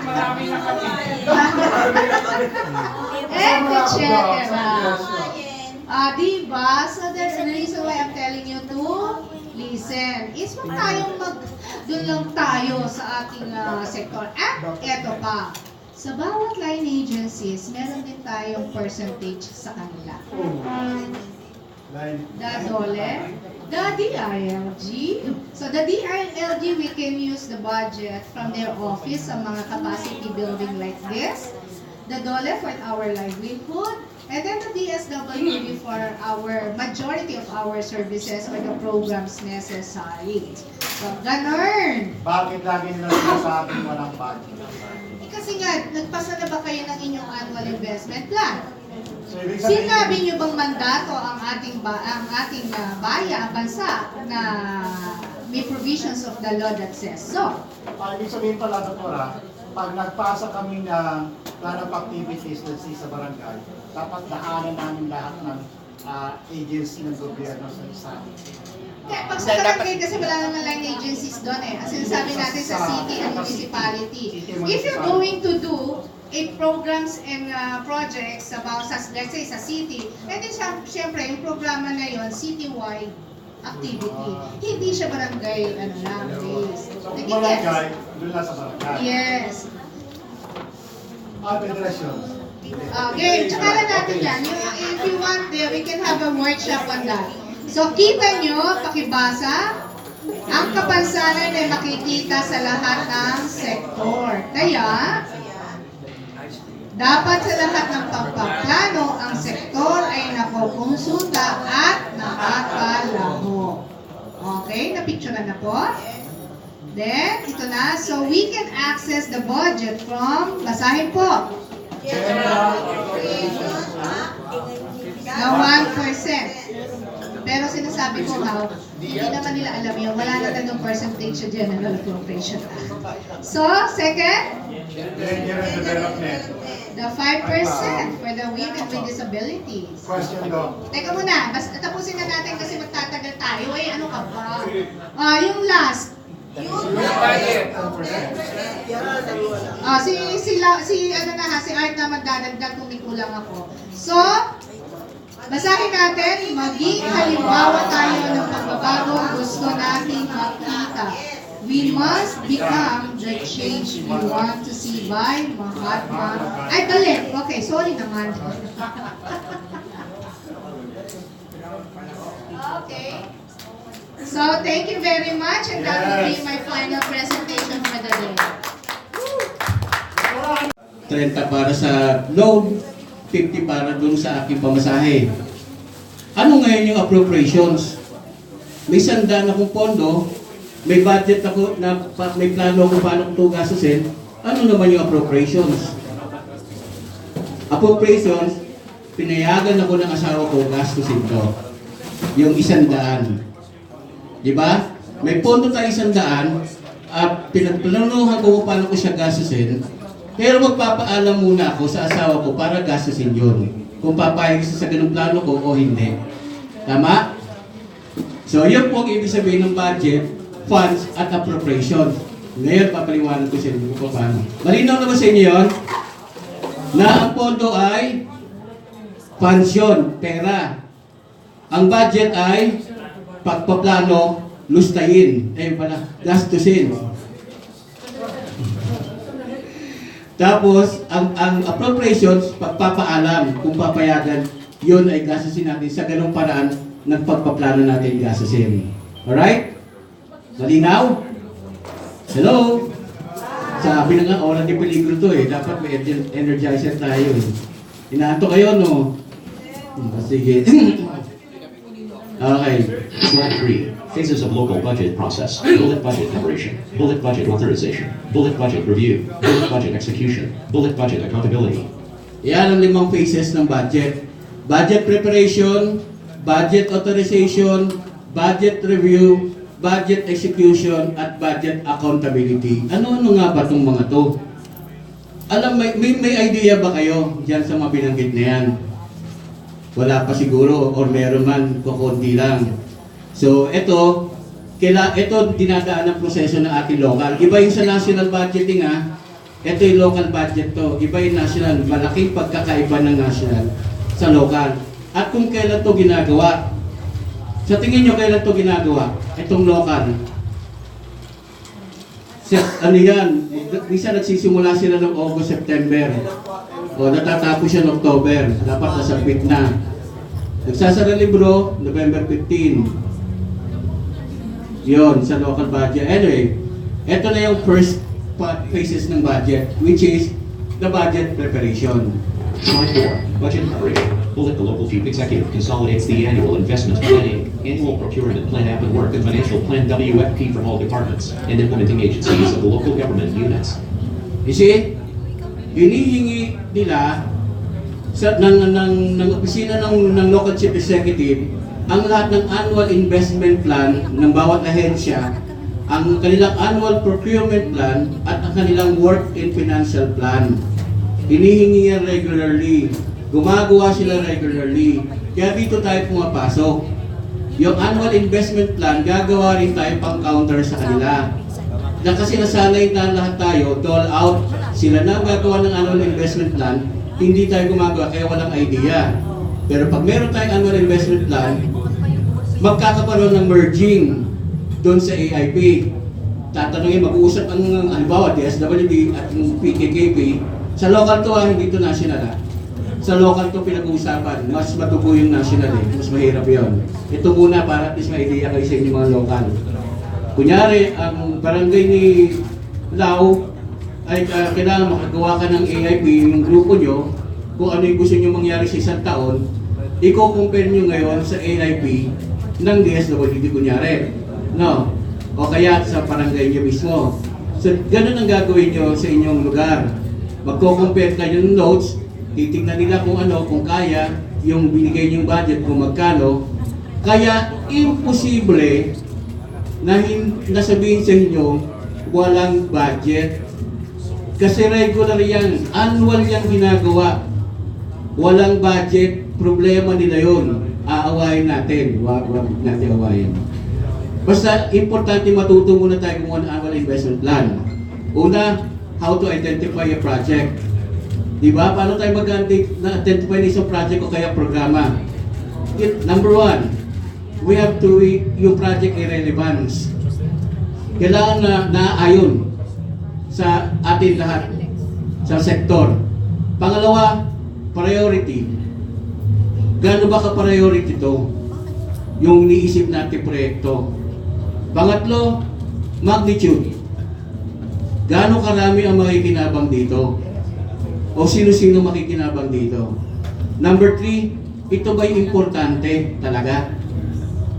Marami na kami. Etc. Diba? So that's the reason why I'm telling you to listen. Is wag tayong dun lang tayo sa ating sektor. At eto pa, sa bawat line agencies, meron din tayong percentage sa kanila. The DOLE, the DILG. So the DILG, we can use the budget from their office sa mga capacity building like this. The DOLE for our livelihood, and then the DSWD for our majority of our services or the programs necessary. So, ganun. Bakit lagi nila sinasabing walang budget? Kasi nga, nagpasa na ba kayo ng inyong annual investment plan? So, ibig sabihin, Sinabi niyo bang mandato ang ating bayan, bansa na may provisions of the law that says so? ibig sabihin pala, Doktora, pag nagpasa kami ng plan of activities, let's say, sa barangay, dapat daanan namin lahat ng agency ng gobyerno sa isa. Kaya pag sa barangay kasi wala naman line agencies doon eh. As in sabi natin sa city and municipality. If you're going to do programs and projects about, let's say, sa city. And then, siyempre, yung programa na yon citywide activity. Hindi siya barangay, lang, based. So, kung barangay, doon lang sa barangay. Yes. Federasyon. Okay, tsaka na natin yan. If you want there, we can have a workshop on that. So, kita nyo, pakibasa, ang kapansanan ay makikita sa lahat ng sektor. Kaya, dapat sa lahat ng pagpaplano, ang sektor ay nakukonsulta at nakakalaho. Okay, napicturean na po. Then, ito na. So, we can access the budget from, basahin po, na 1%. Pero sinasabi ko how, hindi naman nila alam yun. Wala na ganung percentage sa General Appropriation Act. So, second, the 5% for the women with disabilities. Question daw. Teka muna, basta tapusin na natin kasi magtatagal tayo. Ano ka ba? Yung last. Si Art na magdadagdag kung may kulang ako. So, basahin natin, maging halimbawa tayo ng pagbabago gusto natin makita. We must become the change we want to see by Mahatma. Ay, balik. Okay, sorry naman. Okay. So, thank you very much, and that will be my final presentation for the day. 30 para sa loan, 50 para dun sa aking pamasahe. Ano ngayon yung appropriations? May sandaan akong pondo, may budget ako, may plano ako paano ito gastusin. Ano naman yung appropriations? Appropriations, pinayagan ako ng asawa ko gastusin to. Yung 100. Diba? May pondo tayo 100, pinagplanuhan ko paano ko siya gastusin, pero magpapaalam muna ako sa asawa ko para gastusin yun. Kung papayag siya sa ganung plano ko o hindi. Tama? So, yun po ang ibig sabihin ng budget, funds, at appropriation. Ngayon, papaliwanag ko sa inyo kung paano. Malinaw na ba sa inyo yun? Na ang pondo ay funds yun, pera. Ang budget ay pagpaplano, lustayin. Gastusin. Tapos, ang appropriations, pagpapaalam, kung papayagan, yun ay gastusin natin sa ganung paraan ng pagpaplano natin gastusin. Alright? Malinaw? Hello? Sabi na nga, oras di peligro to eh. Dapat may energizer tayo eh. Inaanto kayo, no? Sige. Okay. Slide 3. Phases of local budget process. Bullet budget preparation. Bullet budget authorization. Bullet budget review. Bullet budget execution. Bullet budget accountability. Yan ang 5 phases ng budget. Budget preparation, budget authorization, budget review, budget execution, at budget accountability. Ano-ano nga ba itong mga to? Alam, may idea ba kayo dyan sa mga binanggit na yan? Wala pa siguro or meron man, kukunti lang. So, ito dinadaan ang proseso ng ating local. Iba yung sa national budgeting ito yung local budget to. Iba yung national. Malaking pagkakaiba ng national sa local. At kung kailan to ginagawa, sa tingin nyo kailan to ginagawa? Itong local. Ano yan? Minsan nagsisimula sila ng August, September. O natatapos siya ng October. Dapat nasabit na. Nagsasara libro, November 15. Yun, sa local budget. Anyway, ito na yung first phases ng budget, which is the budget preparation. Slide 4. Budget preparation. Bullet the local chief executive consolidates the annual investment planning, annual procurement plan app and work and financial plan WFP from all departments and implementing agencies of the local government units. You see, hinihingi nila ng opisina ng local chief executive ang lahat ng annual investment plan ng bawat ahensya, ang kanilang annual procurement plan at ang kanilang work and financial plan. Hinihingi yan regularly. Gumagawa sila regularly. Kaya dito tayo pumapasok. Yung annual investment plan, gagawa rin tayo pang counter sa kanila. Na kasi nasanay na lahat tayo, dole out Sila na ang gagawa ng annual investment plan, hindi tayo gumagawa kaya walang idea. Pero pag meron tayong annual investment plan, magkakaroon ng merging doon sa AIP. Tatanungin, mag-uusap ang halimbawa, DSWD at yung PKKP. Sa local to hindi to national Sa local to pinag-uusapan, mas matubo yung national mas mahirap yon. Ito muna para at least may idea kayo sa inyong mga local. Kunyari, ang barangay ni Lao ay kailangan makagawa ka ng AIP, yung grupo nyo, kung ano yung gusto nyo mangyari sa isang taon, i-compare nyo ngayon sa AIP ng DSWD kunyari. No? O kaya sa barangay nyo mismo. So, ganun ang gagawin nyo sa inyong lugar. Magko-compare kayo ng notes, titignan nila kung ano, kung kaya, yung binigay nyong budget kung magkano. Kaya, imposible na nasabihin sa inyo, walang budget. Kasi regular yan, annual yan ginagawa. Walang budget, problema nila yun. Aawayin natin, wag natin awayin. Basta importante matuto muna tayo kung ano annual investment plan. Una, how to identify a project. Diba? Paano tayo mag-identify ng isang project o kaya programa? Number one, we have to yung project ay relevance. Kailangan na naayon sa atin lahat, sa sektor. Pangalawa, priority. Gaano ba ka-priority ito? Yung iniisip natin proyekto. Pangatlo, magnitude. Gaano karami ang makikinabang dito? O sino-sino makikinabang dito? Number 3, ito ba'y importante talaga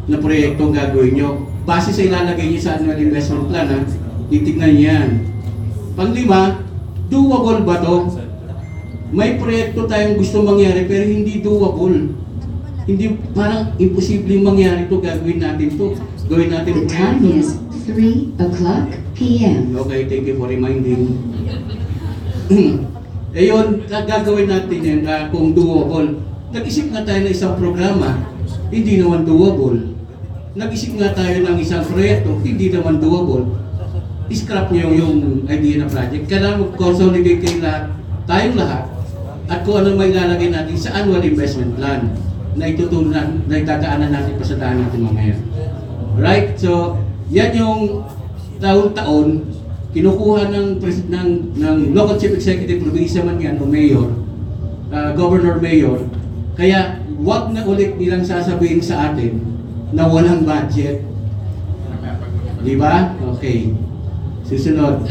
na proyektong gagawin nyo? Base sa ilalagay nyo sa annual investment plan, titignan nyo yan. Panglima, doable ba to? May proyekto tayong gusto mangyari pero hindi doable. Hindi, parang imposibleng mangyari to, gagawin natin to. Gawin natin. The time is 3 o'clock p.m. Okay, thank you for reminding. Ayun, gagawin natin yan kung doable. Nag-isip nga tayo ng isang programa, hindi naman doable. Nag-isip nga tayo ng isang proyekto, hindi naman doable. I-scrap nyo yung idea ng project. Kailangan mag-consolidate kayo lahat, tayong lahat, at kung ano may lalagay natin sa annual investment plan na itutunan, na itadaanan natin pa sa daan natin mamaya. Right? So, yan yung taon-taon, kinukuha ng local chief executive, probinsya man yan, o mayor, governor mayor, kaya wag na ulit nilang sasabihin sa atin na walang budget. Di ba? Okay. Susunod.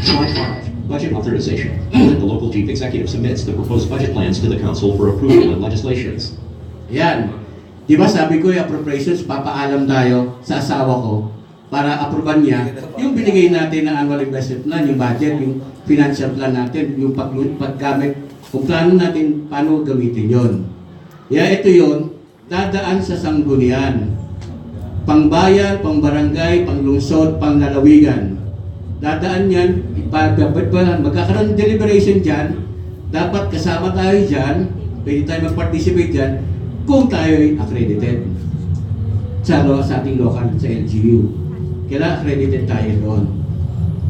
Budget authorization. The local chief executive submits the proposed budget plans to the council for approval and legislations. Yan. Di ba sabi ko yung appropriations, papaalam tayo sa asawa ko para aproban niya yung binigay natin na annual investment plan, yung budget, yung financial plan natin, yung paggamit, kung plano natin paano gamitin yon. Ito yon, dadaan sa sanggunian. Pangbayan, pangbarangay, panglungsod, panglalawigan. Dadaan yan, magkakaroon ng deliberation dyan, dapat kasama tayo dyan, pwede tayo mag-participate dyan, kung tayo ay accredited sa ating local, sa LGU. Kailangan accredited tayo doon.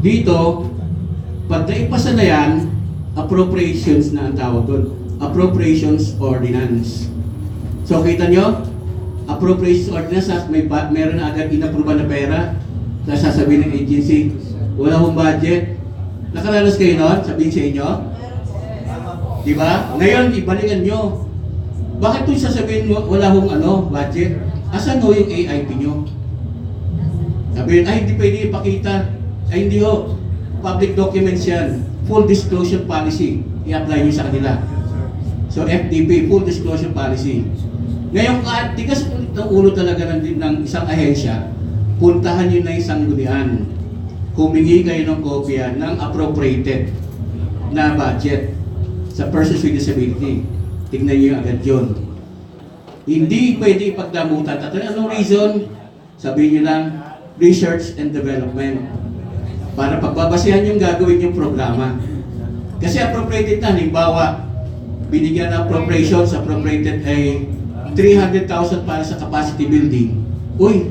Dito, pag naipasa na yan, appropriations na ang tawag doon. Appropriations Ordinance. So kita nyo, appropriations ordinance, meron na agad inapruba na pera, tapos sasabihin ng agency, wala hong budget. Nakaranas kayo noon? Sabihin sa inyo? Diba? Ngayon, ibalikan nyo. Bakit ito sasabihin mo, wala hong budget? Asan ho yung AIP nyo? Sabihin, ay hindi pwede ipakita. Ay hindi ho. Public documents yan. Full disclosure policy. I-apply nyo sa kanila. So FDP, full disclosure policy. Ngayon, tigas ng ulo talaga ng isang ahensya, puntahan nyo na isang gunian. Humingi kayo ng kopya ng appropriated na budget sa persons with disability. Tingnan nyo agad yun. Hindi pwede ipagdamutan. At anong reason? Sabihin nyo lang, research and development. Para pagbabasihan yung gagawin yung programa. Kasi appropriated na, halimbawa, binigyan ng appropriations, appropriated ay 300,000 para sa capacity building. Uy,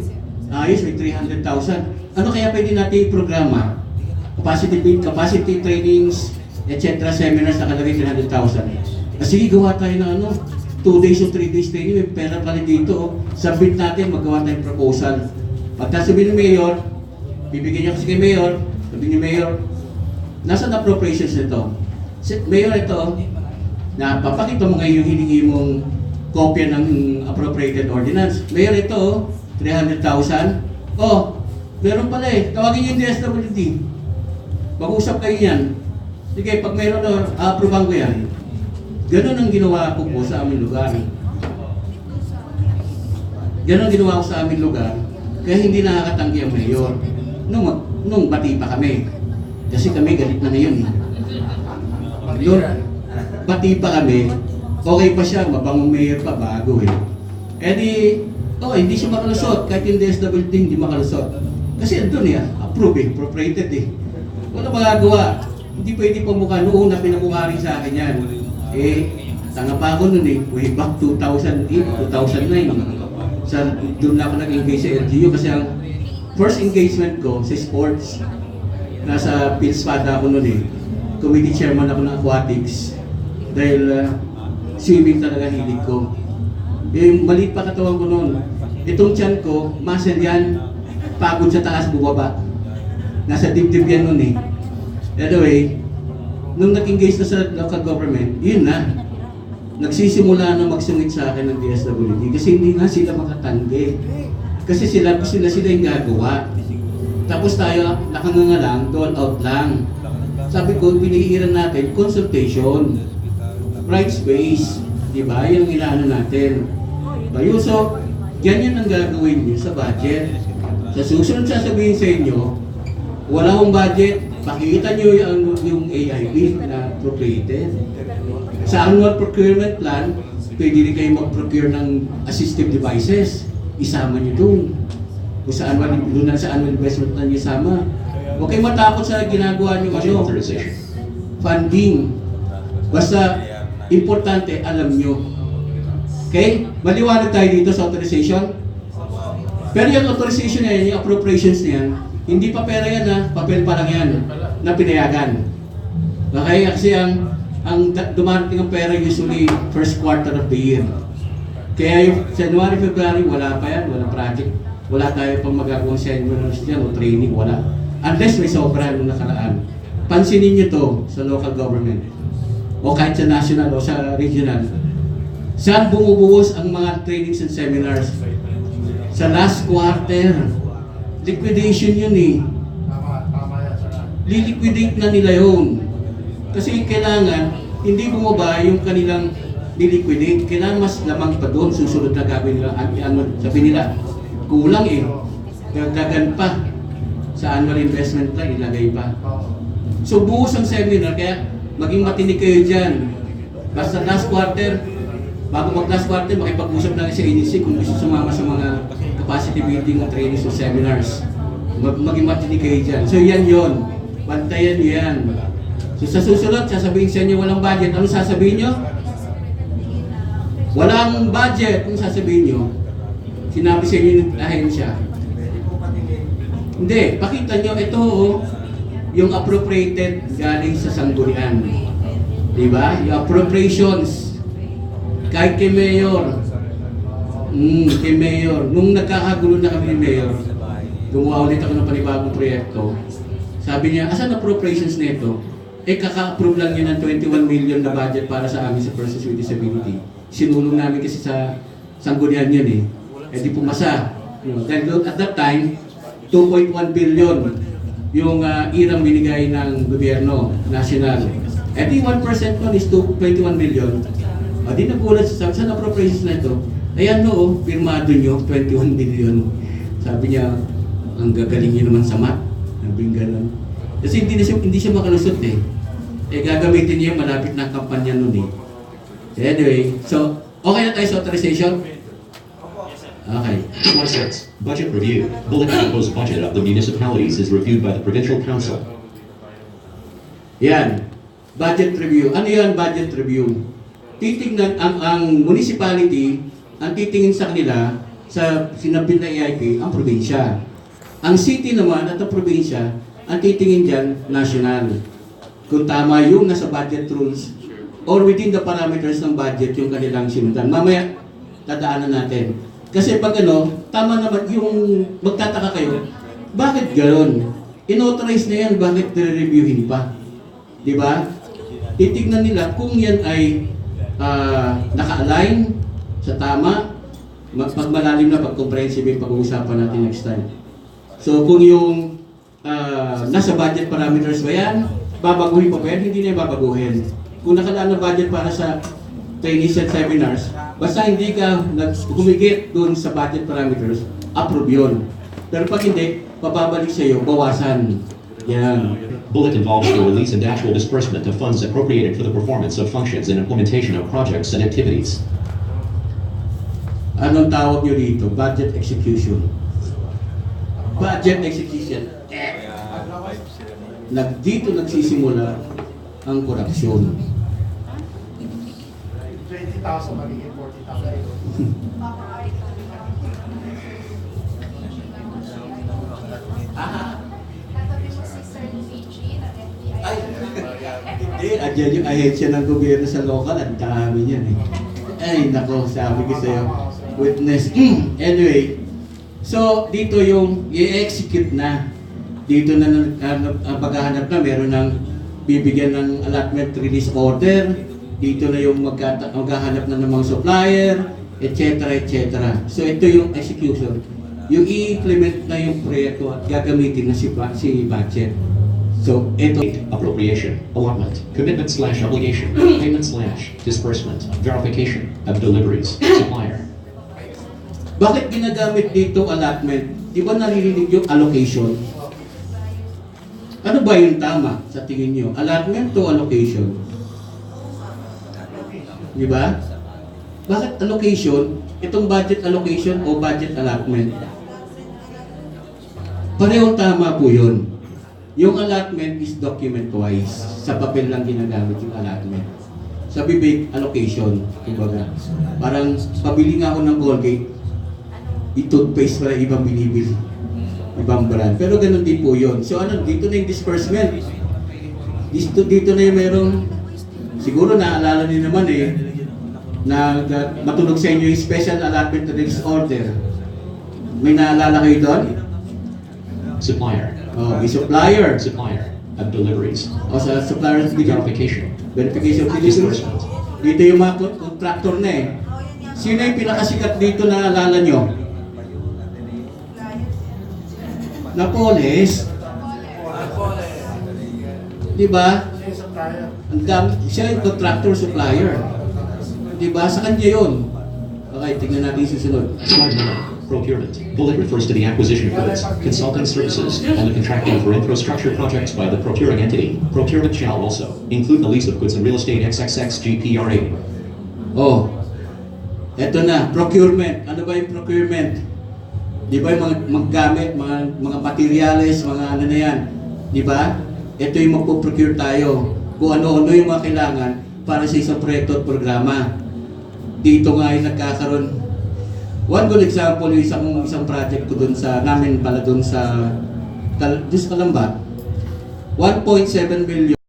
ayos, may 300,000. Ano kaya pwede natin i-programa? Capacity trainings, etc. seminars nakalagay 300,000. Sige, gawa tayo ng 2 days o 3 days tayo, may pera pa rin dito. Submit natin, magawa tayong proposal. Pagka sabihin ng Mayor, bibigyan niya kasi kay Mayor, sabihin ni Mayor, nasaan appropriations nito? Mayor, ito, napapakita mo ngayon yung hiningi mong kopya ng appropriated ordinance. Mayor, ito, 300,000. Meron pala eh. Tawagin niyo yung DSWD. Mag-usap kayo yan. Sige, pag meron na, a-approvean ko yan. Ganon ang ginawa ko po sa aming lugar. Ganon ang ginawa ko sa aming lugar. Kaya hindi nakakatanggi ang mayor. Nung bati pa kami. Kasi kami galit na ngayon. Nung bati pa kami, okay pa siya, mabangong mayor pa, bago eh. Hindi siya makalusot. Kahit yung DSWD hindi makalusot. Kasi andun appropriated eh. Wala magagawa. Hindi pwede pamukha. Noon na pinamukha rin sa akin yan. Tanga pa ako nun way back 2008, 2009. Doon na ako nag-engage sa LGU kasi ang first engagement ko sa sports, nasa PhilSpada ako nun Committee chairman ako ng aquatics. Dahil swimming talaga hilig ko. Maliit pa katawan ko noon. Itong tiyan ko, muscle yan, pagod sa taas, bubaba. Nasa dibdib yan noon Anyway, nung nag-engage na sa local government, yun na. Nagsisimula na magsungit sa akin ng DSWD kasi hindi na sila makatanggi. Kasi sila yung gagawa. Tapos tayo, nakanganga lang, dole out lang. Sabi ko, pinihiran natin, consultation, rights base, di ba? Yung inaano natin. So, ganyan ang gagawin nyo sa budget. Sa susunod sasabihin sa inyo, wala akong budget, pakita nyo yung AIP na appropriated. Sa annual procurement plan, pwede rin kayo mag-procure ng assistive devices. Isama nyo doon. Kung sa annual investment plan nyo isama. Huwag kayo matakot sa ginagawa nyo funding. Basta, importante, alam nyo. Okay? Maliwanag tayo dito sa authorization. Pero yung authorization na yan, yung appropriations na yan, hindi pa pera yan papel pa lang yan na pinayagan. Okay? Kasi ang dumarating ang pera usually first quarter of the year. Kaya yung January, February, wala pa yan, wala project. Wala tayo pang magagawang seminars dyan o training, wala. Unless may sobra nung nakaraan. Pansinin nyo to sa local government o kahit sa national o sa regional. Saan bumubuhos ang mga trainings and seminars? Sa last quarter. Liquidation yun Liliquidate na nila yun. Kasi kailangan, hindi bumaba yung kanilang niliquidate. Kailangan mas lamang pa doon, susunod na gagawin nila. Sabi nila, kulang Dagdagan pa. Sa annual investment plan, ilagay pa. So buhos ang seminar, kaya maging matinig kayo dyan. Basta last quarter, bago mag-last quarter, makipag-usap na sa agency kung gusto sumama sa mga capacity building o trainings o seminars. Maging matinig kayo dyan. So yan yon. Bantayan nyo yan. So sa susunod, sasabihin sa inyo walang budget. Ano sasabihin nyo? Walang budget. Ano sasabihin nyo? Sinabi sa inyo ng ahensya. Hindi. Pakita nyo, ito yung appropriated galing sa sanggunian. Diba? Yung appropriations. Kahit kay Mayor. Kay Mayor. Nung nagkakagulo na kami ni Mayor, gumawa ulit ako ng panibagong proyekto. Sabi niya, asan appropriations nito? Kaka-approve lang yun ng 21 million na budget para sa amin sa persons with disability. Sinulong namin kasi sa sanggunian yun di pumasa. Dahil at that time, 2.1 billion yung irang binigay ng gobyerno national. Di 1% nun is 21 million. Di nagulat sa saan appropriations na ito? Ayan pirmado nyo, 21 billion. Sabi niya, ang gagaling nyo naman sa math. Sabi ganun. Kasi hindi siya makalusot gagamitin niya yung malapit na kampanya nun Anyway, so, okay na tayo sa authorization? Okay. Slide 6. Budget review. Bullet proposed budget of the municipalities is reviewed by the Provincial Council. Yan. Budget review. Ano yan, budget review? Titingnan ang municipality, ang titingin sa kanila, sa sinabit na EIP, ang probinsya. Ang city naman at ang probinsya, ang titingin dyan, national. kung tama yung nasa budget rules or within the parameters ng budget yung kanilang sinundan. Mamaya, tadaanan natin. Kasi pag tama naman yung magtataka kayo, bakit gano'n? In-authorize na yan, bakit nire-reviewin pa? Di ba? Titignan nila kung yan ay naka-align sa tama, pag malalim na, pag comprehensive yung pag-uusapan natin next time. So kung yung nasa budget parameters ba yan, babaguhin pa ba yan? Hindi na yung babaguhin. Kung nakalaan na budget para sa trainees and seminars, basta hindi ka humigit doon sa budget parameters, approve yun. Pero pag hindi, pababalik sa iyo, bawasan. Yan. Bullet involves the release and actual disbursement of funds appropriated for the performance of functions and implementation of projects and activities. Anong tawag nyo dito? Budget execution. Budget execution. Dito nagsisimula ang korupsyon. 20,000 magiging 40,000. Hindi, andyan yung ahensya ng gobyerno sa local, ang dami niyan eh. Ay, nako, sabi ko sa'yo, witness. Anyway, so dito yung i-execute na. Dito na ang paghahanap na, meron ng bibigyan ng allotment release order. Dito na yung maghahanap na ng mga supplier, etc. etc. So ito yung execution. Yung i-implement na yung proyekto at gagamitin na si budget. So ito. Appropriation, allotment, commitment/obligation, payment/disbursement, verification of deliveries, supplier. Bakit ginagamit dito allotment? Di ba naririnig yung allocation? Ano ba yung tama sa tingin nyo? Allotment to allocation? Di ba? Bakit allocation? Itong budget allocation o budget allotment? Parehong tama po yun. Yung allotment is document-wise. Sa papel lang ginagamit yung allotment. Sa bibig, allocation. Kumbaga, parang pabili nga ako ng Colgate, i-toothpaste pala ibang binibili. Ibang brand. Pero ganun din po yun. So dito na yung disbursement. Dito na yung merong, siguro naalala niyo naman na matunog sa inyo yung special allotment release order. May naalala kayo doon? Supplier. Oh, may supplier. Supplier of deliveries. O sa supplier Verification. Verification of deliveries. Dito yung mga contractor na eh. Sino yung pinakasikat dito na naalala nyo? Napoles. Diba? Siya yung contractor supplier. Diba? Sa kanya yun. Okay, tingnan natin yung susunod. Procurement. Bullet refers to the acquisition of goods, consulting services, and the contracting for infrastructure projects by the procuring entity. Procurement shall also include the lease of goods and real estate XXX GPRA. Oh, eto na, procurement. Ano ba yung procurement? Di ba yung mga gamit, mga materials, mga ano na yan? Di ba? Ito yung magpo-procure tayo. Kung ano-ano yung mga kailangan para sa isang proyekto at programa. Dito nga yung nagkakaroon. One good example, yung isang project ko dun sa, namin pala dun sa Kalamba. 1.7 billion.